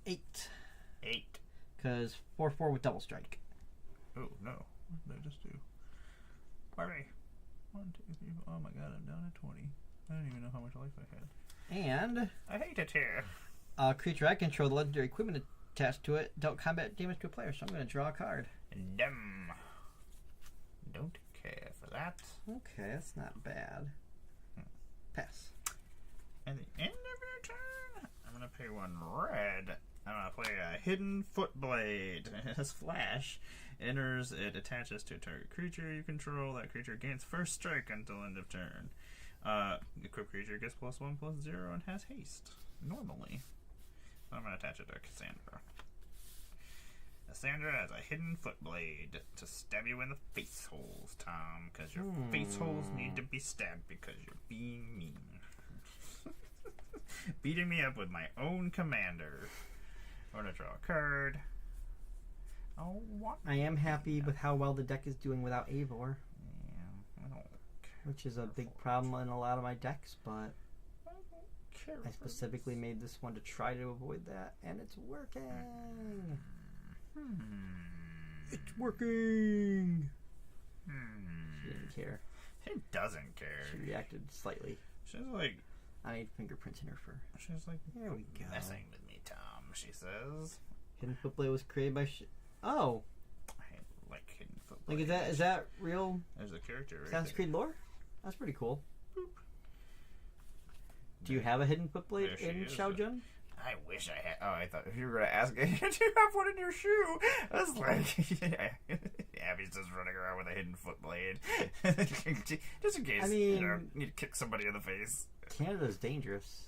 8. 8. Because 4/4 with double strike. Oh, no. What did I just do? Party. 1, 2, 3, 4. Oh my god, I'm down at 20. I don't even know how much life I had. And I hate it here. a creature I control, the legendary equipment attached to it, dealt combat damage to a player, so I'm going to draw a card. Dumb. Don't care for that. that. Okay, that's not bad. Pass. At the end of your turn, I'm gonna pay 1 red. I'm gonna play a Hidden Footblade. It has flash. Enters, it attaches to a target creature you control. That creature gains first strike until end of turn. Equipped creature gets +1/+0 and has haste. Normally. So I'm gonna attach it to Cassandra. Cassandra has a Hidden Footblade to stab you in the face holes, Tom, because your face holes need to be stabbed because you're being mean. Beating me up with my own commander. I'm gonna draw a card. Oh, what? I am happy with how well the deck is doing without Eivor, Yeah, I don't which is a big problem in a lot of my decks, but care. I specifically made this one to try to avoid that, and it's working. It's working. She didn't care. She doesn't care. She reacted slightly. She's like, I need fingerprints in her fur. she's like, There we go. messing with me, Tom. She says. Hidden Footblade was created by. Oh, I like Hidden Footblade. like is that real There's a character right Assassin's there. Creed lore? That's pretty cool. Do you have a Hidden Footblade There she in is. Xiaojun? I wish I had. Oh, I thought you were gonna ask. Do you have one in your shoe? I was like, Abby's just running around with a Hidden Footblade, just in case. I you know, mean- need to kick somebody in the face. Canada's dangerous.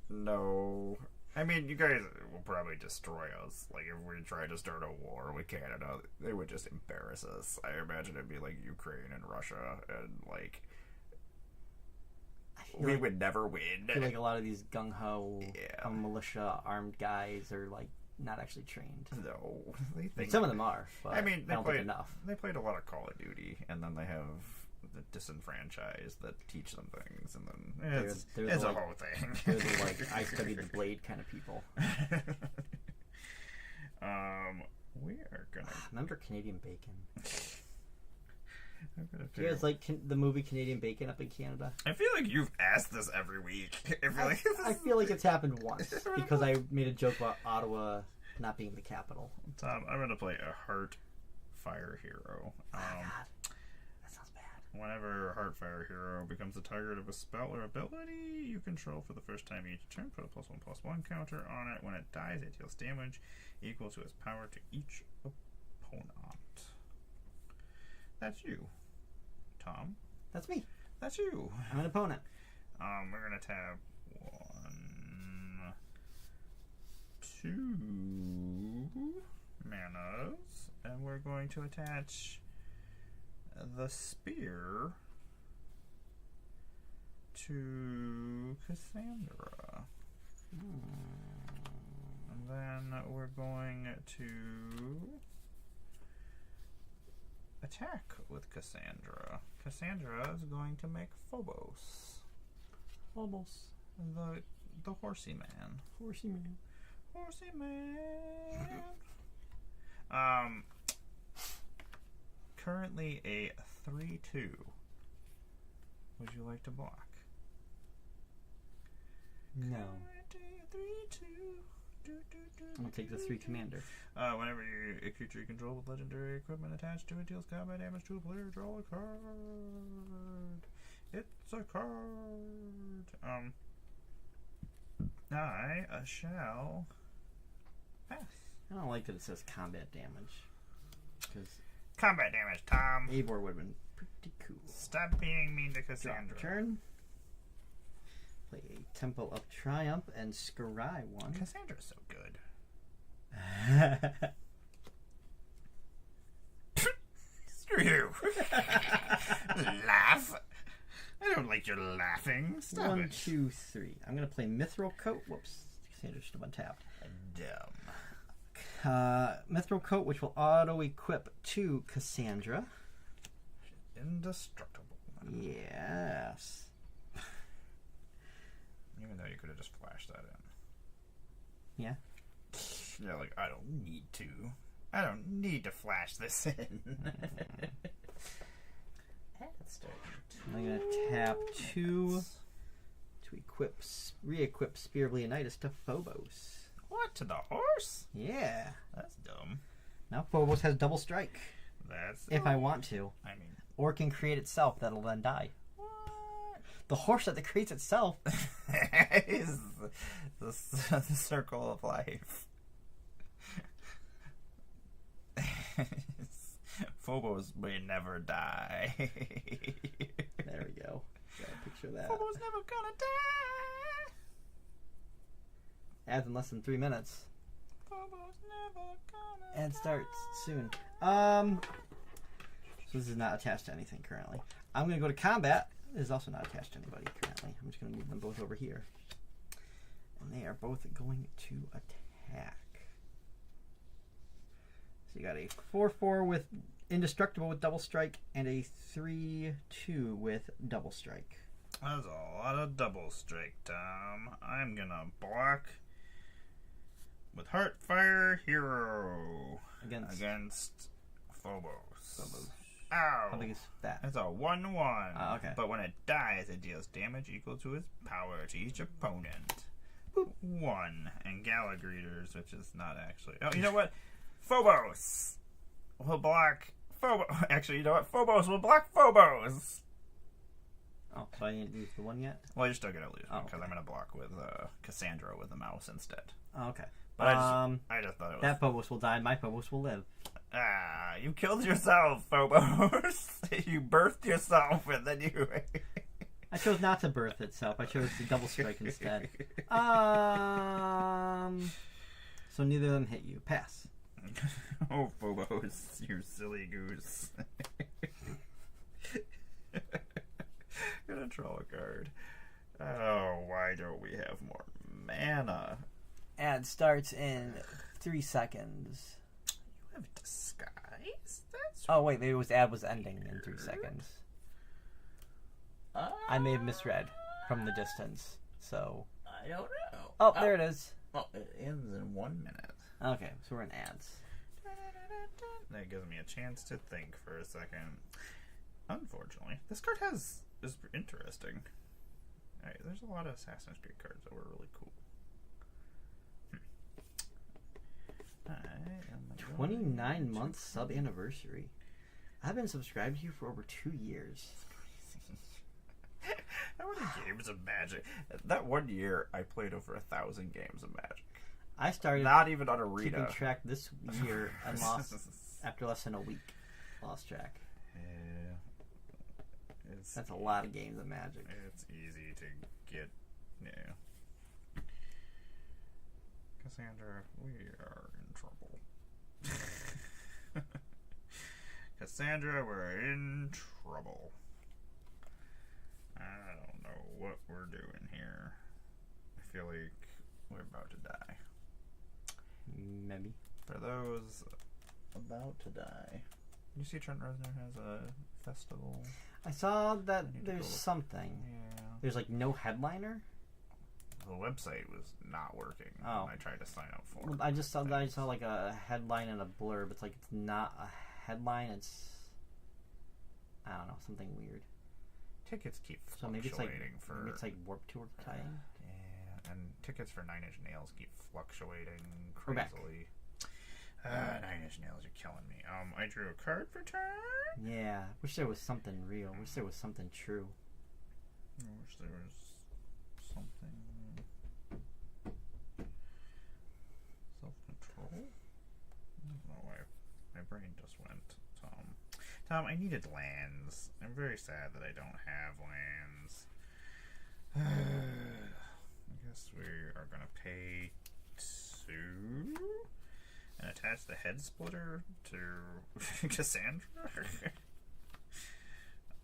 No. I mean, you guys will probably destroy us. Like, if we try to start a war with Canada, they would just embarrass us. I imagine it'd be like Ukraine and Russia, and, like, we would never win. I feel like a lot of these gung-ho Yeah. militia armed guys are like not actually trained. No. They think... Some of them are, but I mean, I don't think enough. They played a lot of Call of Duty, and then they have the disenfranchised that teach them things, and then it's They're a like- whole thing. They're the, like, I studied the blade kind of people. We are gonna. Remember Canadian Bacon? I'm gonna Do you guys like the movie Canadian Bacon up in Canada? I feel like you've asked this every week. I feel like it's happened once because I made a joke about Ottawa not being the capital. Tom, I'm gonna play a Heart Fire Hero. God, that sounds bad. Whenever a Heartfire Hero becomes the target of a spell or ability you control for the first time each turn, put a +1/+1 counter on it. When it dies, it deals damage equal to its power to each opponent. That's you, Tom. That's me. That's you. I'm an opponent. We're gonna tab 1, 2 manas, and we're going to attach the spear to Cassandra. And then we're going to attack with Cassandra. Cassandra is going to make Phobos. Almost. The horsey man. Horsey man. Horsey man. Currently a 3/2. Would you like to block? No. 3/2. I'll take the 3 commander. Whenever a creature you control with legendary equipment attached to it deals combat damage to a player, draw a card. It's a card. I shall pass. I don't like that it says combat damage. Because Combat damage, Tom. Eivor would have been pretty cool. Stop being mean to Drop Cassandra. turn. Play a Temple of Triumph and scry one. Cassandra's so good. Screw you. Laugh. I don't like your laughing. Stop 1, it. 2, 3. I'm going to play Mithril Coat. Whoops. Cassandra should have untapped. Dumb. Mithril Coat, which will auto-equip to Cassandra. Indestructible. Yes. Even though you could have just flashed that in. Yeah. You're like, I don't need to. I don't need to flash this in. I'm going to tap 2 to re-equip Spear of Leonidas to Phobos. What? What, to the horse? Yeah. That's dumb. Now Phobos has double strike. That's If I want to. I mean, Or can create itself, that'll then die. what? The horse that creates itself. is the circle of life. Phobos may never die. There we go. Got a picture of that. Phobos never gonna die. Adds in less than 3 minutes. Phobos never gonna Ad starts soon. So this is not attached to anything currently. I'm going to go to combat. This is also not attached to anybody currently. I'm just going to move them both over here. And they are both going to attack. So you got a 4/4 with indestructible with double strike and a 3/2 with double strike. That's a lot of double strike, Tom. I'm gonna block with Heartfire Hero against Phobos. Ow! How big is that? It's a 1/1. Oh, okay. But when it dies, it deals damage equal to its power to each opponent. Boop. 1. And Galagreeters, which is not actually... Oh, you know what? Phobos will block Phobos. Actually, you know what? Phobos will block Phobos. Oh, so I didn't use the one yet? Well, you're still going to lose because okay. I'm going to block with Cassandra with the mouse instead. Oh, okay. But I just thought it was... That Phobos will die, my Phobos will live. Ah, you killed yourself, Phobos. You birthed yourself and then you... I chose not to birth itself. I chose to double strike instead. So neither of them hit you. Pass. Oh, Phobos, you silly goose. Gonna draw a card. Oh, why don't we have more mana? Ad starts in 3 seconds. You have disguise? That's Oh wait, maybe it was ad was ending in 3 seconds. I may have misread from the distance. So I don't know. oh, there it is. Oh, it ends in 1 minute. Okay, so we're in ads. That gives me a chance to think for a second. Unfortunately, this card is interesting. Alright, there's a lot of Assassin's Creed cards that were really cool. 29 month sub anniversary. I've been subscribed to you for over 2 years. How many games of Magic? That 1 year, I played over 1,000 games of Magic. I started Not even on keeping Arena. track this year and lost after less than a week. Lost track. Yeah. That's a lot of games of Magic. It's easy to get. Yeah. Cassandra, we are in trouble. Cassandra, we're in trouble. I don't know what we're doing here. I feel like we're about to die. Maybe. For those about to die. You see Trent Reznor has a festival. I saw that I need to there's go look. something. Yeah. There's like no headliner. The website was not working Oh. when I tried to sign up for Well, it. I just saw like a headline and a blurb. It's like it's not a headline. It's I don't know, something weird. Tickets keep So maybe it's fluctuating like for maybe it's like Warped Tour tie-in. yeah, and tickets for Nine Inch Nails keep fluctuating We're back. crazily. Nine Inch Nails are killing me. I drew a card for turn. Yeah, wish there was something real. Wish there was something true. I wish there was something. Self-control? I don't know why my brain just went. Tom, I needed lands. I'm very sad that I don't have lands. I guess we are going to pay 2 and attach the head splitter to Cassandra.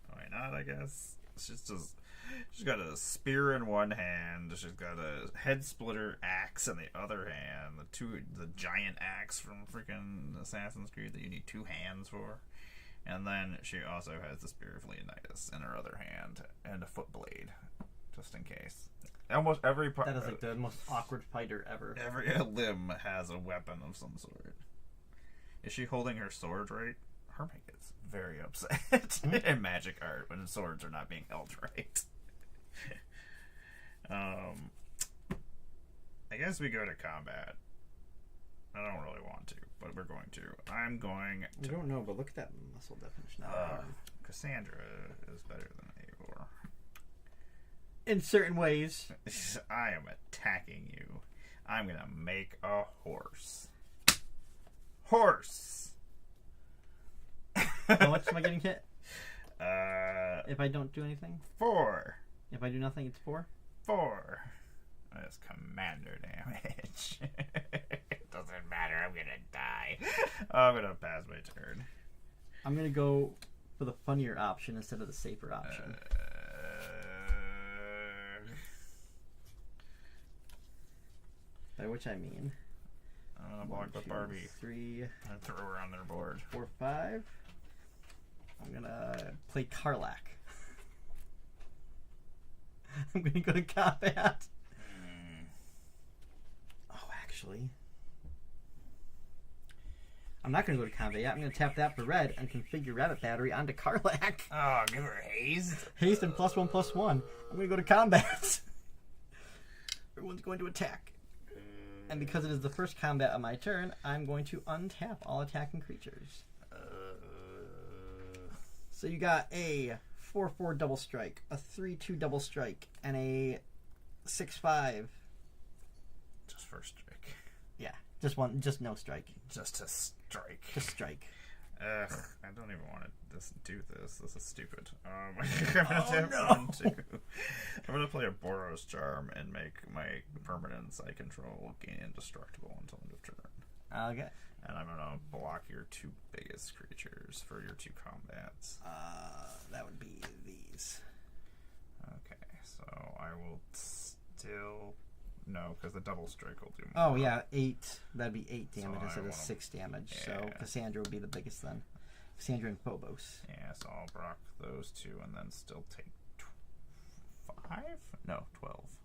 Why not, I guess? She's got a spear in one hand. She's got a head splitter axe in the other hand. The giant axe from freaking Assassin's Creed that you need 2 hands for. And then she also has the Spear of Leonidas in her other hand and a foot blade, just in case. Almost every part. That is like the most awkward fighter ever. Every limb has a weapon of some sort. Is she holding her sword right? Hermit gets very upset in magic art when swords are not being held right. I guess we go to combat. I don't really want to, but we're going to. I'm going I to. don't know, but look at that muscle definition. Cassandra is better than Eivor. In certain ways. I am attacking you. I'm gonna make a horse. Horse! How much am I getting hit? If I don't do anything? 4. If I do nothing, it's 4? 4. That's commander damage. It doesn't matter. I'm gonna die. I'm gonna pass my turn. I'm gonna go for the funnier option instead of the safer option. By which I mean... I'm gonna block with Barbie. 3, And throw her on their board. 4, 5. I'm gonna play Karlak. I'm gonna go to combat. Oh, actually... I'm not going to go to combat yet. I'm going to tap that for red and configure Rabbit Battery onto Karlak. Oh, give her haste. Haste and +1/+1. I'm going to go to combat. Everyone's going to attack. And because it is the first combat of my turn, I'm going to untap all attacking creatures. So you got a 4/4 double strike, a 3/2 double strike, and a 6/5. Just first strike. Yeah, just one, just no strike. Just a strike. Just strike. Ugh, I don't even want to do this. This is stupid. I'm gonna play a Boros Charm and make my permanents I control gain indestructible until end of turn. Okay. And I'm gonna block your 2 biggest creatures for your 2 combats. That would be these. Okay, so I will still... No, because the double strike will do more. Oh, yeah, 8. That'd be 8 damage So instead of I 6 damage. Yeah. So Cassandra would be the biggest then. Cassandra and Phobos. Yeah, so I'll block those 2 and then still take 5? No, 12.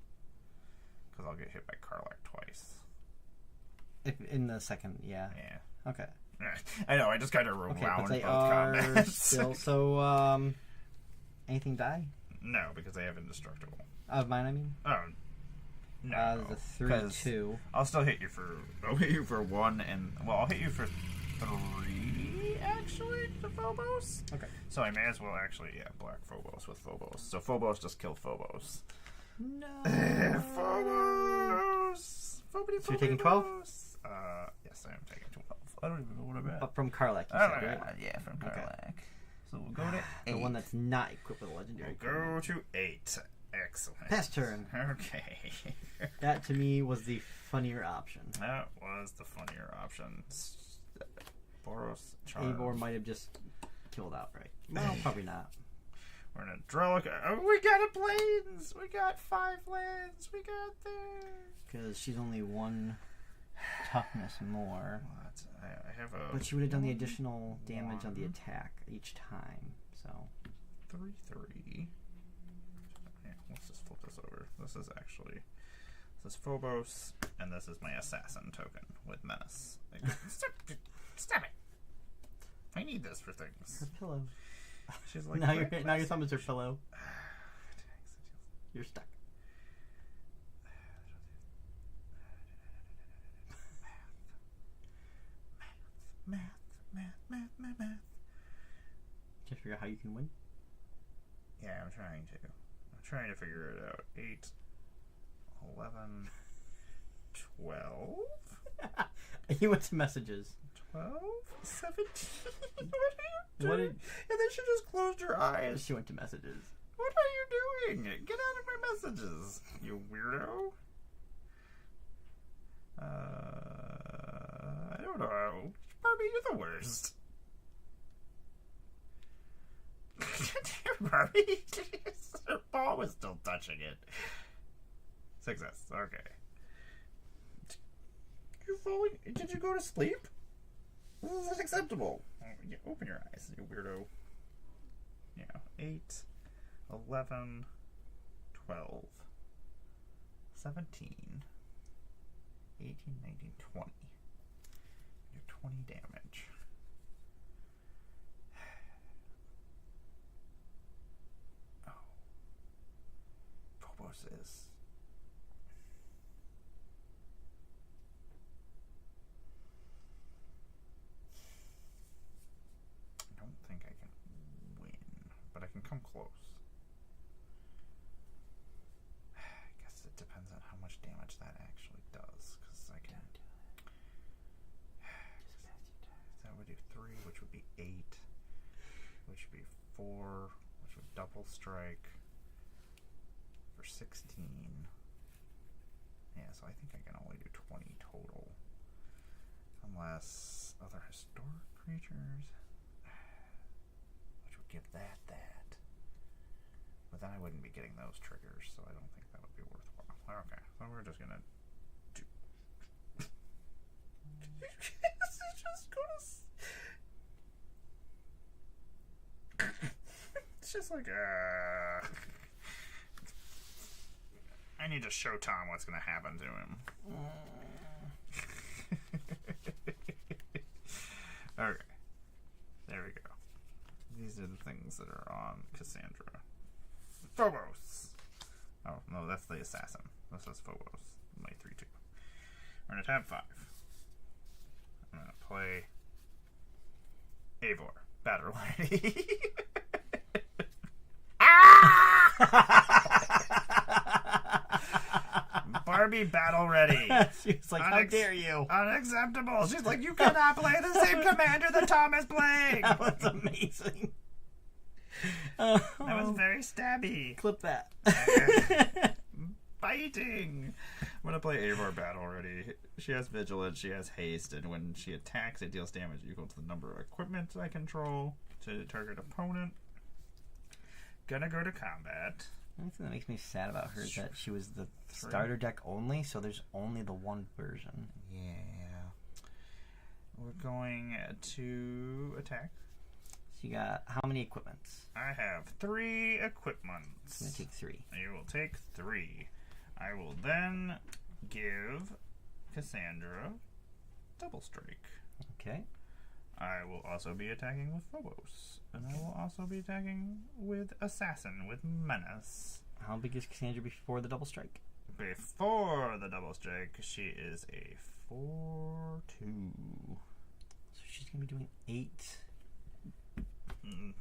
Because I'll get hit by Karlak twice. If in the second, yeah. Yeah. Okay. I know, I just kind of rolled Okay, around but they both are combats. still... So, anything die? No, because they have indestructible. Of mine, I mean? Oh, no. The 3/2. I'll still hit you for... I'll hit you for 1 and... Well, I'll hit you for 3, actually, to Phobos. Okay. So I may as well actually, block Phobos with Phobos. So Phobos just killed Phobos. No. Phobos! So you're taking 12? Yes, I am taking 12. I don't even know what I'm at. But from Karlak, you Oh, said, right? yeah, from Okay. Karlak. So we'll go to 8. The one that's not equipped with a legendary. We'll go to 8. Excellent. Pass turn. Okay. That, to me, was the funnier option. That was the funnier option. Boros Charm. Eivor might have just killed outright. Well, probably not. We're gonna draw. Oh, we got a plains. We got 5 lands. We got there. Because she's only 1 toughness more. What? I have a. But she would have done the additional damage on the attack each time. So 3/3. Yeah, let's just flip this over. This is actually. This is Phobos, and this is my assassin token with menace. Stop it! I need this for things. her pillow. She's like, now your thumb is her pillow. You're stuck. Math. Can't figure out how you can win. Yeah, I'm trying to figure it out. 8, 11, 12? You went to messages. 12? 17? What are you What doing? did- And then she just closed her eyes. She went to messages. What are you doing? Get out of my messages, you weirdo. I don't know. Barbie, you're the worst. Barbie, her paw was still touching it. Success. Okay. You falling? Did you go to sleep? This is unacceptable. Oh, yeah, open your eyes, you weirdo. Yeah, 8, 11, 12, 17, 18, 19, 20. You're 20 damage. Oh. Phobos is... close. I guess it depends on how much damage that actually does. Because I can. That would do 3, which would be 8, which would be 4, which would double strike for 16. Yeah, so I think I can only do 20 total. Unless other historic creatures, which would give that. But then I wouldn't be getting those triggers, so I don't think that would be worthwhile. Okay, so we're just gonna do. It's just it's just like I need to show Tom what's gonna happen to him. Okay. There we go. These are the things that are on Cassandra. Phobos! Oh, no, that's the assassin. This is Phobos. My 3/2. We're going to tab 5. I'm going to play Eivor. Battle Lady. Barbie battle ready. She was like, how dare you? Unacceptable. She's like, you cannot play the same commander that Tom is playing. That was amazing. That was very stabby. Clip that. Biting. I'm going to play Eivor battle ready. She has vigilance, she has haste, and when she attacks, it deals damage equal to the number of equipment I control to the target opponent. Gonna go to combat. The only thing that makes me sad about her is that she was the starter deck only, so there's only the one version. Yeah. We're going to attack. So you got how many equipments? I have 3 equipments. I'm going to take 3. You will take 3. I will then give Cassandra double strike. Okay. I will also be attacking with Phobos. And I will also be attacking with Assassin, with Menace. How big is Cassandra before the double strike? Before the double strike, she is a 4/2. So she's going to be doing 8.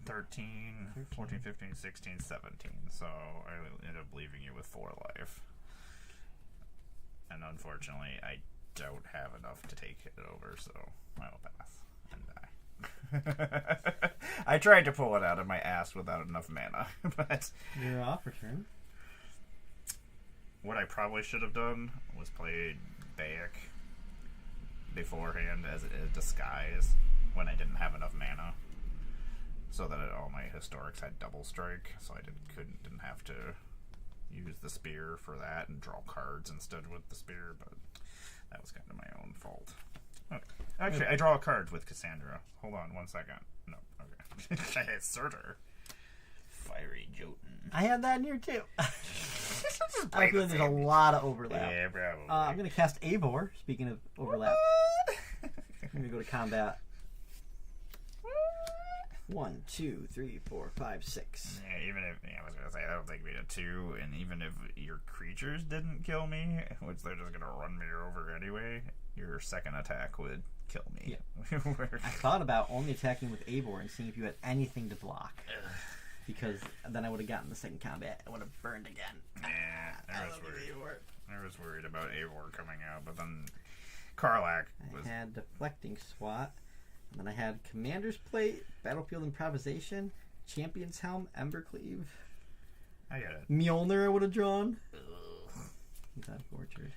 13, 14, 15, 16, 17. So I end up leaving you with 4 life. And unfortunately, I don't have enough to take it over, so I will pass and die. I tried to pull it out of my ass without enough mana, but You're off return. what I probably should have done was played Bayek beforehand as a disguise when I didn't have enough mana, so that all my historics had double strike, so I didn't have to use the spear for that and draw cards instead with the spear, but that was kind of my own fault. Okay. Actually, I draw cards with Cassandra. Hold on 1 second. No, okay. I hit Surtur. Fiery Jotun. I had that in here too. I feel like there's a lot of overlap. Yeah, probably. I'm going to cast Eivor, speaking of overlap. I'm going to go to combat. 1, 2, 3, 4, 5, 6. Yeah, even if I was gonna say I don't think we did 2, and even if your creatures didn't kill me, which they're just gonna run me over anyway, your second attack would kill me. Yeah. I thought about only attacking with Eivor and seeing if you had anything to block, because then I would have gotten the second combat. I would have burned again. Yeah, I was worried. I was worried about Eivor coming out, but then Karlach was. I had deflecting SWAT. And then I had Commander's Plate, Battlefield Improvisation, Champion's Helm, Embercleave. I get it. Mjolnir I would have drawn. That Orchard.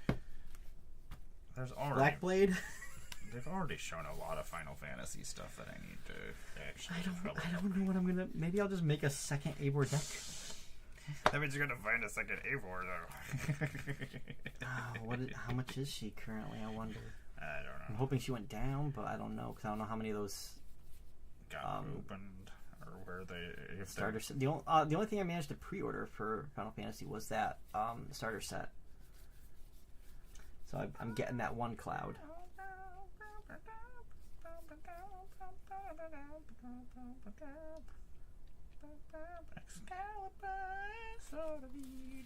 There's already Blackblade. They've already shown a lot of Final Fantasy stuff that I need to actually. I don't know what I'm gonna. Maybe I'll just make a second Eivor deck. That means you're gonna find a second Eivor though. How much is she currently? I wonder. I don't know. I'm hoping she went down, but I don't know because I don't know how many of those got opened or where they starter set. The only thing I managed to pre-order for Final Fantasy was that starter set. So I'm getting that one cloud.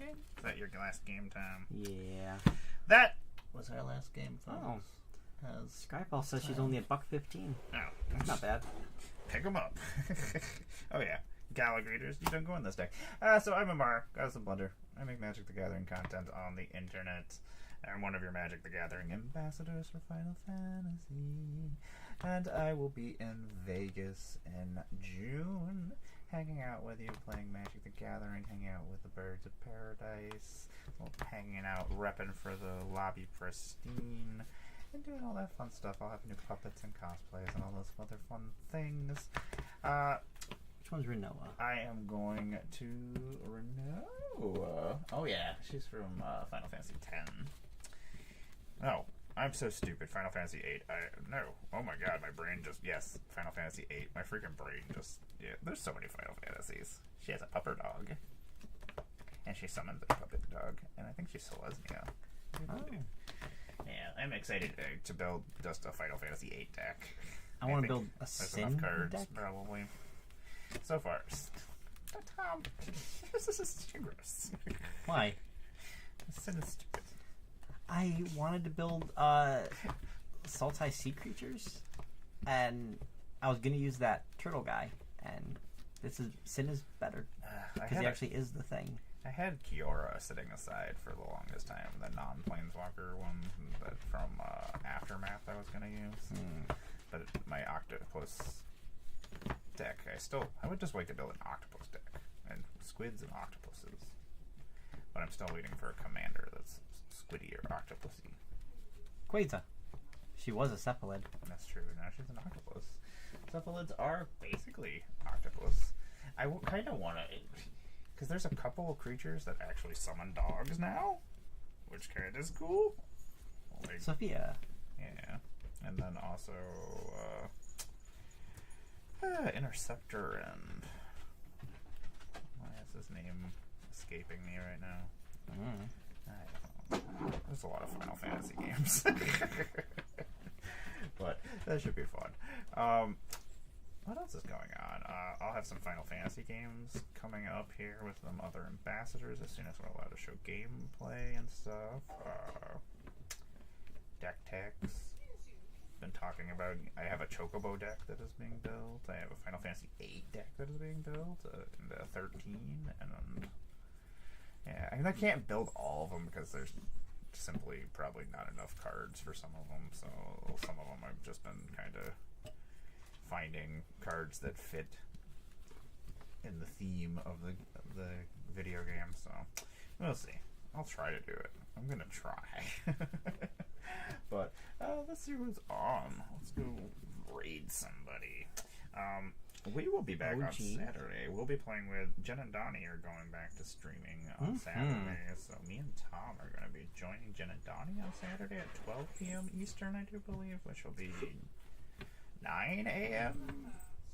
Is that your last game time? Yeah. That was our last game. Oh. Skyfall says she's only $1.15. Oh, That's not bad. Pick them up. Oh yeah, Gallagrators, you don't go in this deck. So I'm Amar, Goddess of Blunder. I make Magic the Gathering content on the internet. I'm one of your Magic the Gathering ambassadors for Final Fantasy. And I will be in Vegas in June, hanging out with you, playing Magic the Gathering, hanging out with the Birds of Paradise, hanging out, repping for the Lobby Pristine, and doing all that fun stuff. I'll have new puppets and cosplays and all those other fun things. Which one's Renoa? I am going to Renoa. Oh yeah, she's from Final Fantasy X. No, I'm so stupid. Final Fantasy VIII. No. Oh my god, my brain just... Yes, Final Fantasy VIII. My freaking brain just... Yeah, there's so many Final Fantasies. She has a pupper dog. And she summons a puppet dog. And I think she's Selesnya. Oh. Yeah, I'm excited to build just a Final Fantasy VIII deck. I want to think build a there's Sin enough cards, deck. probably. So far. Tom, this is too gross. Why? Sin is stupid. I wanted to build Sultai Sea Creatures, and I was going to use that turtle guy, and Sin is better, because he actually is the thing. I had Kiora sitting aside for the longest time, the non-Planeswalker one that from Aftermath I was going to use. But my Octopus deck, I would just wait to build an Octopus deck, and squids and octopuses. But I'm still waiting for a commander that's squiddy or octopusy. Quasar. She was a cephalid. That's true. Now she's an octopus. Cephalids are basically octopus. I kind of want to... Because there's a couple of creatures that actually summon dogs now, which kind of is cool. Like, Sophia. yeah. And then also Interceptor and... Why is his name escaping me right now? I don't know. There's a lot of Final Fantasy games. But that should be fun. What else is going on? I'll have some Final Fantasy games coming up here with some other ambassadors as soon as we're allowed to show gameplay and stuff. Deck techs. Been talking about... I have a Chocobo deck that is being built. I have a Final Fantasy VIII deck that is being built. And a 13. And yeah, I mean, I can't build all of them because there's simply probably not enough cards for some of them. So some of them I've just been kind of finding cards that fit in the theme of the video game. So we'll see. I'll try to do it. I'm gonna try. But let's see who's on. Let's go raid somebody. We will be back on Saturday. We'll be playing with Jen and Donnie are going back to streaming on Saturday. So me and Tom are going to be joining Jen and Donnie on Saturday at 12 p.m. Eastern, I do believe, which will be 9 a.m.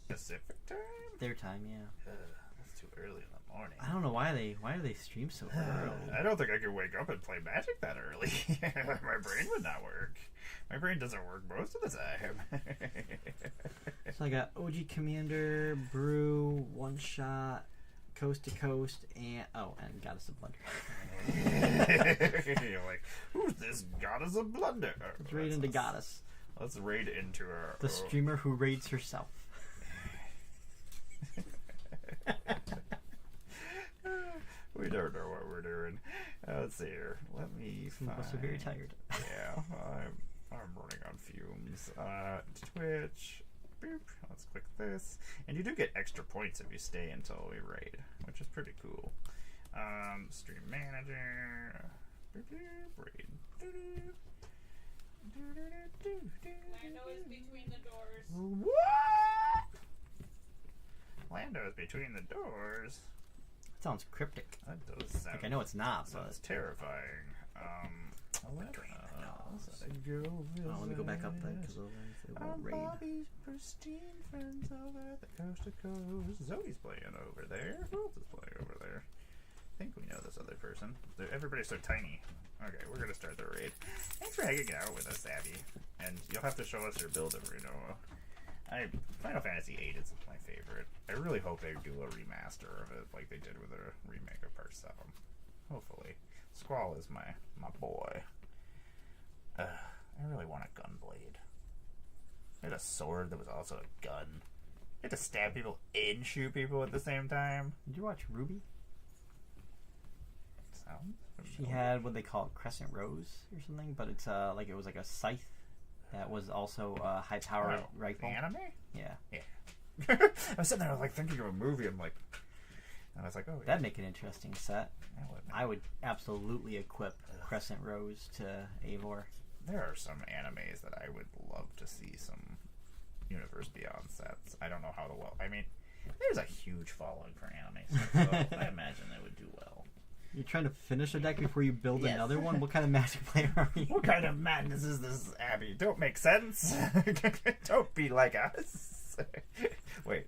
Pacific time. Their time, yeah. That's too early in the morning. I don't know why do they stream so early. I don't think I could wake up and play Magic that early. My brain would not work. My brain doesn't work most of the time. So I got OG Commander, Brew, One Shot, Coast to Coast, and Goddess of Blunder. You're like, who's this Goddess of Blunder? Let's raid into Goddess. Let's raid into her. The streamer who raids herself. We don't know what we're doing. Let's see here. Let me find... I'm also very tired. Yeah, I'm running on fumes. Twitch. Boop. Let's click this. And you do get extra points if you stay until we raid, which is pretty cool. Stream manager. Boop, boop, raid. Lando is between the doors. What? Lando is between the doors. That sounds cryptic. That does sound... Like, I know it's not, but... Sounds terrifying. Let me go back up then, because it won't raid. Bobby's pristine friends over at the coast to coast. Zoe's playing over there. Who else is playing over there? I think we know this other person. Everybody's so tiny. Okay, we're gonna start the raid. Thanks for hanging out with us, Abby. And you'll have to show us your build of Renoa. Final Fantasy VIII is my favorite. I really hope they do a remaster of it like they did with a remake of Part 7. Hopefully. Squall is my boy. I really want a gunblade. I had a sword that was also a gun. had to stab people and shoot people at the same time. Did you watch Ruby? Sounds She had what they call Crescent Rose or something, but it's like it was like a scythe that was also a high-powered rifle. Anime? Yeah. I was sitting there, I was like thinking of a movie. I'm like, and I was like, oh, yeah. That'd make an interesting set. That would. I would absolutely equip Crescent Rose to Eivor. There are some animes that I would love to see some Universe Beyond sets. I don't know how to I mean, there's a huge following for anime, so I imagine they would do well. You're trying to finish a deck before you build Yes. another one? What kind of Magic player are you? What kind of madness is this, Abby? Don't make sense. Don't be like us. Wait,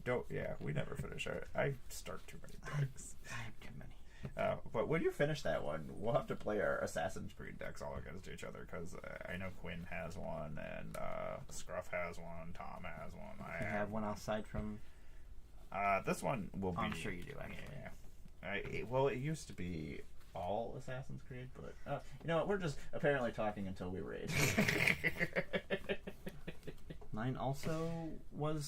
don't. Yeah, we never finish our. I start too many decks. I have too many. But when you finish that one, we'll have to play our Assassin's Creed decks all against each other because I know Quinn has one and Scruff has one, Tom has one. I have one aside from. This one will be. I'm sure you do, actually. Yeah. Well, it used to be all Assassin's Creed, but you know what? We're just apparently talking until we rage. Mine also was